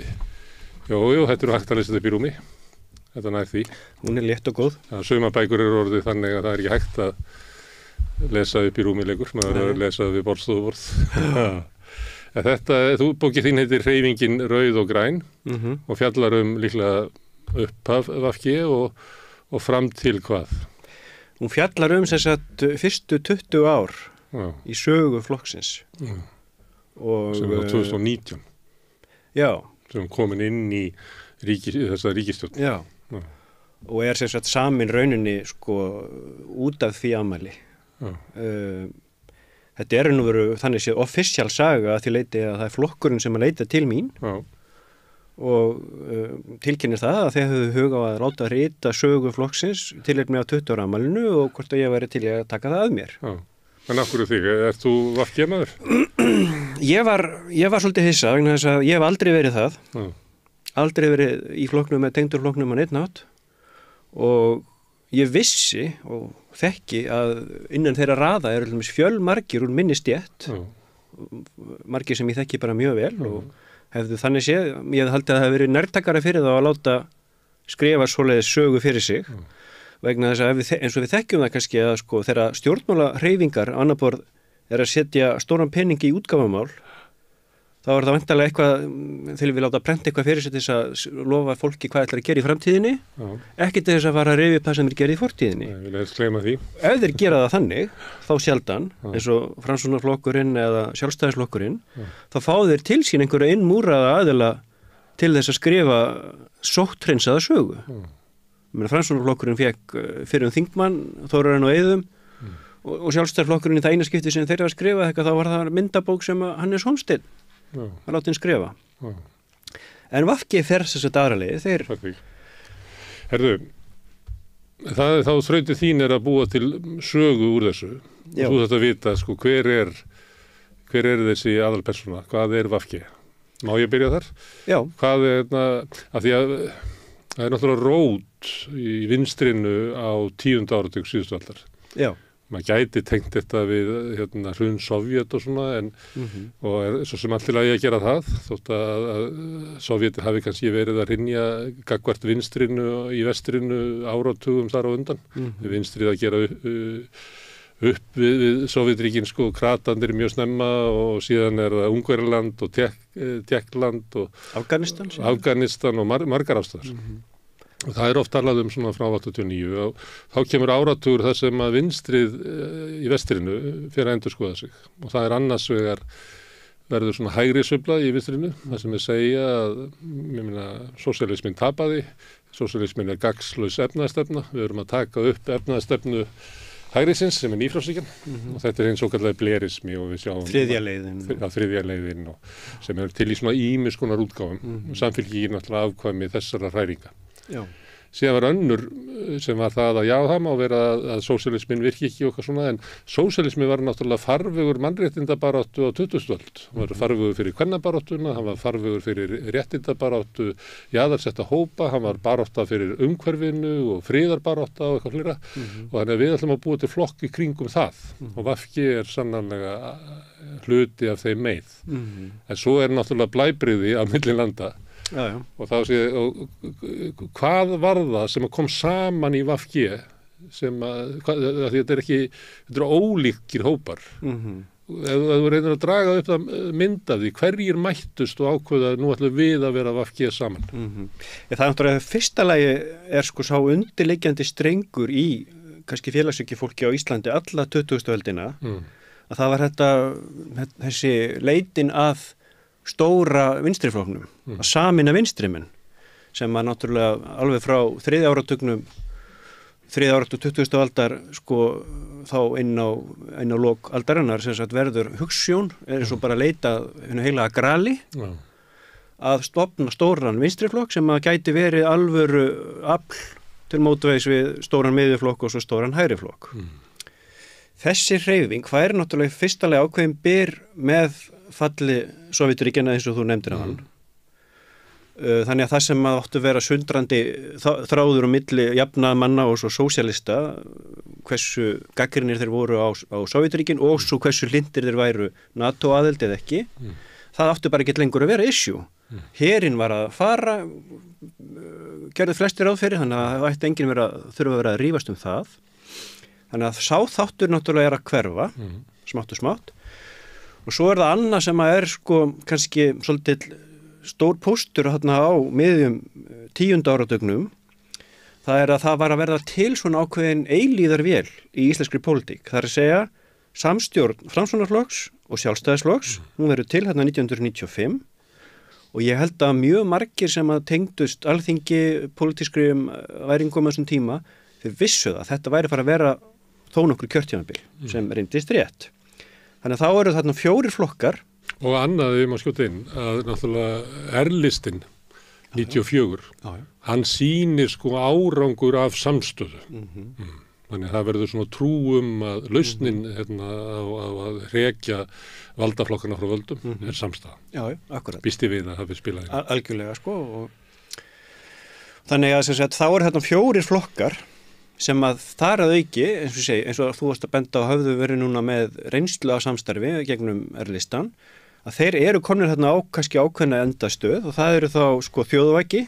þetta er hægt að lesa þetta upp í rúmi. Þetta nær því. Hún er létt og góð. Sumar bækur eru orðið þannig að það er ekki hægt að lesa upp í rúmi lengur. Maður er að lesa við borðstofuborð. Bókið þín heitir Hreyfingin rauð og græn og fjallar líklega upphaf VG og fram til hvað? Hún fjallar fyrstu 20 ár í sögu flokksins. Sem var 2019. Já. Sem komin inn í þessa ríkisstjórn. Já. Og er samin rauninni út af því afmæli. Þetta er nú veru þannig séð offisjál saga að því leiti að það er flokkurinn sem að leita til mín. Já. Og tilkynir það að þeir höfðu hug á að láta rita sögu flokksins tilefni af 20 ára afmælinu og hvort að ég væri til að taka það að mér. Já. En af hverju þig? Ert þú VG-maður? Ég var svolítið hissa vegna þess að ég hef aldrei verið það. Já. Aldrei verið í flokknum með tengdur flokknum á neitt nátt og ég vissi og þekki að innan þeirra raða eru fjölmargir úr minni stétt, margir sem ég þekki bara mjög vel og hefðu þannig séð, ég hefði haldið að það hefði verið nærtakara fyrir þá að láta skrifa svoleiðis sögu fyrir sig vegna þess að eins og við þekkjum það kannski að þeirra stjórnmála hreyfingar annar borð er að setja stóran pening í útgáfamál þá er það væntanlega eitthvað þegar við láta prenta eitthvað fyrir sig til þess að lofa fólki hvað ætlar að gera í framtíðinni ekki til þess að fara að rifja upp það sem er gerð í fortíðinni. Nei, vil helst gleyma því. Ef þeir gera það þannig þá sjaldan eins og Framsóknarflokkurinn eða Sjálfstæðisflokkurinn þá fá þeir til sín einhverja innmúraða aðila til þess að skrifa sótthreinsaða sögu. Framsóknarflokkurinn fekk fyrir þingmann Þórarinn og Eiðum og Sjálfstæðisflokkurinn í það eina skipti sem þeir hafa skrifað eitthvað þá var það myndabók sem Hannes Hólmsteinn að láta hinn skrifa. En VG fer þess að aðra leið, þeir... Herðu, það er þá þrautið þín að búa til sögu úr þessu. Já. Þú þetta vita, sko, hver er þessi aðalpersóna? Hvað er VG? Má ég byrja þar? Já. Hvað er af því að það er náttúrulega rót í vinstrinu á 10. áratug síðustu aldar. Já. Maður gæti tengt þetta við hrun Sovjet og svona og er svo sem allir lagi að gera það þótt að Sovjetir hafi kannski verið að hrynja gagnvart vinstrinu í vestrinu áratugum þar á undan. Vinstrið að gera upp við Sovjetríkin, sko, kratandir mjög snemma og síðan er það Ungverjaland og Tékkland og Afganistan og margar ástæður. Og það er oft talað svona frá 89 og þá kemur áratugur þar sem að vinstrið í vestrinu fyrir að endurskoða sig og það er annars vegar verður svona hægri sveifla í vinstrinu, það sem segja að, ég meina, sósíalisminn tapaði, sósíalisminn er gagnslaus efnaðarstefna, við erum að taka upp efnaðarstefnu hægrisins sem er nýfrjálshyggjan og þetta er eins og kallar blerismi og við sjáum þriðja leiðin og sem er til í svona ýmis konar útgáfum og samfylkingin náttúrulega afkvæmi þessara hræringa. Já. Síðan var önnur sem var það að já, það má vera að sósíalismin virki ekki og eitthvað svona en sósíalismi var náttúrulega farvegur mannréttindabaráttu á 20. öld. Hann var farvegur fyrir kvennabaráttuna, hann var farvegur fyrir réttindabaráttu jaðarsetta hópa, hann var barátta fyrir umhverfinu og friðarbarátta og eitthvað flera og þannig að við ætlum að búa til flokk í kringum það og VG er sannarlega hluti af þeim með. En svo er náttúrulega blæbrigði á milli landa. Já. Og þá hvað var það sem kom saman í VG sem því þetta er ólíkir hópar ef þú reynir að draga upp það mynd af því hverjir mættust og ákveða nú ætlum við að vera VG saman Það er náttúrulega fyrsta lagi er sko sá undirliggjandi strengur í kannski félagshyggju fólki á Íslandi alla 20. öldina að það var þessi leitin að stóra vinstriflokknum, að sameina vinstrimenn sem að náttúrulega alveg frá þriðja áratug 20. aldar sko þá inn á lok aldarinnar sem sagt verður hugsjón, er eins og bara að leita heila að grali að stofna stóran vinstriflokk sem að gæti verið alvöru afl til mótvegs við stóran miðjuflokk og svo stóran hægriflokk. Þessi hreyfing, hvað er náttúrulega fyrstalega ákveðin byr með falli Sovjeturíkjanna eins og þú nefndir hann. Þannig að það sem að áttu vera sundrandi þráður á milli jafnaðarmanna og svo sósíalista, hversu gagnrýnir þeir voru á Sovjeturíkin og svo hversu hlynntir þeir væru NATO aðild eða ekki, það áttu bara ekki lengur að vera issue. Herinn var að fara, gerðu flestir ráð fyrir, þannig að það ætti enginn þurfa að vera að rífast það. Þannig að sá þáttur náttúrulega er að hverfa, smátt og smátt. Og svo er það annað sem að er sko kannski svolítið stór póstur þarna á miðjum 10. áratugnum. Það er að það var að verða til svona ákveðin eilíðarvél í íslenskri pólitík. Það er að segja samstjórn Framsóknarflokks og Sjálfstæðisflokks. Hún verður til hérna 1995 og ég held að mjög margir sem að tengdust alþingi pólitískri væringum á þessum tíma þeir vissu það. Þetta væri fara að vera þó nokkur kjörtímabil sem reyndist rétt. Þannig að þá eru þarna 4 flokkar. Og annað við má skjóta inn að náttúrulega R-listinn 94, hann sýnir sko árangur af samstöðu. Þannig að það verður svona trúum að lausnin á að rekja valdaflokkana frá völdum er samstaða. Já, akkurat. Býsti við að hafi spilað inn. Algjörlega sko. Þannig að þá eru þarna 4 flokkar sem að þar að auki, eins og þú varst að benda á höfðu verið núna með reynslu á samstarfi gegnum R-listan, að þeir eru komnir þarna kannski ákveðna endastöð og það eru þá sko þjóðvæki,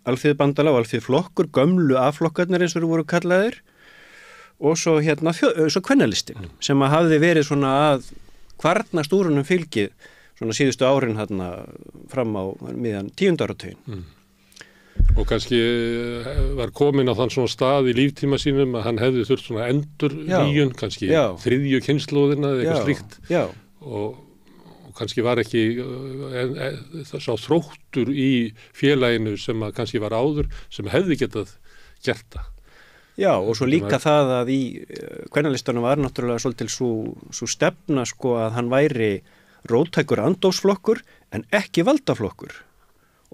alþýðubandalag og alþýðuflokkur, gömlu A-flokkarnir eins og voru kallaðir og svo svo kvennalistin sem að hafði verið svona að kvarnast úr honum fylgið svona síðustu árin þarna fram á miðjan 10. áratuginn. Og kannski var komin á þann svona stað í líftíma sínum að hann hefði þurft svona endur nýjun, kannski þriðju kynslóðina eða eitthvað slíkt og kannski var ekki sá þróttur í félaginu sem að kannski var áður sem hefði getað gert það. Já, og svo líka það að í kvennalistanum var náttúrulega svolítil svo stefna sko að hann væri róttækur andófsflokkur en ekki valdaflokkur.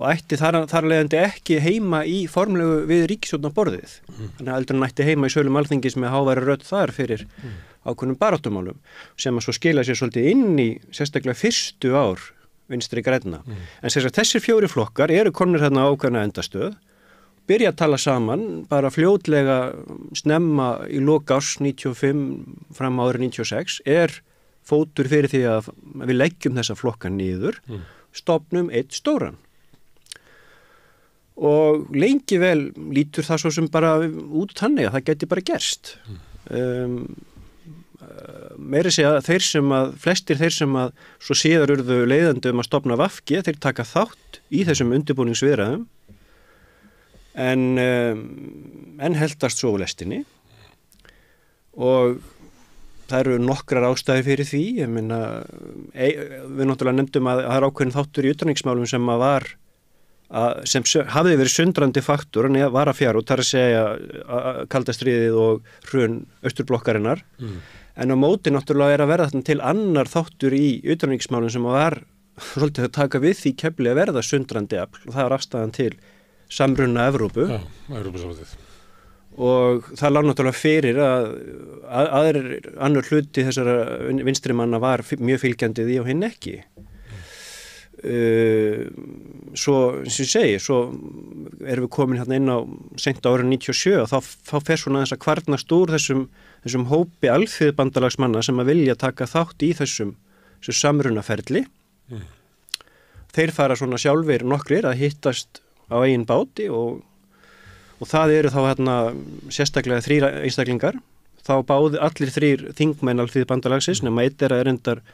og ætti þar leiðandi ekki heima í formlegu við ríkisstjórnarborðið. Þannig að heldur hann ætti heima í sölum Alþingis með háværa rödd þar fyrir ákveðnum baráttumálum sem að svo skila sér svolítið inn í sérstaklega fyrstu ár Vinstri grænna. En þessir 4 flokkar eru komnir hérna ákveðna endastöð, byrja að tala saman bara fljótlega snemma í lok árs 95 fram á árið 96 fótur fyrir því að við leggjum þessa flokka niður, stofnum einn stóran. Og lengi vel lítur það svo sem bara út þannig að það geti bara gerst. Meiri segja flestir þeir sem að svo síðar urðu leiðandi að stofna VG, þeir taka þátt í þessum undirbúningsviðræðum en heldast svo lestinni og það eru nokkrar ástæður fyrir því. Ég meina, við náttúrulega nefndum að það er ákveðin þáttur í utanríkismálum sem hafði verið sundrandi faktor en var að fjara og þar að segja kalda stríðið og hrun austurblokkarinnar. En á móti náttúrulega að verða til annar þáttur í utanríkismálum sem var svolítið að taka við því kefli að verða sundrandi afl og það var afstæðan til samruna Evrópu. Já, Evrópusambandsins. Og það lá náttúrulega fyrir að annar hluti þessara vinstri manna var mjög fylgjandi því og hinn ekki. Svo, sem ég segi, svo erum við komin hérna inn á seint árið 97 og þá fer svona þess að kvarnast úr þessum hópi alþýðubandalagsmanna sem að vilja taka þátt í þessum samrunaferli. Þeir fara svona sjálfir nokkrir að hittast á eigin báti og það eru þá hérna sérstaklega 3 einstaklingar. Þá báðu allir 3 þingmenn alþýðubandalagsins nema einn að erindar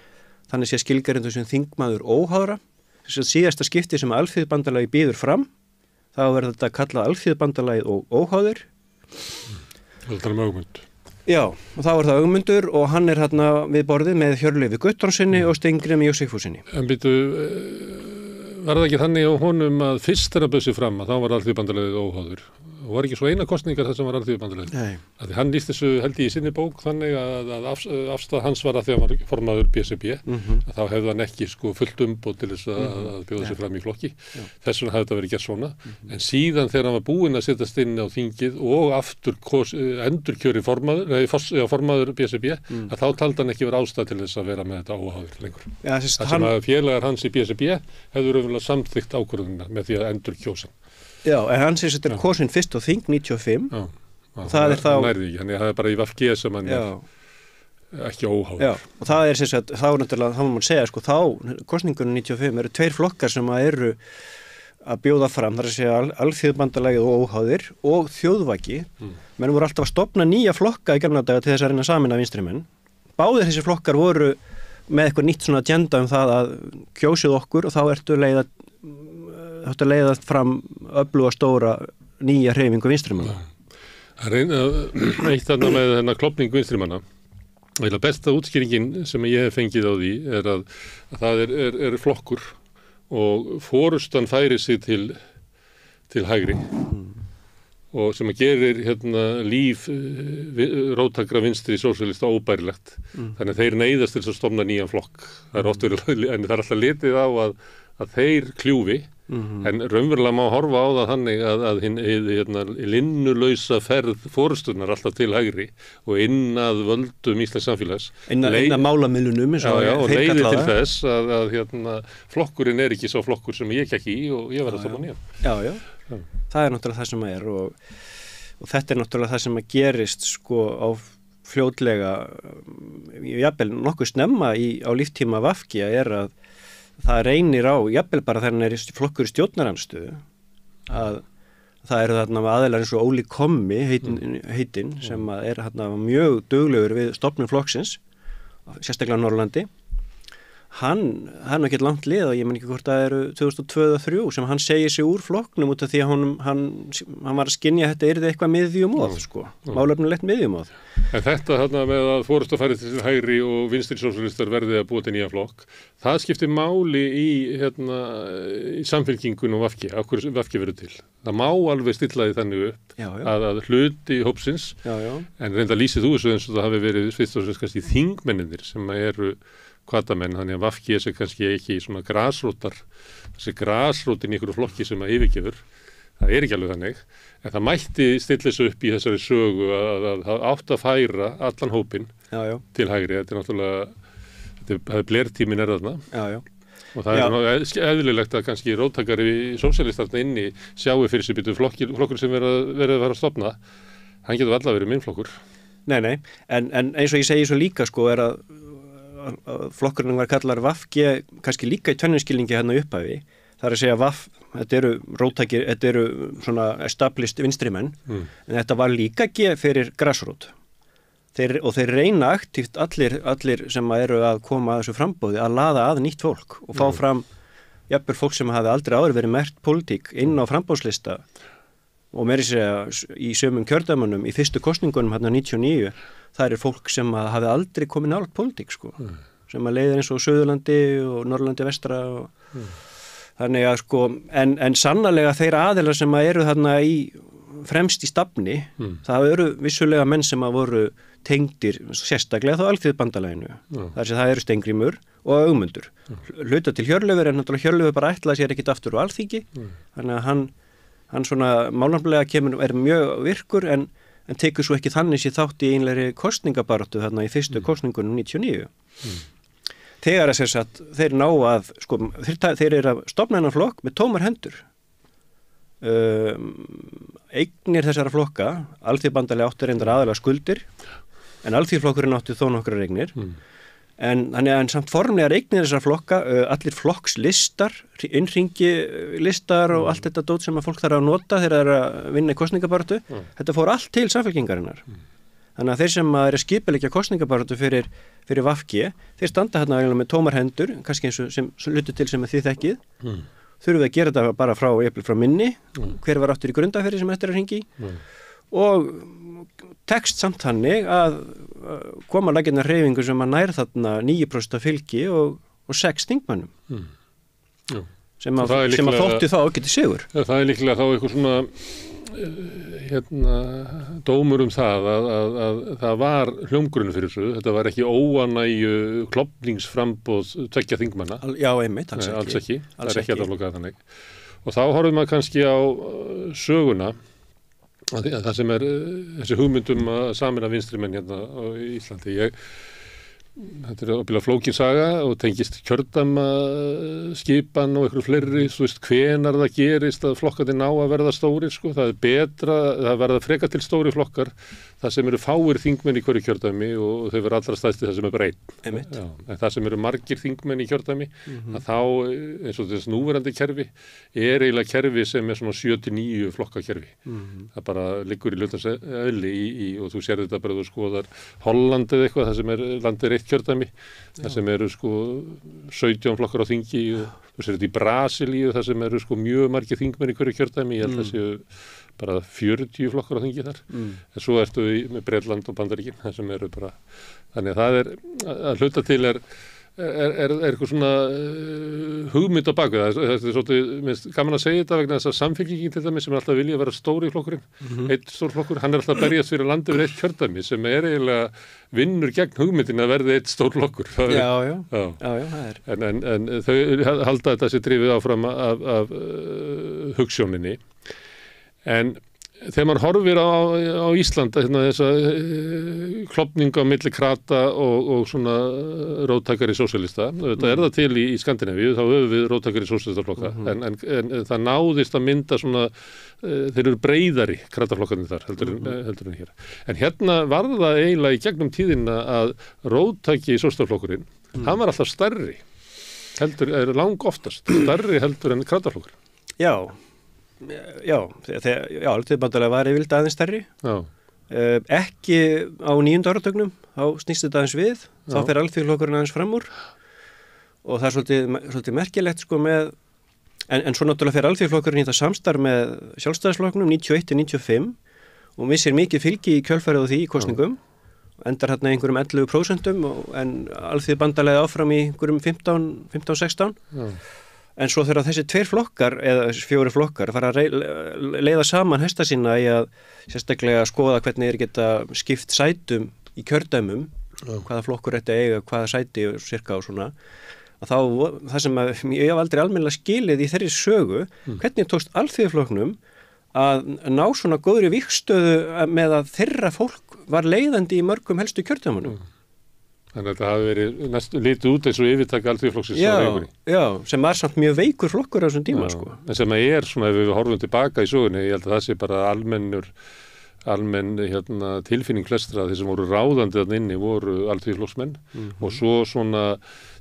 þannig sé skilgreind sem þingmaður óháðra. Þess að síðasta skipti sem alþýðubandalagi býður fram, þá verður þetta kallað alþýðubandalagið og óháður. Það er Ögmund. Já, og þá er það Ögmundur og hann er hérna við borðið með Hjörleifi Guttormssyni og Steingrími Jósefssyni. En býtu, var það ekki þannig á honum að fyrst þegar bauð sig fram að þá var alþýðubandalagið óháður? Og var ekki svo eina kosningar þar sem var alþýðubandalagið? Nei. Því hann lýst þessu held ég í sinni bók þannig að afstæð hans var að því að hann var formaður BSB, að þá hefði hann ekki fullt umboð til þess að bjóða sig fram í flokki. Þess vegna hafði þetta verið gert svona. En síðan þegar hann var búinn að setjast inn á þingið og aftur endurkjöri formaður BSB, að þá taldi hann ekki verið ástæð til þess að vera með þetta óháður lengur. Það sem að félagar hans í BSB hefðu raunverulega samþykkt ákvörðunina með því að endurkjósa. Já, en hann sé þetta kosin fyrst á þing 95. Já, það er þá nærði ekki, þannig að það er bara í VG sem hann ekki óháður. Já, og það er þá náttúrulega, þá má man segja, þá kosningunum 95 eru 2 flokkar sem eru að bjóða fram, þar að segja alþýðubandalagið og óháðir og þjóðvæki. Menn voru alltaf að stofna nýja flokka í gamla daga til þess að reyna samin af vinstrimenn. Báðir þessi flokkar voru með eitthvað nýtt svona agenda það að kjósið okkur og þá ertu að leiða fram öfluga stóra nýja hreyfingu vinstrimanna. Það er eitt þarna með þennan klofning vinstrimanna. Og besta útskýringin sem ég hef fengið á því er að það er flokkur og forustan færi sig til hægri og sem að gerir líf róttækra vinstri sósíalista óbærilegt. Þannig að þeir neyðast til að stofna nýjan flokk. Það er oft verið, en það er alltaf litið á að þeir kljúfi. En raunverulega má horfa á það þannig að linnulausa ferð forustunar alltaf til hægri og inn að völdum íslensk samfélags inn að málamiðlunum og leiði til þess að flokkurinn er ekki svo flokkur sem ég ekki í og ég verð að stofna nýjan. Já, það er náttúrulega það sem er og þetta er náttúrulega það sem að gerist á fljótlega jafnvel nokkuð snemma á líftíma VG er að það reynir á, jafnvel bara þegar hann er flokkur í stjórnarandstöðu að það eru þarna aðeinar eins og Óli Kommi heitinn sem er þarna mjög duglegur við stofnun flokksins, sérstaklega á Norrlandi. Hann ekki langt lið og ég menn ekki hvort það eru 2002-2003 sem hann segir sig úr flokknum út af því að hann var að skynja að þetta yrði eitthvað miðjumóð, málefnilegt miðjumóð. En þetta þarna með að forystafærið til hægri og vinstri sósíalistar verði að búa til nýja flokk, það skiptir máli í samfylkingun og VG, af hverju VG verður til. Það má alveg stilla því þannig upp að hluti hópsins, en reynda lýsið þú þessu eins og það hafi verið fyrst og fremst kannski þingmenninir sem eru hvatamenn, þannig að VG sé kannski ekki svona þessi grasrótin í einhverju flokki sem að yfirgefur. Það er ekki alveg þannig, en það mætti stilla þessu upp í þessari sögu að það átt að færa allan hópinn til hægri. Þetta er náttúrulega, blertíminn þarna. Já. Og það er eðlilegt að kannski róttakari sósíalistarnir inni sjáu fyrir sig býtu flokkur sem verið að fara að stofna. Hann getur alltaf verið minn flokkur. Nei, en eins og ég segi svo líka sko er að flokkurinn var kallar VG kannski líka í tvennumskilningi hérna í upphafi. Það er að segja þetta eru róttakir, þetta eru svona established vinstrimenn, en þetta var líka fyrir grassrót. Og þeir reyna aktíft allir sem eru að koma að þessu frambóði að laða að nýtt fólk og fá fram jafnvel fólk sem hafi aldrei áður verið merkt pólitík inn á frambóðslista og meiri segja í sömum kjördæmunum í fyrstu kosningunum hérna 99, það eru fólk sem hafi aldrei komið nálægt pólitík sko, sem að leiðir eins og Suðurlandi og Norrlandi vestra og þannig að sko, en sannarlega þeir aðilar sem eru þarna fremst í stafni, það eru vissulega menn sem að voru tengdir sérstaklega þá Alþýðubandalaginu. Það eru Steingrímur og Ögmundur. Hluta til Hjörleifur, en náttúrulega Hjörleifur bara ætlaði sér ekkit aftur á Alþingi, þannig að hann svona málnafnlega er mjög virkur en tekur svo ekki þannig sér þátt í einlegri kostningabaráttu þarna í fyrstu kostningunum 99. Þegar að sér að þeir ná að, sko, þeir eru að stofna hennar flokk með tómar hendur. Eignir þessara flokka, Alþýðubandalagi átti reyndar aðalega skuldir, en Alþýðuflokkurinn átti þó nokkrar eignir, en samt formlegar eignir þessara flokka, allir flokkslistar, innringilistar og allt þetta dót sem að fólk þarf að nota þegar það er að vinna í kosningabaráttu, þetta fór allt til Samfylkingarinnar. Þannig að þeir sem eru að skipuleggja kosningabaráttu fyrir VG, þeir standa hérna með tómar hendur, kannski eins og sem hlutu til sem þið þekkið, þurfum við að gera þetta bara frá minni, hver var áttur í Grundarfirði sem eftir að hringi og tekst samt þannig að koma að laginna hreyfingu sem að nær þarna 9% fylgi og 6 þingmönnum sem að þótti þá ekki til sigur. Það er líklega þá eitthvað svona dómur það að það var hljómgrunn fyrir þessu, þetta var ekki óanægju klofningsframboð tveggja þingmanna. Já, einmitt, alls ekki. Það er ekki að flokka þannig. Og þá horfum maður kannski á söguna, það sem er þessi hugmyndum að sameina vinstrimenn hérna á Íslandi. Þetta er óbíla flókin saga og tengist kjördæma skipan og einhverju fleiri, þú veist hvenar það gerist að flokkandi ná að verða stórir sko, það er betra, það verða freka til stóri flokkar, það sem eru fáir þingmenn í hverju kjördæmi og þau verða allra stæðst það sem er bara einn. En það sem eru margir þingmenn í kjördæmi, að þá eins og þess núverandi kerfi er eiginlega kerfi sem er svona 7-9 flokkakerfi. Það bara liggur í hlutans eðli og þú sér þetta bara þú skoðar Holland eða eitthvað, það sem er landið eitt kjördæmi, það sem eru sko 17 flokkar á þingi og þú sér þetta í Brasilíu, það sem eru sko mjög margir þingmenn í hverju kjördæmi, ég held að séu bara 40 flokkar á þingi þar, en svo ertu með Bretland og Bandaríkin, það sem eru bara, þannig að það er að hluta til er eitthvað svona hugmynd á baku það er svolítið, minnst gaman að segja þetta vegna þess að Samfylkingin til dæmis sem er alltaf vilja að vera stóri flokkurinn, einn stór flokkur, hann er alltaf berjast fyrir landi við eitt kjördæmi sem er eiginlega vinnur gegn hugmyndin að verði eitt stór flokkur. Já, það er. En þau halda þetta sér drifið áfram af hugsjóninni. En þegar maður horfir á Íslanda þessa klofningu á milli krata og svona róttakari sósíalista, þetta er það til í Skandinavíu, þá höfum við róttakari sósíalistaflokka, en það náðist að mynda svona, þeir eru breiðari krataflokkarnir þar heldur en hér. En hérna var það eiginlega í gegnum tíðina að róttaki sósíalistaflokkurinn, hann var alltaf stærri, langoftast stærri heldur en krataflokkurinn. Alþýðubandalagið var yfirleitt aðeins stærri. Ekki á 9. áratugnum, þá snýst þetta aðeins við, þá fer Alþýðuflokkurinn aðeins fram úr og það er svolítið merkilegt sko með, en svo náttúrulega fer Alþýðuflokkurinn í þetta samstarf með Sjálfstæðisflokknum 91-95 og missir mikið fylgi í kjölfarið á því í kosningum, endar hérna einhverjum 11%, en Alþýðubandalagið áfram í einhverjum 15-16%. En svo þegar þessi 2 flokkar eða 4 flokkar fara að leiða saman hesta sína í að sérstaklega skoða hvernig geta skipt sætum í kjördæmum hvaða flokkur ætti að eiga, hvaða sæti og sirka og svona, að þá, það sem ég hef aldrei almennilega skilið í þeirri sögu, hvernig tókst Alþýðuflokknum að ná svona góðri vígstöðu með að þeirra fólk var leiðandi í mörgum helstu kjördæmunum. Þannig að þetta hafi verið næstu litið út eins og yfirtaka Alþýðuflokksins á reyfingunni. Já, sem var samt mjög veikur flokkur á þessum tíma, sko. En sem að svona, ef við horfum tilbaka í sögunni, ég held að það sé bara almenn tilfinning flestra að þeir sem voru ráðandi þarna inni voru Alþýðuflokksmenn og svo svona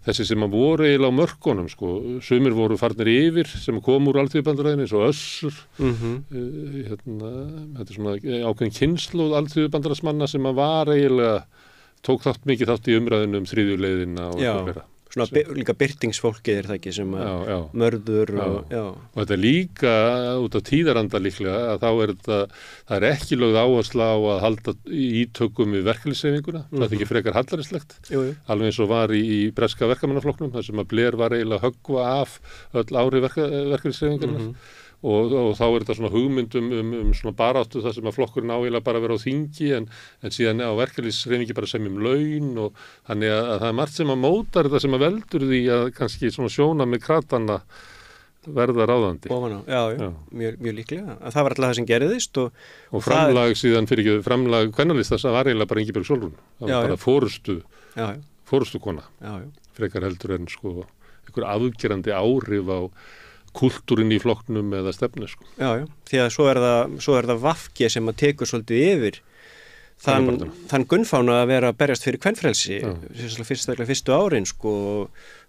þessi sem að voru eiginlega á mörkunum, sko. Sumir voru farnir yfir sem kom úr Alþýðubandalaginu, eins og Össur. Þetta er svona ákveðin kynslóð Alþýðubandalagsmanna sem að var eiginlega tók mikið þátt í umræðinu þriðju leiðina og eitthvað fleira. Svona líka byrtingsfólkið það ekki sem að mörður og þetta líka út af tíðaranda líklega að þá það er ekki lögð áhersla á að halda ítökum við verkalýðshreyfinguna, það er ekki frekar hallarinslegt, alveg eins og var í breska verkamannaflokknum, þar sem að Blair var eiginlega að höggva af öll áhrif verkalýðshreyfingarinnar. Og þá þetta svona hugmyndum svona baráttu þar sem að flokkurinn áeiginlega bara vera á þingi en síðan á verkalýðshreyfingi bara semjum laun og þannig að það er margt sem að mótar þetta sem að veldur því að kannski svona sjóna með kratanna verða ráðandi. Já, mjög líklega. Það var alltaf það sem gerðist og framlag síðan framlag kvennalistans var eiginlega bara Ingibjörg Sólrún. Það var bara fórustu kona. Frekar heldur en sko einhver afgerandi áhrif á kultúrin í flokknum eða stefnu, sko. Já, því að svo er það VG sem að tekur svolítið yfir þann gunnfána að vera að berjast fyrir kvenfrelsi, fyrstu árin, sko,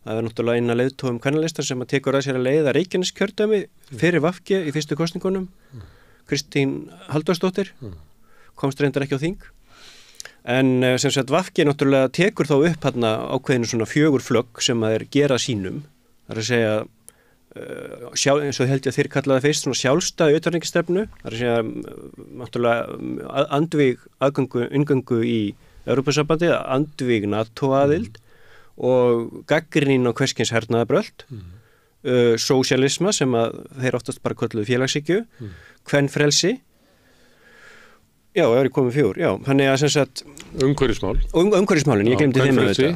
það er náttúrulega eina leiðtogum kvennalistar sem að tekur að sér að leiða Reykjaneskjördæmi fyrir VG í fyrstu kosningunum, Kristín Halldórsdóttir, komst reyndar ekki á þing, en sem sagt VG náttúrulega tekur þá upp hérna ákveðinu svona 4 flögg sem að þeir gera sínum, það er að segja eins og held ég að þeir kallaði fyrst svona sjálfstæðu utanríkisstefnu, það er að segja náttúrulega andvíg inngöngu í Evrópusambandið, andvíg NATO-aðild og gagnrýnin á hverskins hernaðarbröld, sósíalisma sem að þeir oftast bara kölluðu félagshyggju, kvenfrelsi, já, það er komið 4, þannig að sem sagt umhverfismálin, ég glemdi þeim með þetta.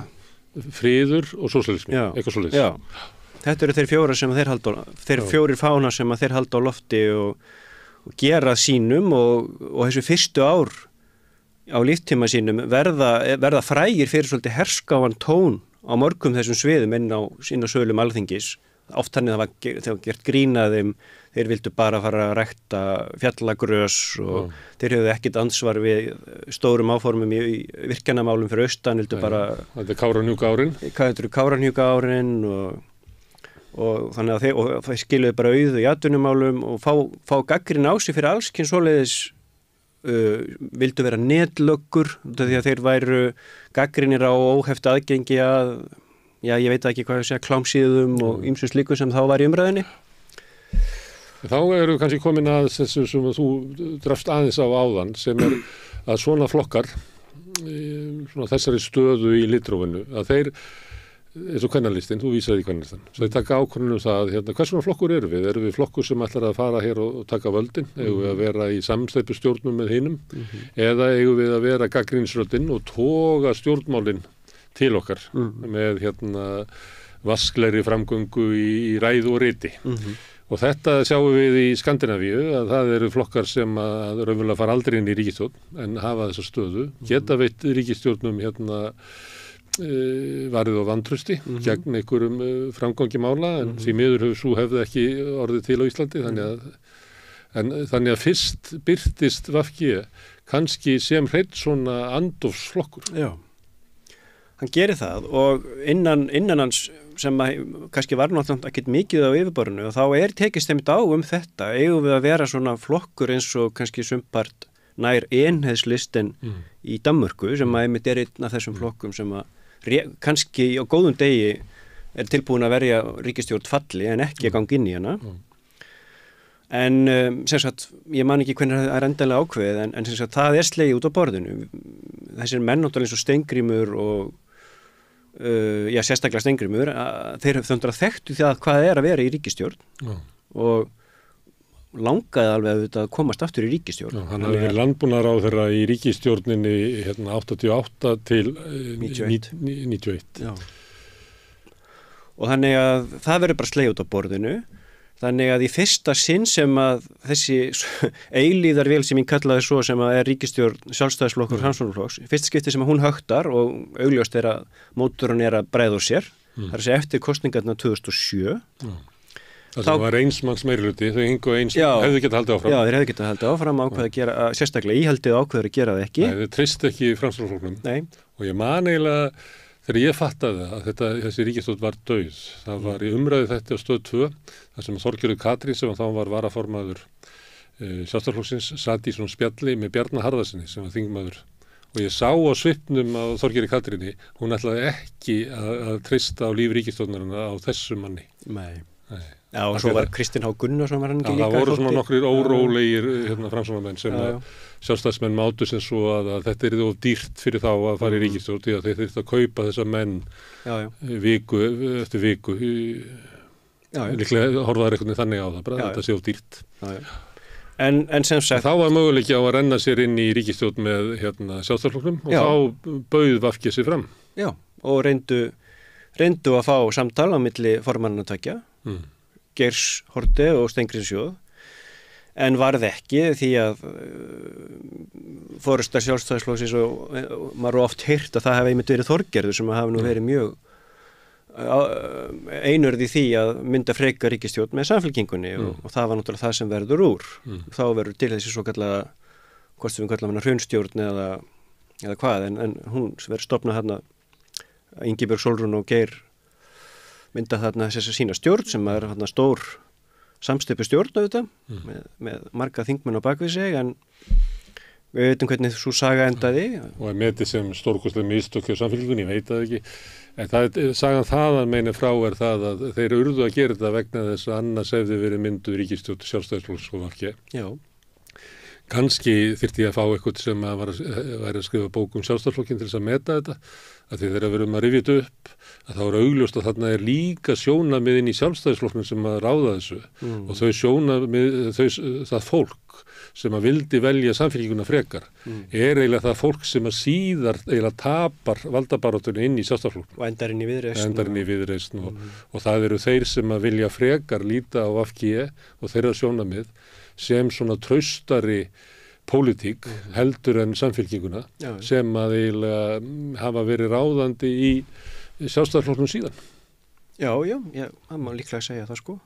Friður og sósíalismi, eitthvað svoleiðis. Já. Þetta eru þeir 4 sem þeir halda þeir 4 fánar sem þeir halda á lofti og gera sínum og þessu fyrstu ár á líftíma sínum verða frægir fyrir svolítið herskáan tón á mörgum þessum sviðum inn á sölum alþingis. Oft þannig það var gert grínaðum, þeir vildu bara fara að rækta fjallagrös og þeir höfðu ekkert ansvar við stórum áformum í virkjanamálum fyrir austan, vildu bara... Þetta er Kárahnjúka-árin. Þetta eru Kárahnjúka-árin og þannig að þeir skiluðu bara auðu í atvinnumálum og fá gagnrýni á sig fyrir allskins svoleiðis vildu vera netlöggur því að þeir væru gagnrýnir á óheft aðgengi að, ég veit ekki hvað ég segja, klámsíðum og ýmsum slíku sem þá var í umræðinni. Þá eru kannski komin að þessu sem þú drafst aðeins á áðan sem að svona flokkar svona þessari stöðu í litrófinu að þeir eins og kvennalistin, þú vísaði í kvennalistan svo þeir taka ákvörðun það, hvers svona flokkur eru við flokkur sem ætlar að fara hér og taka völdin, eigum við að vera í samsteypu stjórnum með hinum, eða eigum við að vera gagnrýnisröddin og toga stjórnmálin til okkar með vasklegri framgöngu í ræðu og riti og þetta sjáum við í Skandinavíu að það eru flokkar sem að raunverulega fara aldrei inn í ríkisstjórn en hafa þessa stöðu, geta veitt ríkisstjórnum varið og vantrausti gegn einhverjum framgangi mála en því miður hefði ekki orðið til á Íslandi þannig að fyrst birtist VG kannski sem hreinn svona andofsflokkur. Já, hann gerir það og innan hans sem kannski var náttúrulega ekkert mikið á yfirborðinu og þá tekist þeim á þetta, eigum við að vera svona flokkur eins og kannski sumpart nær enheiðslistin í Danmörku sem einmitt einn af þessum flokkum sem að kannski á góðum degi tilbúin að verja ríkisstjórn falli en ekki að ganga inn í hana en sem sagt, ég man ekki hvernig það er endilega ákveðið en sem sagt, það slegið út á borðinu þessir menn náttúrulega eins og Steingrímur og sérstaklega Steingrímur þeir þekktu það hvað er að vera í ríkisstjórn og langaði alveg auðvitað að komast aftur í ríkisstjórn. Já, hann hafði verið landbúnaðarráðherra í ríkisstjórninni 88 til 91. Já. Og þannig að það verður bara slegið út á borðinu. Þannig að í fyrsta sinn sem að þessi eilíðarvél sem ég kallaði svo sem að ríkisstjórn Sjálfstæðisflokkur Framsóknarflokks, fyrsta skipti sem að hún högtar og augljóst að mótorinn að breiða úr sér, það að segja eftir kosningarna 2007. Það var einsmanns meirihluti, þau hingu hefðu getað haldið áfram. Já, þeir hefðu getað haldið áfram, ákveða að gera, sérstaklega íhaldið ákveður að gera það ekki. Nei, þeir treyst ekki Framsóknarflokknum. Nei. Og ég man eiginlega, þegar ég fattaði að þessi ríkisstjórn var dauð, það var í umræðu þetta á Stöð 2, þar sem Þorgerður Katrín sem þá var varaformaður Sjálfstæðisflokksins sat í svona spjalli með Bjarna Harðarsyni sem var þingmaður. Og ég sá á svipnum á Þorgerði Katríni, hún ætlaði ekki að treysta á líf ríkisstjórnarinnar á þessum manni. Nei. Já, og svo var Kristinn H. Gunnarsson var hann ekki líka. Það voru svona nokkrir órólegir framsóknarmenn sem sjálfstæðismenn mátu sem svo að þetta er of dýrt fyrir þá að fara í ríkisstjórn því að þeir þurftu að kaupa þessa menn viku eftir viku. Líklega horfaður einhvern veginn þannig á það, bara þetta sé of dýrt. En sem sagt... Þá var möguleiki á að renna sér inn í ríkisstjórn með Sjálfstæðisflokknum og þá bauð VG sig fram. Já, og reyndu að fá samtal á milli formannanna tveggja. Geirs Haarde og Steingríms J. En varð ekki því að forystar Sjálfstæðisflokksins og maður oft heyrt að það hefði einmitt verið Þorgerður sem hafi nú verið mjög einurð í því að mynda frekar ríkisstjórn með Samfylkingunni og það var náttúrulega það sem verður úr. Þá verður til þessi svo kallaða, hvort sem við kallum hana hrunstjórn eða hvað, en hún verður stofnað þarna Ingibjörg Sólrún og Geir mynda þarna þess að sína stjórn sem er þarna stór samsteypu stjórn auðvitað með marga þingmenn á bakvið sig en við veitum hvernig svo saga endaði. Og metið sem stórkostlega mistök hjá Samfylkingunni, ég veit það ekki. En sagan þaðan meina frá er það að þeir urðu að gera þetta vegna þess að annars hefði verið mynduð ríkisstjórn Sjálfstæðisflokks og VG. Já. Kannski þyrfti ég að fá eitthvað sem væri að skrifa bók Sjálfstæðisflokkinn til þess að meta þetta, að því þegar við erum að rifja þetta upp, að þá er augljóst að þarna er líka sjónarmiðin í Sjálfstæðisflokknum sem að ráða þessu og þau sjónarmið, það fólk sem að vildi velja Samfylkinguna frekar er eiginlega það fólk sem að síðar eiginlega tapar valdabaráttunni inn í Sjálfstæðisflokknum. Og endar inn í viðreisn. Og það eru þeir sem að vilja frekar líta á VG og þeirra sjónarmið sem svona traustari pólitík heldur en Samfylkinguna sem að eiginlega hafa verið ráðandi í Sjálfstæðisflokknum síðan. Já, það má líklega segja það sko.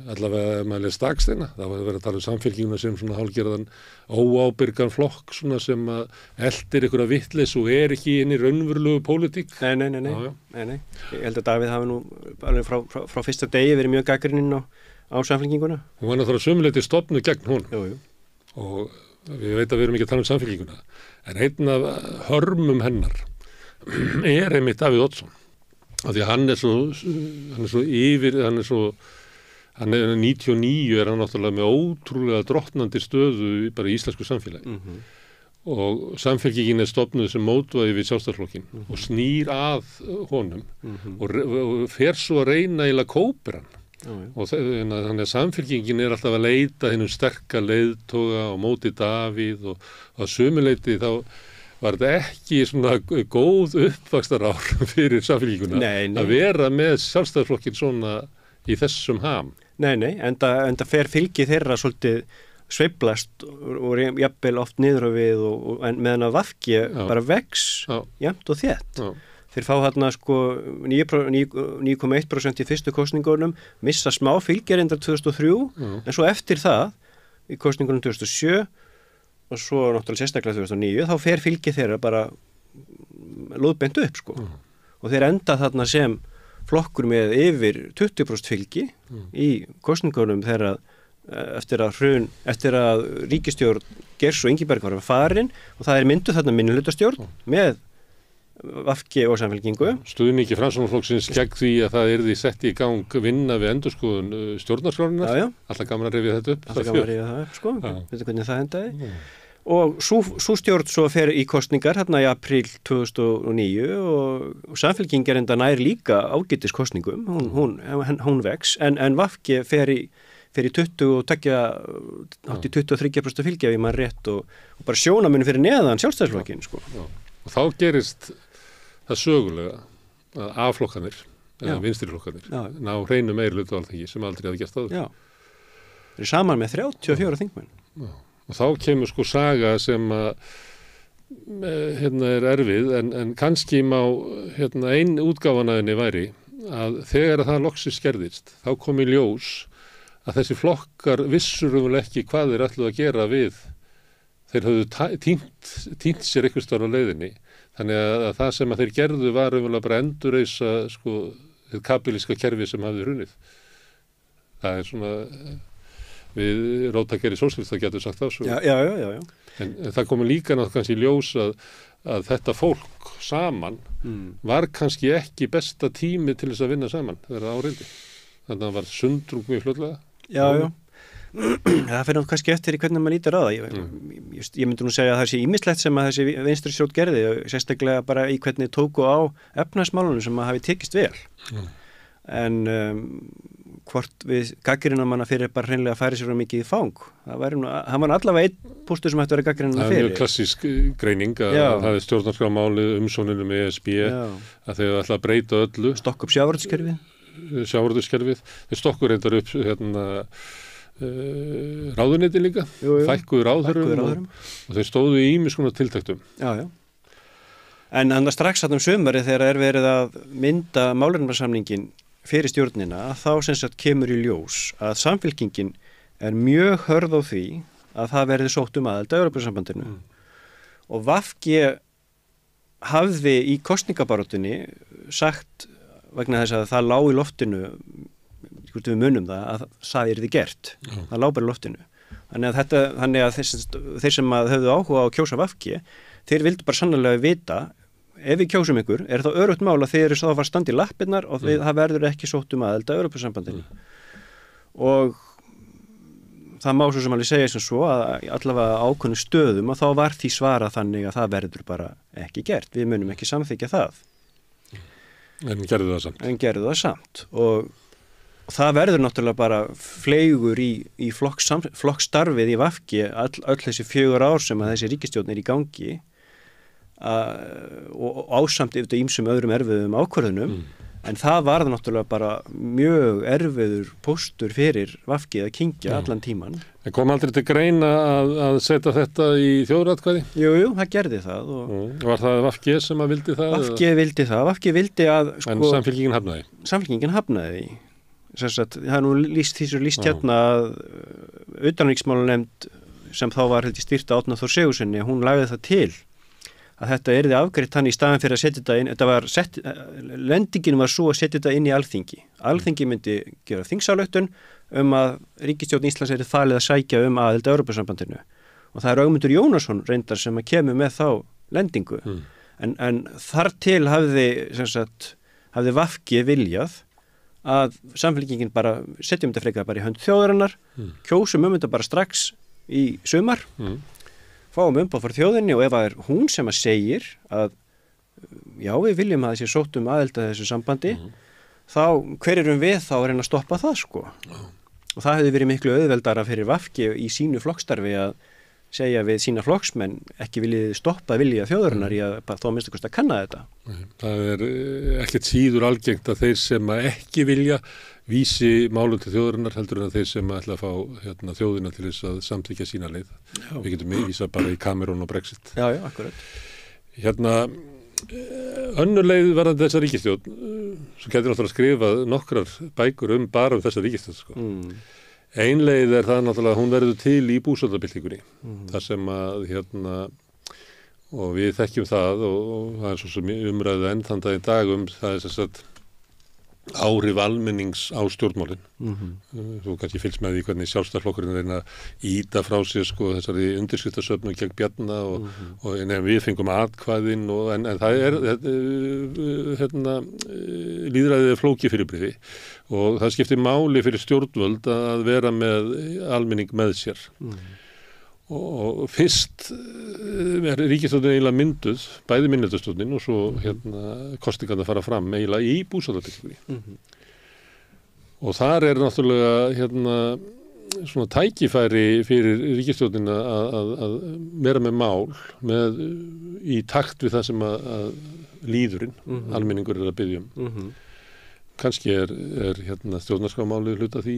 Allavega maður les Dagsteina, það var verið að tala Samfylkinguna sem svona hálfgerðan óábyrgan flokk svona sem að eldir einhverja vitleysu og er ekki inn í raunverulegu pólitík. Nei. Ég held að Davíð hafi nú alveg frá fyrsta degi verið mjög gagnrýninn á Samfylkinguna. Hún var náttúrulega sömuleyti stofnuð gegn hún. Jú. Og við veit að við erum ekki að tala Samfylkinguna, en einn af hörmum hennar er einmitt Davíð Oddsson, af því að hann er 99 er hann náttúrulega með ótrúlega drottnandi stöðu bara í íslensku samfélagi og Samfylkingin er stofnuð sem mótvæði við Sjálfstæðisflokkinn og snýr að honum og fer svo að reyna eiginlega kópir hann. Og þannig að Samfylkingin er alltaf að leita hennum sterka leiðtoga á móti Davíð og að sömuleyti þá var þetta ekki svona góð uppvaxtarár fyrir Samfylkinguna að vera með Sjálfstæðisflokkinn svona í þessum ham. Nei, enda fer fylgi þeirra svolítið sveiflast og jafnvel oft niður á við og meðan að VG bara vex jafnt og þétt. Þeir fá hérna sko 9,1% í fyrstu kosningunum, missa smá fylgjarindar 2003, en svo eftir það, í kosningunum 2007 og svo náttúrulega sérstaklega 2009, þá fer fylgi þeirra bara lóðbeint upp sko. Og þeir enda þarna sem flokkur með yfir 20% fylgi í kosningunum þeirra eftir að ríkisstjórn Geirs og Ingiberg var farin og það er mynduð þarna minnihlutastjórn með VG og Samfylkingu. Stuðningi Framsóknarflokksins gegn því að það yrði sett í gang vinna við endurskoðun stjórnarskrárinnar. Alltaf gaman að rifja þetta upp. Alltaf gaman að rifja það upp, sko. Veitu hvernig það endaði. Og svo stjórn svo fer í kosningar hérna í apríl 2009 og Samfylking er enda nær líka ágætis kosningum. Hún vex, en VG fer fyrir 23% fylgja við mann rétt og bara sjónamennu fyrir neðan Sjálfstæðisflokkin sko. Og þá gerist það sögulega að A-flokkanir eða vinstriflokkanir ná hreinu meirihluta á Alþingi sem aldrei hafi gert áður. Já, þeir eru saman með 34 þingmenn. Já. Og þá kemur sko saga sem að er erfið en kannski má ein útgáfan af henni væri að þegar það loksins gerðist þá kom í ljós að þessi flokkar vissur ekki hvað þeir ætluðu að gera við þeir höfðu týnt sér einhvers staðar á leiðinni þannig að það sem að þeir gerðu var bara endurreisa sko þetta kapílíska kerfi sem hafði hrunið. Það svona við róttakeri sósíalista getur sagt það svo. Já. En það komi líka náttúrulega kannski í ljós að þetta fólk saman var kannski ekki besta tími til þess að vinna saman þegar það árindi. Þannig að það var sundrung mjög fljótlega. Já. Það fyrir kannski eftir í hvernig maður lítur á það. Ég myndi nú segja að það sé ýmislegt sem að þessi vinstri stjórn gerði og sérstaklega bara í hvernig tóku á efnahagsmálunum sem að hafi tekist vel. En hvort við gagnrýnum hana fyrir bara hreinlega að færa sér mikið í fang. Hann var allavega einn póstur sem hætti að vera gagnrýnum hana fyrir. Það er mjög klassísk greining að það er stjórnarskrármálið umsókninum með ESB að þeir ætla að breyta öllu. Stokka upp sjávarútvegskerfið. Þeir stokkur reyndar upp ráðuneyti líka, fækkuðu ráðherrum og þeir stóðu í ýmis konar tiltektum. Já. En þannig strax að sumari þegar verið að mynda málefnasamningin fyrir stjórnina þá sem sagt kemur í ljós að Samfylkingin mjög hörð á því að það verði sótt aðild að Evrópusambandinu og VG hafði í kosningabaráttunni sagt vegna þess að það lá í loftinu við munum það að það yrði gert það lá bara í loftinu þannig að þeir sem höfðu áhuga á að kjósa VG þeir vildu bara sannlega vita ef við kjósum ykkur, það öruggt mál að þeir eru þá að fara standi í lappirnar og það verður ekki sótt aðild að Evrópusambandinu. Og það má svo sem alveg segja sem svo að allavega ákveðnum stöðum að þá var því svarað þannig að það verður bara ekki gert. Við munum ekki samþykja það. En gerðu það samt. Og það verður náttúrulega bara fleygur í flokkstarfið í VG öll þessi 4 ár sem að þessi ríkisstjórn í gangi og ásamt yfir ýmsum öðrum erfiðum ákvörðunum en það var náttúrulega bara mjög erfiður póstur fyrir VG að kyngja allan tíman. En kom aldrei til greina að setja þetta í þjóðaratkvæði? Jú, það gerði það. Var það VG sem að vildi það? VG vildi að en Samfylkingin hafnaði? Samfylkingin hafnaði. Það er nú lýst hérna að utanríkismálanefnd sem þá var stýrt Árna Þór Sigurðssyni, hún lagði það til að þetta yrði afgreitt hann í staðan fyrir að setja þetta inn, lendingin var svo að setja þetta inn í Alþingi. Alþingi myndi gera þingsályktun að ríkisstjórn Íslands yrði falið að sækja aðild að Evrópusambandinu. Og það er Ögmundur Jónasson reyndar sem að kemur með þá lendingu. En þar til hafði VG viljað að Samfylkingin bara setjum þetta frekar bara í hönd þjóðarinnar, kjósum þetta bara strax í sumar, fáum umboð fyrir þjóðinni og ef það er hún sem að segir að já, við viljum að þessi sótt aðild að þessu sambandi, þá hver erum við þá að reyna að stoppa það sko. Og það hefði verið miklu auðveldara fyrir VG í sínu flokkstarfi að segja við sína flokksmenn ekki viljið stoppa vilja þjóðarinnar í að þá minnst að kanna þetta. Það er ekkert síður algengt að þeir sem ekki vilja vísi málum til þjóðarinnar heldur en að þeir sem ætla að fá þjóðina til þess að samþykkja sína leið. Við getum vísa bara í Cameron og Brexit. Já, akkurat. Önnur leið varðandi þessa ríkisstjórn sem getur náttúrulega skrifað nokkrar bækur bara þessa ríkisstjórn sko. Ein leið það náttúrulega að hún verður til í búsáhaldabyltingunni. Það sem að og við þekkjum það og það er svo sem umræðu enn þann dag í dag það er þess að áhrif almennings á stjórnmálin. Þú kannski fylgst með því hvernig Sjálfstæðisflokkurinn reyna að ýta frá sér sko þessari undirskriftasöfnun gegn Bjarna og við fengum atkvæðin en það er lýðræðið er flókið fyrirbrigði og það skiptir máli fyrir stjórnvöld að vera með almenning með sér. Og fyrst ríkisstjórnin eiginlega mynduð, bæði minnihlutastjórnin og svo kosningarnar fara fram eiginlega í búsáhaldabyltingunni. Og þar er náttúrulega svona tækifæri fyrir ríkisstjórnina að vera með mál í takt við það sem að líðurinn, almenningur að biðja Kannski er stjórnarskrármálið hluta því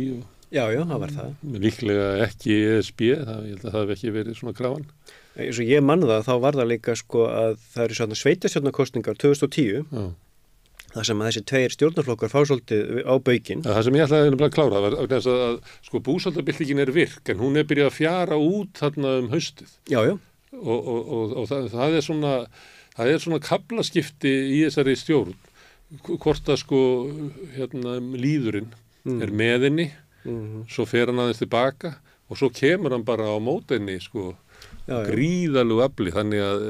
Já, það var það. Líklega ekki ESB, ég held að það hef ekki verið svona krafan. Eins og ég mann það, þá var það líka sko að það eru svona sveitarstjórnarkosningar 2010, þar sem að þessi tveir stjórnarflokkar fá svolítið á baukinn. Það sem ég ætlaði að klára var að sko búsaldabyltingin er virk, en hún er byrjað að fjara út þarna haustið. Já. Og það er svona kaflaskipti í þessari stjórn, hvort að sko líðurinn er með henni, svo fer hann aðeins tilbaka og svo kemur hann bara á mótenni sko gríðalegu afli, þannig að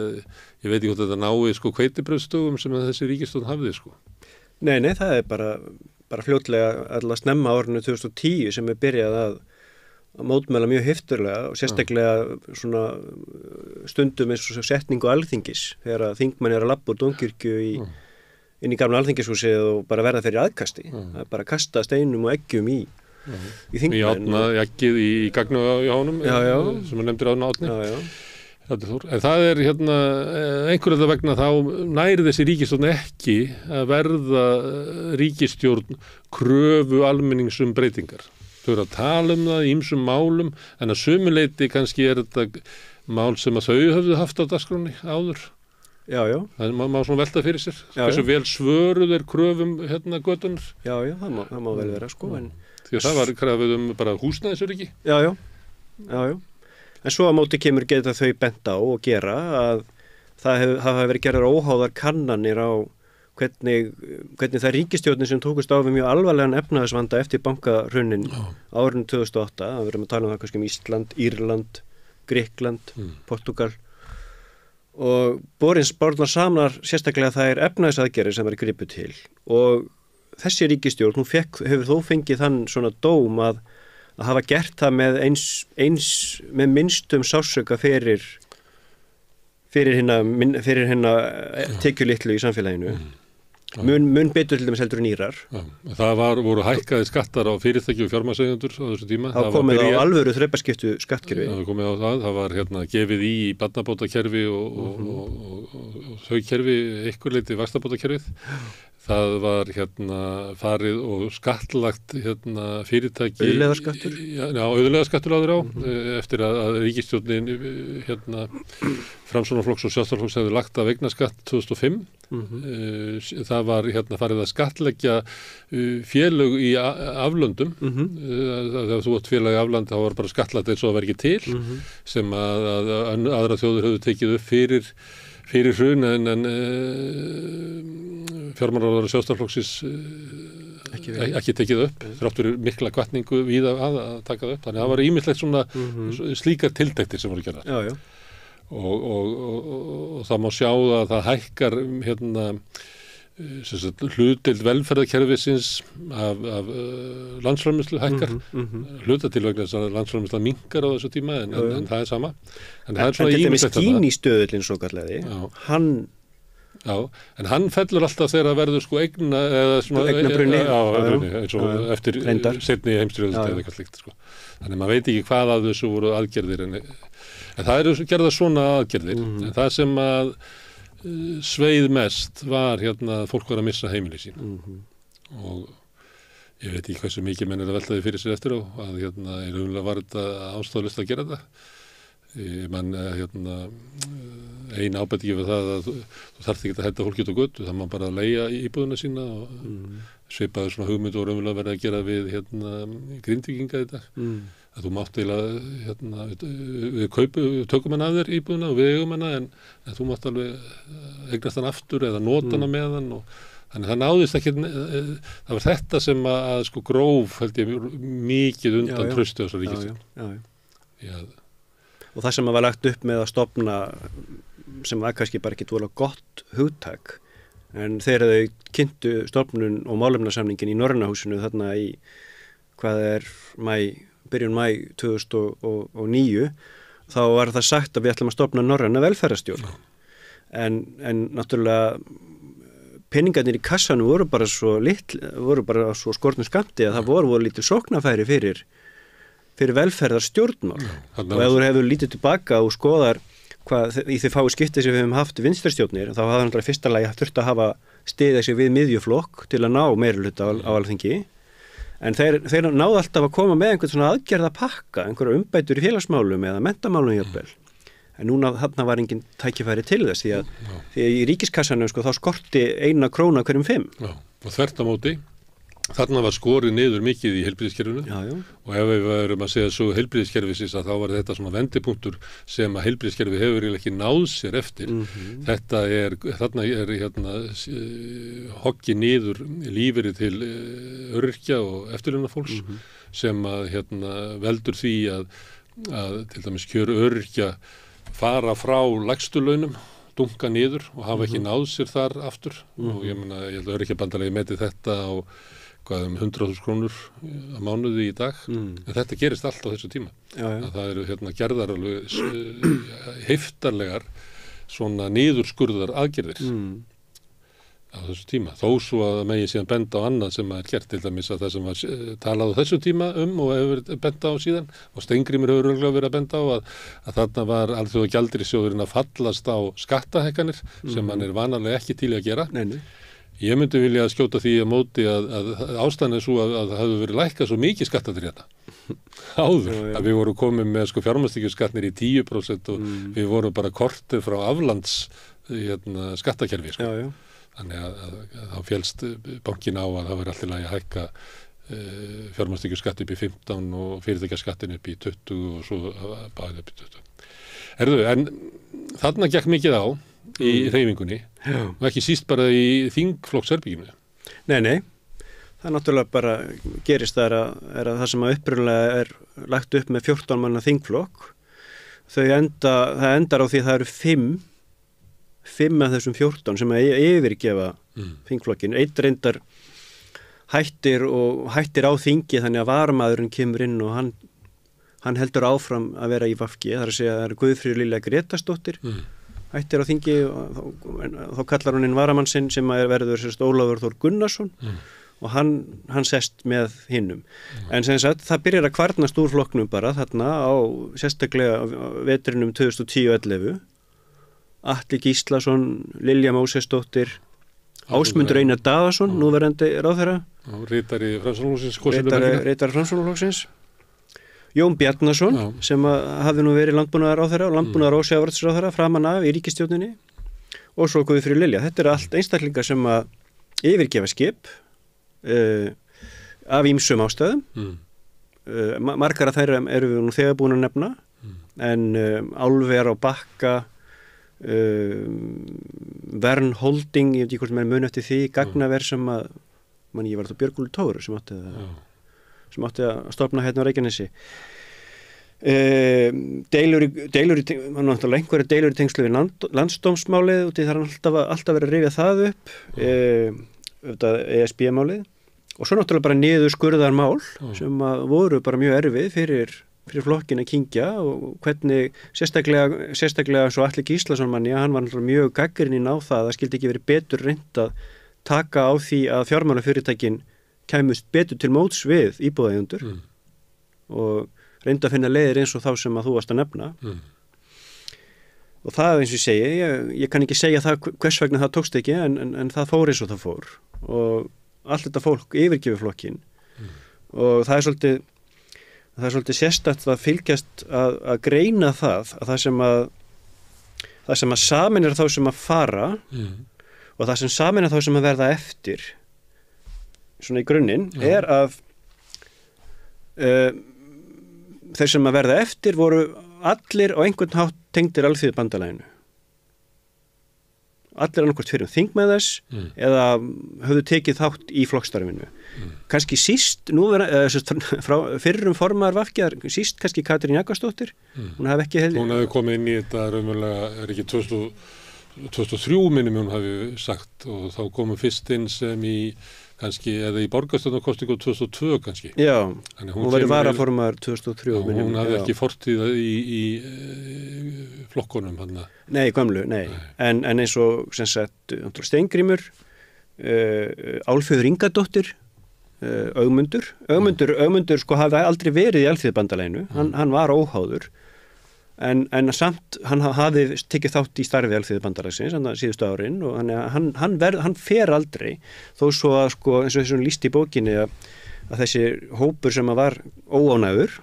ég veit ekki hvort þetta nái sko hveitibrauðsdögum sem þessi ríkisstjórn hafði sko. Nei, það er bara fljótlega alltaf snemma árinu 2010 sem er byrjað að mótmæla mjög hefturlega og sérstaklega svona stundum eins og setningu alþingis þegar að þingmenn er að labba úr Dómkirkju inn í gamla alþingishúsið og bara verða fyrir aðkasti, það er bara að kasta steinum og eggjum í þingmenn. Í átna eggið í gagnu á honum sem hann nefndir átna átni. En það er einhverja vegna þá næri þessi ríkisstjórn ekki að verða ríkisstjórn kröfu almennings breytingar. Þau eru að tala það í ýmsum málum, en að sumuleyti kannski er þetta mál sem að þau höfðu haft á dagskránni áður. Já. Það má svona velta fyrir sér. Hversu vel svöruð er kröfum götunar. Já, það má vel vera sko. Því að það var krafið bara húsnæðisöryggi. Já. En svo á móti kemur geta þau bent á og gera að það hafa verið gerðar óháðar kannanir á hvernig það ríkisstjórnin sem tókust á við mjög alvarlegan efnahagsvanda eftir bankahrunnin árinu 2008, það verðum að tala um það kannski Ísland, Írland, Grikkland, Portugal og borðnar samar sérstaklega það er efnahagsaðgerðir sem er gripið til og þessi ríkisstjórn, hún hefur þó fengið þann svona dóm að hafa gert það með eins með minnstum sásauka fyrir hérna tekjulitlu í samfélaginu. Mun betur til dæmis heldur en Írar. Það voru hækkaði skattar á fyrirtæki og fjármagnseigendur á þessu tíma. Það komið á alvöru þrepaskiptu skattkerfi. Það komið á það var gefið í barnabótakerfi og þau kerfi, einhver leyti vaxtabótakerfið. Það var farið og skattlagt fyrirtæki. Auðlegðarskattur? Já, auðlegðarskattur áður á, eftir að ríkisstjórnin Framsóknarflokks og Sjálfstæðisflokks hefði lagt af eignaskatt 2005. Það var farið að skattleggja félög í aflöndum. Þegar þú átt félag í afland þá var bara skattlagt eins og það var ekki til, sem að aðra þjóðir höfðu tekið upp fyrir hrun en fjármálaráðherra Sjálfstæðisflokksins ekki tekið upp, þrátt fyrir mikla hvatningu víða að taka það upp. Þannig að það var ýmislegt svona slíkar tiltektir sem voru gerðar. Já. Og það má sjá að það hækkar hlutdeild velferðarkerfisins af landsframleiðslu hækkar, hluta til vegna þess að landsframleiðsla minnkar á þessu tíma en það er sama. En það er svona ýmislegt þetta. En Gini-stöðullinn svo kalliði, en hann fellur alltaf þegar það verður sko eignabrunni eins og eftir seinni heimsstyrjöld eða eitthvað slíkt sko. Þannig maður veit ekki hvað af þessu voru aðgerðir en það eru gerðar svona aðgerðir en það sem að sveið mest var að fólk var að missa heimili sín og ég veit ekki hversu mikið menn er að velta því fyrir sér eftir á að í var þetta ástæðulaust að gera þetta ein ábendingi við það að þú þarft ekki að henda fólki út á götu, það má bara að leigja íbúðuna sína og svipaður svona hugmynd og raunverulega verið að gera við Grindvíkinga þetta að þú mátt eiginlega við tökum hann af þér íbúðuna og við eigum hana en þú mátt alveg eignast hann aftur eða nota hana með hann og þannig það náðist ekki það var þetta sem að sko gróf held ég mikið undan trausti á þessar ríkisstjórn. Og það sem var lagt upp með að stofna sem var kannski bara ekki dvolega gott hugtak en þegar þau kynntu stofnun og málefnasamningin í Norrænahúsinu þarna í byrjun mæ 2009 þá var það sagt að við ætlum að stofna norræna velferðarstjórn en náttúrulega peningarnir í kassanum voru bara svo skortnum skammti að það voru lítið sóknarfæri fyrir fyrir velferðarstjórnmál og ef þú hefur lítið tilbaka og skoðar hvað í þau fáu skipti sem við hefum haft vinstarstjórnir, þá hafa náttúrulega fyrsta lagi þurft að hafa stiðið sig við miðjuflokk til að ná meirihluta á Alþingi, en þeir náðu alltaf að koma með einhvern svona aðgerðapakka, einhverja umbætur í félagsmálum eða menntamálum jafnvel, en núna þarna var engin tækifæri til þess því að í ríkiskassanum sko, þá skorti 1 króna hverjum 5. Já, og þvert á móti þarna var skorið niður mikið í heilbrigðiskerfinu og ef við erum að segja svo heilbrigðiskerfisins að þá var þetta svona vendipunktur sem að heilbrigðiskerfi hefur ekki náð sér eftir. Þarna er hoggi niður lífeyri til öryrkja og eftirlaunafólks sem að veldur því að til dæmis kjör öryrkja fara frá lægstu launum, dunka niður og hafa ekki náð sér þar aftur og ég held að öryrkjabandalagi meti þetta á 100.000 krónur á mánuði í dag en þetta gerist allt á þessu tíma að það eru gerðar alveg heiftarlegar svona niðurskurðar aðgerðir á þessu tíma, þó svo að megi síðan benda á annað sem er gert, til dæmis að það sem var talað á þessu tíma og hefur benda á síðan og Steingrímur hefur örugglega verið að benda á að þarna var Alþjóðagjaldeyrissjóðurinn að fallast á skattahækkanir sem hann er vanalega ekki til að gera. Ég myndi vilja að skjóta því að móti að ástæðan er svo að það hefur verið lækkað svo mikið skattatir áður, að við vorum komið með fjármagnstekjuskattir í 10% og við vorum bara kortið frá aflands skattakerfi þannig að þá félst bankin á að það verið alltaf að hækka fjármagnstekjuskatt upp í 15 og fyrirtækjaskattin upp í 20 og svo bæði upp í 20. En þarna gekk mikið á í hreyfingunni og ekki síst bara í þingflokksherbygginu. Nei, það náttúrulega bara gerist er að það sem að upprunalega er lagt upp með 14 manna þingflokk, það endar á því að það eru 5 af þessum 14 sem að yfirgefa þingflokkin. Einn reyndar hættir á þingi þannig að varamaðurinn kemur inn og hann heldur áfram að vera í VFG, það er að segja að það er Guðfríður Lilja Grétarsdóttir hættir á þingi og þá kallar hún inn varamann sinn sem verður Ólafur Þór Gunnarsson og hann sest með hinnum. En sem sagt, það byrjar að kvarnast úr flokknum bara þarna á sérstaklega vetrinum 2010-11. Atli Gíslason, Lilja Mósesdóttir, Ásmundur Einar Daðason, núverandi ráðherra. Ritari Framsóknarflokksins. Jón Bjarnason sem hafði nú verið landbúnaðarráðherra og landbúnaðar- og sjávarútvegsráðherra framan af í ríkisstjórninni og svo Guðfríður Lilja. Þetta eru allt einstaklingar sem að yfirgefa skip af ýmsum ástæðum. Margar af þær eru við nú þegar búin að nefna en Álver á Bakka, Vern Holding, ég veit ekki hvort sem mun eftir því, Gagnaver sem að, ég var þetta Björgúlfur Tóru sem átti að stofna hérna á Reykjanesi. Deilur einhverja deilur í tengslu við landsdómsmálið og það er alltaf verið að rifja það upp, ESB-málið og svo náttúrulega bara niðurskurðarmál sem voru bara mjög erfið fyrir flokkin að kyngja og hvernig sérstaklega svo Atli Gíslason manni, hann var náttúrulega mjög gagnrýninn á það að skildi ekki verið betur reynt að taka á því að fjármálafyrirtækin kæmust betur til móts við íbúðaeigendur og reynda að finna leiðir eins og þá sem að þú varst að nefna og það eins og ég segi, ég kann ekki segja það hvers vegna það tókst ekki en það fór eins og það fór og allt þetta fólk yfirgefur flokkin og það er svolítið sérstakt að fylgjast að greina það að það sem að sameinar þá sem að fara og það sem sameinar þá sem að verða eftir svona í grunninn er að þeir sem að verða eftir voru allir á einhvern hátt tengdir Alþýðubandalaginu. Allir annarkvort fyrir þingmenn þess eða höfðu tekið þátt í flokkstarfinu. Kannski síst, fyrrum formaður VFG, síst kannski Katrín Jakobsdóttir. Hún hefði komið inn í þetta raunverulega, er ekki 2003 minnum hún hafi sagt og þá komum fyrst inn sem í kannski, eða í borgarstjórnarkosningu 2002 kannski. Já, hún var varaformaður 2003. Hún hafði ekki fortíð í flokkunum hann. Nei, gömlu, nei. En eins og sem sagt Steingrímur, Álfheiður Ingadóttir, Ögmundur sko hafði aldrei verið í Alþýðubandalaginu, hann var óháður en samt hann hafði tekið þátt í starfi Alþýðubandalagsins síðustu árin og hann fer aldrei þó svo að sko eins og þessum lýst í bókinni að þessi hópur sem var óánægður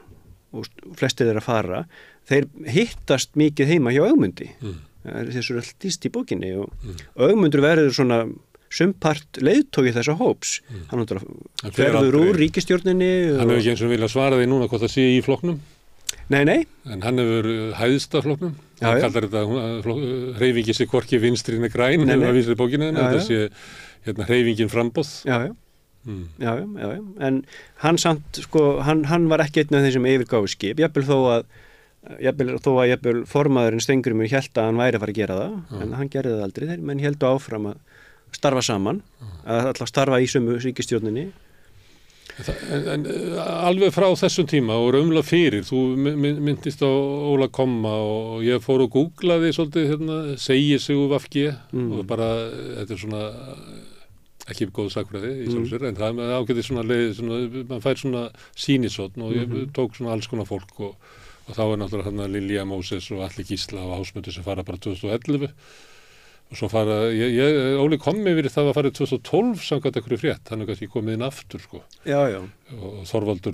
og flestir þeirra fara, þeir hittast mikið heima hjá Ögmundi þessu er allt lýst í bókinni og Ögmundur verður svona sumpart leiðtógi þessa hóps hann ferður úr ríkisstjórninni hann hefur ekki eins og vilja svara því núna hvort það sé í flokknum nei en hann hefur hæðst af flokknum hann kallar þetta hreyfingi sér hvorki vinstrinni græn hefur að vísa í bókinu þetta sé hreyfingin framboð já, en hann samt sko, hann var ekki einn af þeim sem yfirgáfu skip jafnvel þó að formaðurinn Steingrímur hélt að hann væri að fara að gera það en hann gerði það aldrei, menn héldu áfram að starfa saman, að alltaf starfa í sömu ríkisstjórninni. En alveg frá þessum tíma og raunverulega fyrir, þú myndist á Óla Komma og ég fór og googlaði svolítið segir sig úr VG og bara, þetta er svona ekki góð sakfræði í sjálfsögur, en það ágæti svona leið, mann fær svona sýnisotn og ég tók svona alls konar fólk og þá er náttúrulega Lilja Móses og Atli Gísla og Ásmundur sem fara bara 2011 og svo fara, Óli kom yfir það að fara í 2012 samkvæmt einhverju frétt, hann er kannski komið inn aftur sko. Já. Og Þorvaldur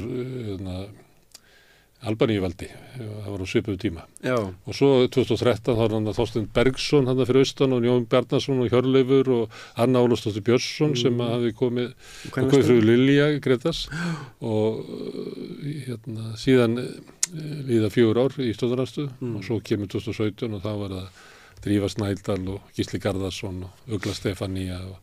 Albaníuvaldi, það var á svipuðu tíma. Já. Og svo 2013 þá var hann Þorsteinn Bergsson hann fyrir austan og Jón Bjarnason og Hjörleifur og Anna Ólafsdóttir Björnsson sem hafði komið frú Lilja Gretas og síðan líða 4 ár í stjórnarandstöðu og svo kemur 2017 og þá var það Drífa Snædal og Gísli Garðarsson og Ugla Stefánía og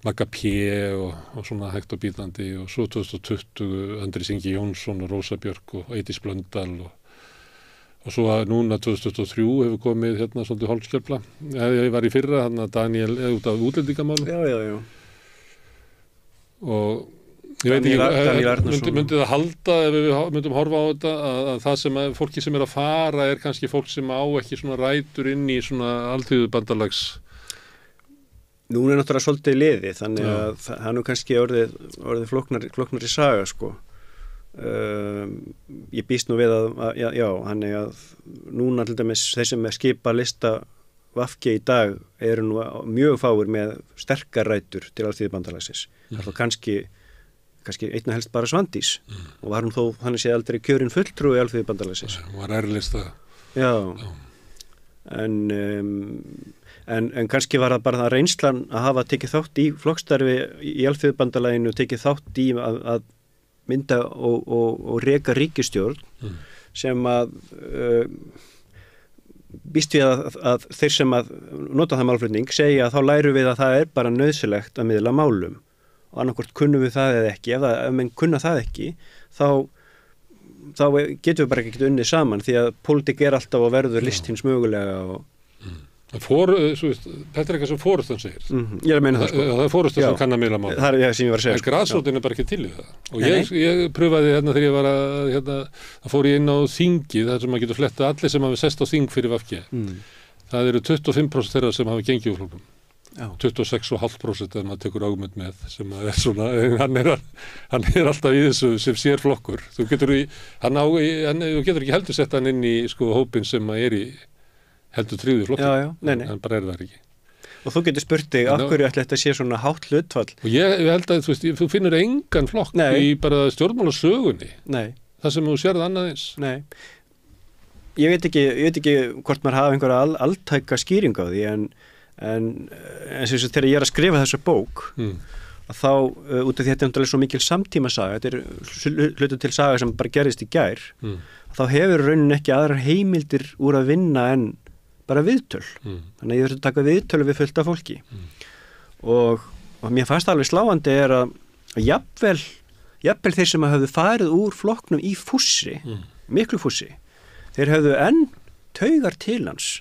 Magga P. og svona hægt og bítandi og svo 2020 Andris Ingi Jónsson og Rósa Björk og Eydís Blöndal og svo núna 2023 hefur komið svolítið hálfskjöfla. Ég var í fyrra Daniel út af útlendingamálum. Já. Og ég veit ekki, myndi það halda ef við myndum horfa á þetta að það sem fólki sem er að fara er kannski fólk sem á ekki svona rætur inn í svona alþýðubandalags. Nú er náttúrulega svolítið liði þannig að hann er kannski orðið flóknari saga sko. Ég býst nú við að hann er að núna til dæmis þeir sem skipa lista VG í dag eru nú mjög fáir með sterkar rætur til alþýðubandalagsins. Það er kannski einna helst bara Svandís og var hún þó, hann sé aldrei kjörin fulltrúi í Alþýðubandalagsins. Hún var ærlista. Já. En kannski var það bara það reynslan að hafa tekið þátt í flokkstarfi í Alþýðubandalaginu, tekið þátt í að mynda og reka ríkisstjórn sem að býst við að þeir sem að nota það málflutning segja að þá læru við að það er bara nauðsynlegt að miðla málum og annarkvort kunnum við það eða ekki ef menn kunna það ekki þá getum við bara ekki unnið saman því að pólitík er alltaf að verður list hins mögulega og þetta er eitthvað sem Forustan segir. Ég er að meina það sko. Það er Forustan sem kann að miðla málum. Það er sem ég var að segja. En grasrótin er bara ekki til í það. Og ég pröfaði þegar ég var að fór ég inn á þingið þar sem maður getur fletta allir sem hafi sest á þing fyrir VG. Það eru 25% þeirra sem hafi gengið úr flokknum. 26,5% ef maður tekur Ögmund með sem er svona, hann er alltaf í þessu sem sér flokkur. Þú getur ekki heldur sett hann inn í sko hópin sem maður er í heldur tryggðu flokkur, en bara er það ekki. Og þú getur spurt þig, af hverju ætli þetta sé svona hátt hlutfall? Og ég held að þú finnur engan flokk í bara stjórnmálasögunni. Nei. Það sem þú sérð annað eins. Nei. Ég veit ekki hvort maður hafa einhverja alltæka skýring á því, en eins og þegar ég er að skrifa þessa bók, að þá, út af því þetta er svo mikil samtímasaga, þetta er hlutu til saga sem bara gerist í gær, þá hefur raunin ekki aðrar heimildir úr að vinna en bara viðtöl. Þannig að ég þurfti að taka viðtölu við fullt af fólki. Og mér fannst alveg sláandi er að jafnvel þeir sem hafðu farið úr flokknum í fússi, miklu fússi, þeir hafðu enn taugar til hans.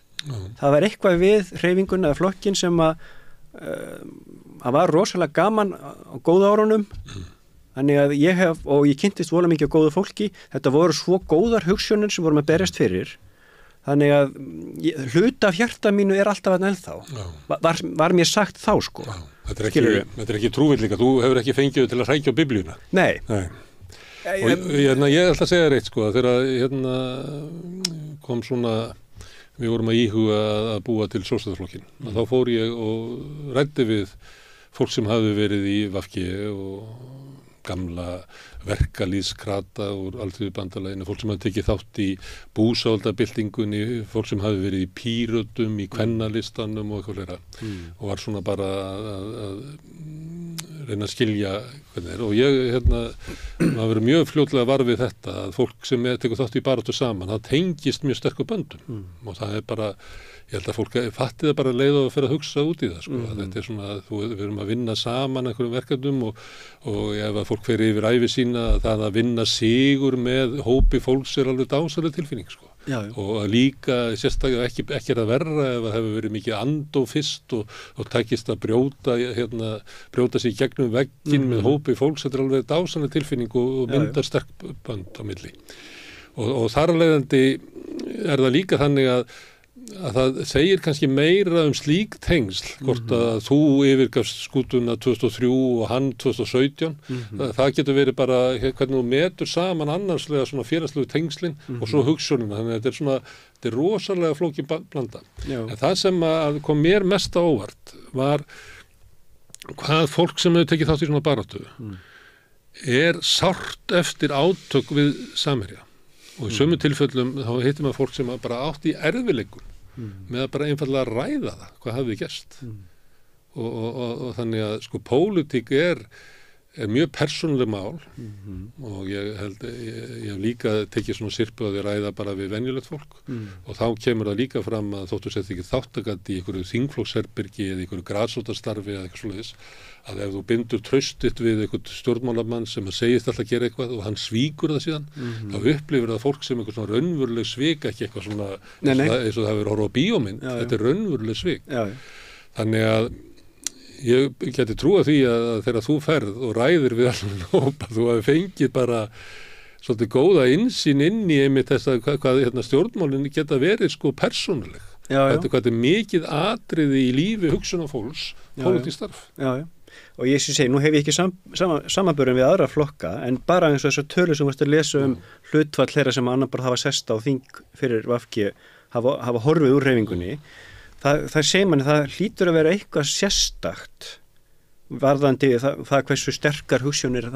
Það var eitthvað við hreyfinguna eða flokkin sem að var rosalega gaman á góða árunum. Þannig að ég kynntist vola mikið á góðu fólki. Þetta voru svo góðar hugsjónir sem vorum að berjast fyrir. Þannig að hluta af hjarta mínu alltaf að ennþá. Var mér sagt þá, sko. Já. Þetta er ekki trúvill líka. Þú hefur ekki fengið til að hrækja á Biblíuna. Nei. Og ég ætla að segja reitt, sko, þegar kom svona, við vorum að íhuga að búa til Sjálfstæðisflokkinn. Þá fór ég og ræddi við fólk sem hafði verið í VG og gamla verkalýðskrata úr Alþýðubandalaginu, fólk sem hafði tekið þátt í búsáhaldabyltingunni, fólk sem hafði verið í Pírötum, í kvennalistanum og eitthvað fleira og var svona bara að reyna að skilja hvernig og ég, maður verið mjög fljótlega var við þetta að fólk sem tekur þátt í baráttu saman, það tengist mjög sterku böndum og það bara ég held að fólk fatti það bara leið og fyrir að hugsa út í það, sko. Þetta svona að við erum að vinna saman einhverjum verkefnum og ef að fólk fer yfir ævi sína það að vinna sigur með hópi fólks alveg dásaleg tilfinning, sko. Já. Og að líka sérstaklega ekki að verra ef það hefur verið mikið andóf fyrst og takist að brjóta sig gegnum vegginn með hópi fólks, þetta alveg dásaleg tilfinning og myndar sterk bönd á milli. Og þar af leiðandi það líka þannig að það segir kannski meira slík tengsl, hvort að þú yfirgafst skútuna 2003 og hann 2017, það getur verið bara hvernig þú metur saman annarslega svona félagslegu tengslin og svo hugsunina, þannig að þetta er rosalega flókin blanda. En það sem að kom mér mest á óvart var hvað fólk sem hefur tekið þátt í svona baráttu sárt eftir átök við Samherja. Og í sömu tilfellum þá hittir maður fólk sem bara átt í erfiðleikum með að bara einfallega ræða það, hvað hafði gerst. Og þannig að sko pólitík er mjög persónuleg mál og ég hef líka tekið svona sirpu að ég ræða bara við venjulegt fólk og þá kemur það líka fram að þóttu sett ekki þátttakandi í einhverju þingflokksherbergi eða einhverju grasrótarstarfi eða eitthvað svoleiðis að ef þú bindur traustið við einhvern stjórnmálamann sem að segist alltaf að gera eitthvað og hann svíkur það síðan þá upplifir það fólk sem einhver svona raunveruleg svik, ekki eitthvað svona eins og það hefur horfað á bíómynd, þetta er raunveruleg svik. Þannig að ég geti trúa því að þegar þú ferð og ræðir við allan hópa, þú hafi fengið bara svolítið góða innsýn inn í einmitt þess að hvað stjórnmálinn geta verið sko persónuleg. Þetta er mikið atriði í lífi hugsunar fólks, pólitískt starf. Já. Og ég segi, nú hef ég ekki samanburðin við aðra flokka, en bara eins og þessar tölur sem varst að lesa hlutfall þeirra sem annar bara hafa sest á þing fyrir VG, hafa horfið úr hreyfingunni. Það segir manni, það hlýtur að vera eitthvað sérstakt varðandi það hversu sterkar hugssjónir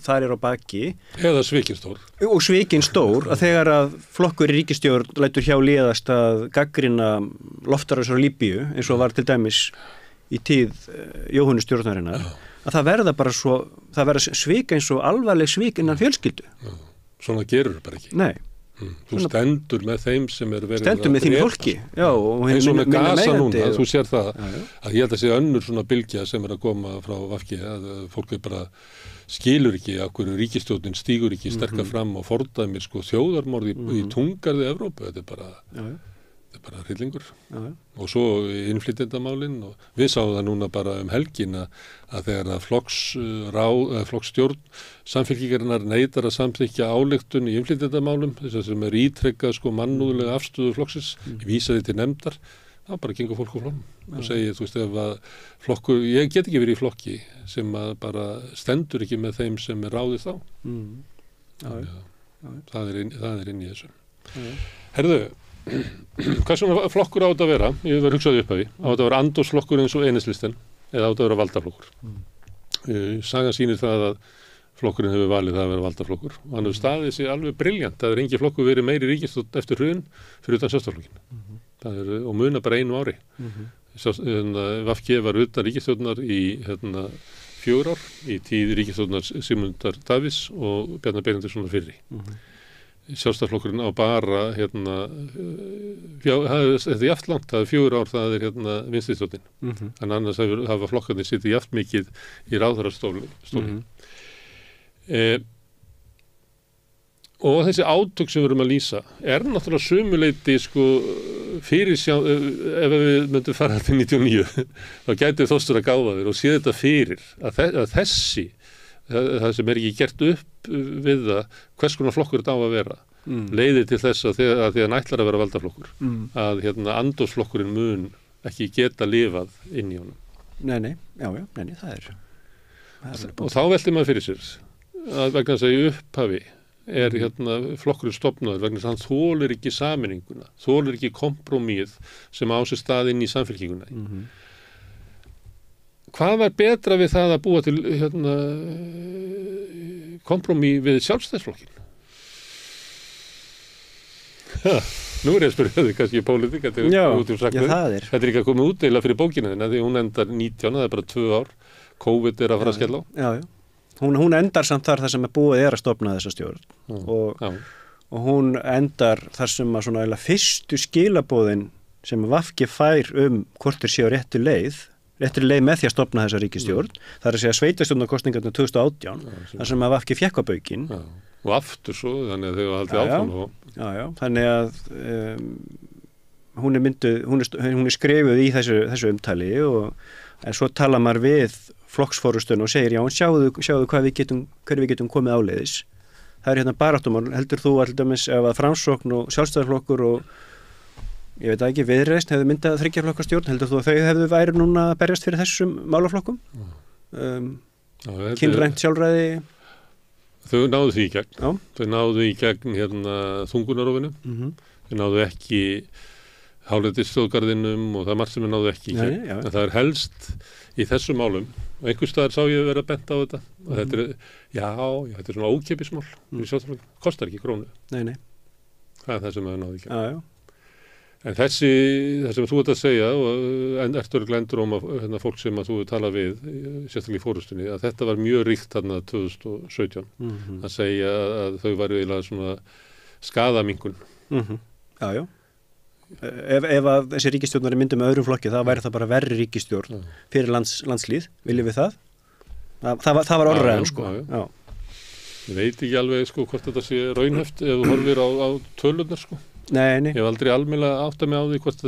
þar á baki. Eða svikin stór. Og svikin stór, að þegar að flokkur í ríkisstjórn lætur hjá liðast að gaggrina loftarásar Líbíu, eins og var til dæmis í tíð Jóhönnu stjórnarinnar, að það verða svik eins og alvarleg svik innan fjölskyldu. Svona gerur það bara ekki. Nei. Þú stendur með þeim sem verið stendur með þín fólki eins og með Gaza núna, þú sér það að ég held að sé önnur svona bylgja sem að koma frá VG að fólk bara skilur ekki af hverju ríkisstjórnin stígur ekki sterkar fram og fordæmir sko þjóðarmorð í tungarði Evrópu, þetta er bara hryllingur og svo innflytjendamálin og við sáum það núna bara helgin að þegar að flokksstjórn samfylkingarinnar neitar að samþykkja ályktun í innflytjendamálum þess að sem ítrekkað sko mannúðlega afstöðu flokksins, vísaði til nefndar þá bara gengur fólk úr flokkum og segir, þú veist, ef að flokkur, ég get ekki verið í flokki sem að bara stendur ekki með þeim sem ráðist á það er inn í þessu. Herðu, hvað svona flokkur átt að vera? Ég var hugsað upp af því. Átt að vera andósflokkur eins og Eneslistin eða átt að vera valdaflokkur. Sagan sýnir það að flokkurinn hefur valið það að vera valdaflokkur og hann hefur staðið sig alveg brilljant. Það er engin flokkur verið meiri ríkisstjórn eftir hrun fyrir utan Sjálfstæðisflokkinn. Og muna bara 1 ári. VG var utan ríkisstjórnar í 4 ár í tíð ríkisstjórnar Sigmundar Davíðs og Bjarnar Benediktssonar fyrri. Sjálfstæðisflokkurinn á bara þetta er jaft langt, það er 4 ár, það er vinstristjórnin en annars hafa flokkarnir sittið jaft mikið í ráðherrastóli og þessi átök sem við erum að lýsa náttúrulega sumuleyti sko fyrirsjá, ef við myndum fara til 99 þá gætu þóstur að gáfa þér og sé þetta fyrir að þessi það sem er ekki gert upp við það hvers konar flokkur þetta á að vera leiðir til þess að því að hann ætlar að vera valdaflokkur að andófsflokkurinn mun ekki geta lifað inn í honum. Nei, það er og þá veltir maður fyrir sér að vegna þess að í upphafi flokkurinn stofnaður vegna þess að hann þolir ekki sameininguna, þolir ekki kompromíð sem á sér stað inn í samfélkinguna. Hvað var betra við það að búa til kompromí við sjálfstæðisflokkin? Nú ég að spyrja þig kannski í pólitík, þetta er ekki að koma út eða fyrir bókina þinn, því hún endar 19, það er bara 2 ár, COVID er að fara að skella á. Já. Hún endar samt þar sem búið að stofna þessa stjórn og hún endar þar sem að svona fyrstu skilabóðin sem VG fær hvort þeir séu réttu leið með því að stofna þessa ríkisstjórn, það er að segja sveitarstjórnarkosningarnar 2018, þar sem að VG fékk á baukinn. Og aftur svo, þannig að þau var haldið áfram. Já, þannig að hún er skrifuð í þessu umtali en svo tala maður við flokksforustun og segir, já, sjáðu hver við getum komið áleiðis. Það er baráttumál, heldur þú alltaf ef að Framsókn og Sjálfstæðisflokkur og ég veit ekki, Viðreisn hefðu myndað 3 flokka stjórn, heldur þú að þau hefðu væri núna að berjast fyrir þessum málaflokkum? Kynrænt sjálfræði? Þau náðu því í gegn. Þau náðu í gegn þungunarofinu. Þau náðu ekki hálendisþjóðgarðinum og það er margt sem þau náðu ekki í gegn. En það er helst í þessum málum og einhvers staðar sá ég að vera bent á þetta og þetta er, þetta er svona ókeypismál kostar ekki krónu. Nei. Það er það sem þau náðu í gegn. En það sem þú ert að segja og ertur glendur fólk sem að þú tala við, sérstaklega í fórustunni, að þetta var mjög ríkt þarna 2017 að segja að þau varu eiginlega svona skaðamingun. Já. Ef að þessi ríkisstjórn er myndið með öðrum flokki, þá væri það bara verri ríkisstjórn fyrir landslýð, viljum við það? Það var orðræðan, sko. Já. Ég veit ekki alveg, sko, hvort þetta sé raunhæft ef þú horfir á tölurnar, sko. Nei. Ég hef aldrei almennilega áttað mig á því hvort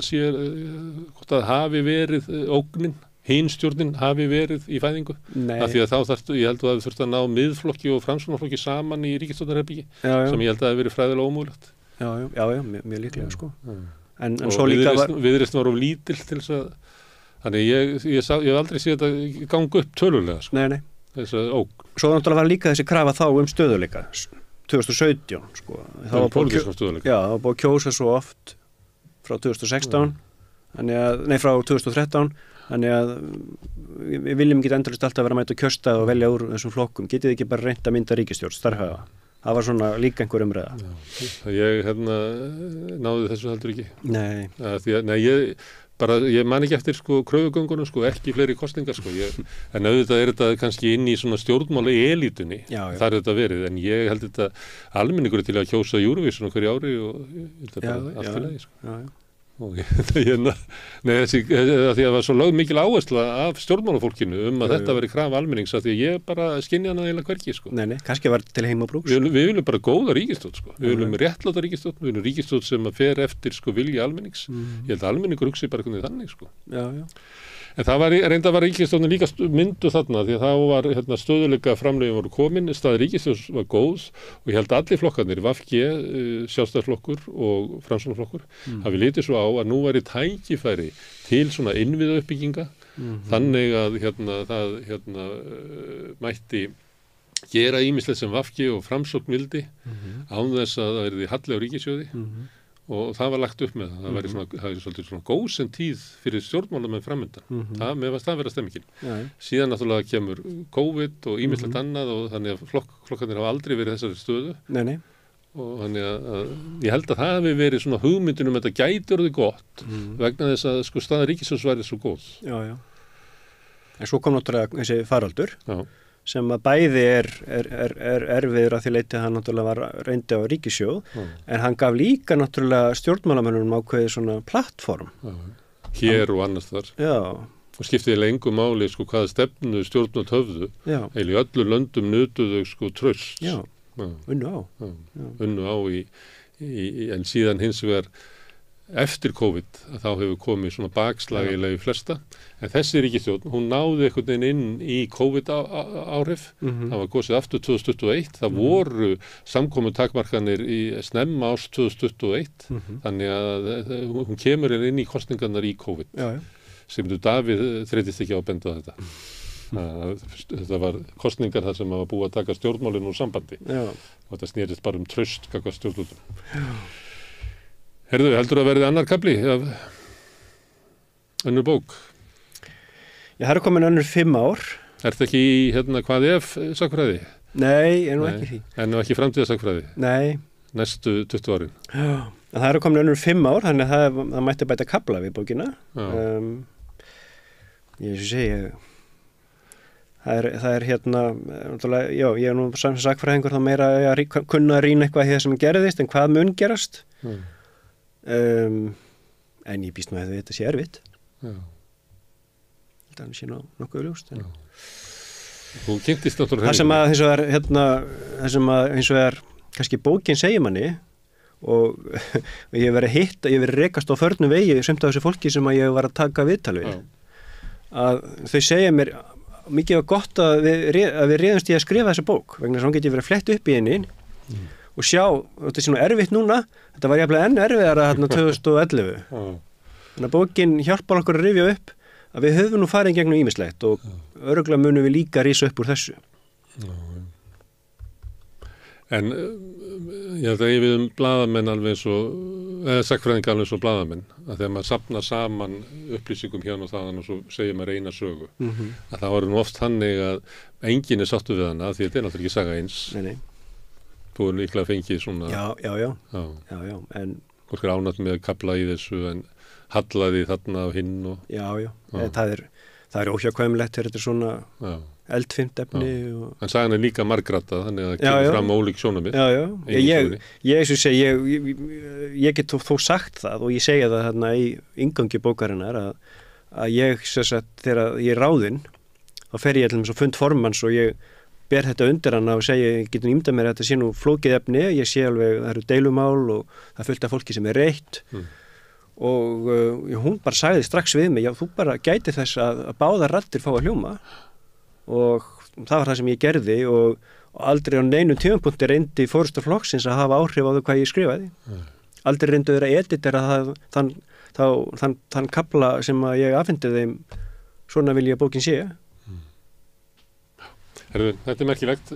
það hafi verið ógnin, hinstjórnin hafi verið í fæðingu. Nei. Af því að þá ég held að það þurfti að ná miðflokki og framsóknarflokki saman í ríkisstjórnarherbyggi sem ég held að það hefði verið fræðilega ómögulegt. Já, mjög líklega, sko. En svo líka Viðreisn var of lítil til þess að þannig ég hef aldrei séð þetta ganga upp tölulega, sko. Nei. Þess að ógn. Svo náttúrulega var líka þessi krafa þá stöðuleika 2017, sko. Það var búið að kjósa svo oft frá 2016, frá 2013, þannig að við viljum ekki endalaust alltaf vera að mæta kjörstað og velja úr þessum flokkum. Getið ekki bara reynt að mynda ríkisstjórn, starfhafa. Það var svona líka einhver umræða. Ég náði þessu heldur ekki. Nei. Ég man ekki eftir kröfugöngunum, ekki fleiri kosningar, en auðvitað er þetta kannski inn í svona stjórnmála í elítunni, þar er þetta verið, en ég held þetta almenningur til að kjósa Eurovision hverju ári og þetta bara allt í lagi, og því að það var svo lögð mikil áhersla af stjórnmálafólkinu að þetta veri krafa almennings að því að ég bara skynja hana eiginlega hvergi. Nei, kannski var til heimabrúks. Við viljum bara góða ríkisstjórn, við viljum réttláta ríkisstjórn, við viljum ríkisstjórn sem að fer eftir vilja almennings. Ég held að almenningur hugsi bara hvernig þannig. Já. En það var reynda var ríkisstjórnin líka myndu þarna því að þá var stöðuleika framlögin voru komin, staði ríkisstjórn var góð og ég held að allir flokkarnir, VG, Sjálfstæðisflokkur og Framsóknarflokkur hafi litið svo á að nú væri tækifæri til svona innviðauppbygginga þannig að það mætti gera ýmislegt sem VG og Framsókn vildi án þess að það verði halli á ríkissjóði og það var lagt upp með það. Það væri svolítið svona góðsend tíð fyrir stjórnmálamenn framundan. Mér fannst það vera stemmingin. Síðan náttúrulega kemur COVID og ýmislegt annað og þannig að flokkarnir hafa aldrei verið þessari stöðu. Nei. Og þannig að ég held að það hafi verið svona hugmyndin þetta gæti orðið gott vegna þess að staða ríkissjóðs væri svo góð. Já. En svo kom náttúrulega þessi faraldur. Sem að bæði er erfiður að því leiti að hann náttúrulega var reyndi á ríkissjóð, en hann gaf líka náttúrulega stjórnmálamönnum ákveðið svona plattform. Hér og annars þar. Já. Og skiptið lengu máli hvaða stefnu stjórnvöld höfðu. Eða í öllu löndum nutuðu traust. Já, unnu á. Unnu á en síðan hins vegar eftir COVID þá hefur komið svona bakslagilega í flesta, en þessi ríkisstjórn, hún náði einhvern veginn inn í COVID áhrif, það var kosið aftur 2021, það voru samkomu takmarkanir í snemma árs 2021, þannig að hún kemur inn í kostningarnar í COVID, sem Davíð þreytist ekki á að benda þetta. Þetta var kostningar þar sem var búið að taka stjórnmálinn úr sambandi og þetta snerist bara traust gagnvart stjórnvöldum. Heyrðu, heldur að verði annar kafli af önnur bók? Já, það komin önnur 5 ár. Ertu ekki í, hvað ef sagnfræði? Nei, nú ekki því. En nú ekki framtíðasagnfræði? Nei. Næstu 20 árin? Já, en það komin önnur 5 ár, þannig að það mætti bæta kafla við bókina. Ég segi, það er já, ég nú sem sagnfræðingur þá meira að kunna að rýna eitthvað hér sem gerðist, en hvað mun gerast? En ég býst nú að þetta sé erfitt. Það sé nokkuð ljóst. Þú kynntist náttúrulega það sem að eins og er kannski bókin segir manni og ég hef verið rekast á förnum vegi sumt af þessu fólki sem að ég var að taka viðtal við að þau segja mér mikið var gott að við réðumst í að skrifa þessa bók vegna þess að hún geti verið flett upp í henni og sjá, þetta er svona erfitt núna, þetta var jafnlega enn erfiðara 2011. Þannig að bókin hjálpar okkur að rifja upp að við höfum nú farið gegnum ýmislegt og örugglega munum við líka rísa upp úr þessu. En ég held að ég við blaðamenn alveg eins og, eða sagnfræðingar alveg eins og blaðamenn, að þegar maður safnar saman upplýsingum hérna og þaðan og svo segir maður eina sögu, að það var nú oft þannig að enginn er sáttur við hana, því þetta er náttúrulega ekki saga eins. Nei. Þú er líklega fengið svona... Já, en... Fólk er ánægt með að kapla í þessu en hallaði þarna á hinn og... Já. Það er óhjákvæmlegt þegar þetta er svona eldfimt efni og... En sagan er líka margrata, þannig að það kemur fram ólík sjónarmið. Ég get þó sagt það og ég segja það þarna í inngangi bókarinnar að ég, þegar ég er ráðinn, þá fer ég til þess að fund formanns og ég ber þetta undir hana og segja, ég getur ímyndað mér að þetta sé nú flókið efni, ég sé alveg, það eru deilumál og það er fullt af fólki sem er reitt og hún bara sagði strax við mig, já þú bara gæti þess að báðar raddir fá að hljóma og það var það sem ég gerði og aldrei á neinum tímapunkti reyndi forysta flokksins að hafa áhrif á það hvað ég skrifaði. Aldrei reyndi að vera editera þann kafla sem að ég afhendi þeim, svona vil ég að bókin sé. Þetta er merkilegt,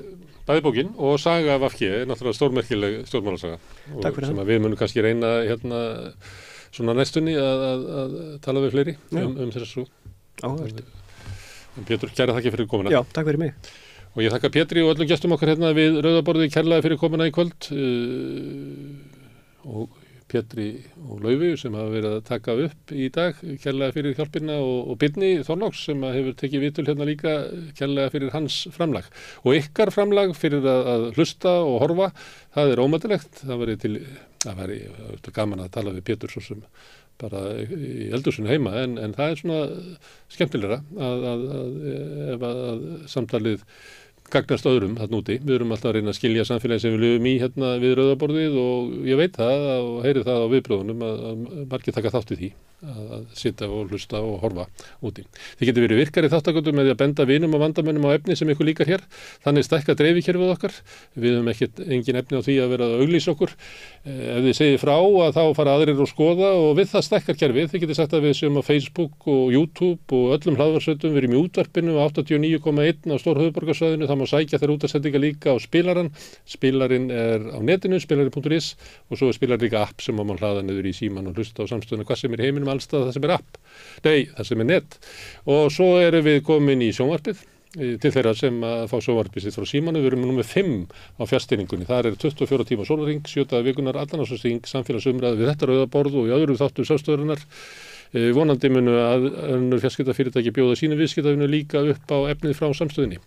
bæði bókin og saga af AFG er náttúrulega stórmerkileg stjórnmálasaga og sem að við munum kannski reyna svona næstunni að tala við fleiri þessu. Áhugavert. Pétur, kæra þakki fyrir komuna. Já, takk fyrir mig. Og ég þakka Pétri og öllum gestum okkar við Rauðaborðið kærlega fyrir komuna í kvöld og Pétri og Laufi sem hafa verið að taka upp í dag, kærlega fyrir hjálpina og Birni Þorláks sem hefur tekið vitul hérna líka, kærlega fyrir hans framlag. Og ykkar framlag fyrir að hlusta og horfa, það er ómættilegt, það væri gaman að tala við Pétur svo sem bara í eldhúsinu heima, en það er svona skemmtilegra að samtalið gagnast öðrum þarna úti. Við erum alltaf að reyna að skilja samfélagi sem við lifum í hérna við Rauðaborðið og ég veit það og heyri það á viðbröðunum að margir taka þátt í því að sitja og hlusta og horfa úti. Þið getur verið virkari þáttakendur með því að benda vinum og vandamönnum á efni sem ykkur líkar hér. Þannig stækka dreifikerfið okkar. Við höfum engin efni á því að vera að auglýsa okkur. Ef þið segir frá að þá fara aðrir og skoða og við það stækkar kerfið. Þið getur sagt að við séum á Facebook og YouTube og öllum hlaðvarpsveitum. Við erum í útvarpinu á 89,1 á Stórhöfuðborgarsvæðinu. Það má sækja þær útvarpssendingar líka á spilarann. Spilarinn er á netinu, spilarinn.is og svo er spilarinn líka app sem má hlaða niður í síman og hlusta á samstöðuna hvað sem er í heiminum allstað það sem er app. Nei, það sem er net. Og svo erum við komin í sjónvarpið til þeirra sem að fá sjónvarpið sitt frá símanu. Við erum númer 5 á fjarstýringunni. Það er 24 tíma sólarhring, 7 daga vikunar, allan ársins hring, samfélagsumræðu við þetta Rauðaborð og í öðrum þáttum sjálfstöðurinnar. Vonandi munu að önnur fjarskiptafyrirtæki bjóða sínu viðskiptavinu líka upp á efnið frá samstöðinni.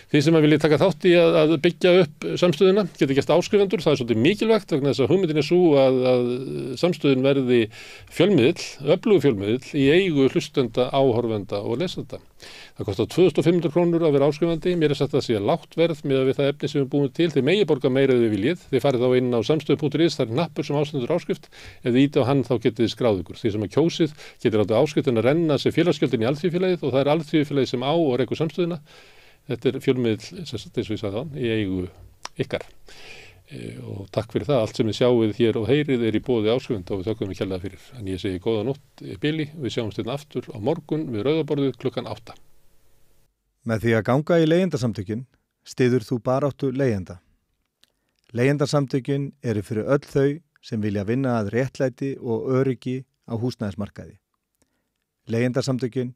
Þið sem að vilja taka þátt í að byggja upp samstöðina geta gert áskrifendur, það er svolítið mikilvægt vegna þess að hugmyndin er sú að samstöðin verði fjölmiðill, öflugur fjölmiðill í eigu hlustenda, áhorfenda og lesenda. Það kostar 2.500 krónur að vera áskrifandi, mér er sagt að það sé lágt verð með við það efni sem við búum til, þið megi borga meira ef þið viljið, þið farið þá inn á samstöðu.is, það er hnappur sem ástendur áskrift, ef þið ítið á hann þá getið þið skráð ykkur. Því sem að kjósið getur látið áskriftin að renna sem félagsgjöldin í alþýðufélagið og það er alþýðufélagið sem á og rekur samstöðina. Þetta er fjölmiðill, eins og ég sagði þann, í eigu ykkar. Og takk fyrir það, allt sem þið sjáuð hér og heyrið er í boði áskrifenda og við þökkum við kærlega fyrir. En ég segi góða nótt bili, við sjáumst hérna aftur á morgun við Rauðaborðið klukkan 8. Með því að ganga í leigjendasamtökin styður þú baráttu leigjenda. Leigjendasamtökin eru fyrir öll þau sem vilja vinna að réttlæti og öryggi á húsnæðismarkaði. Leigjendasamtökin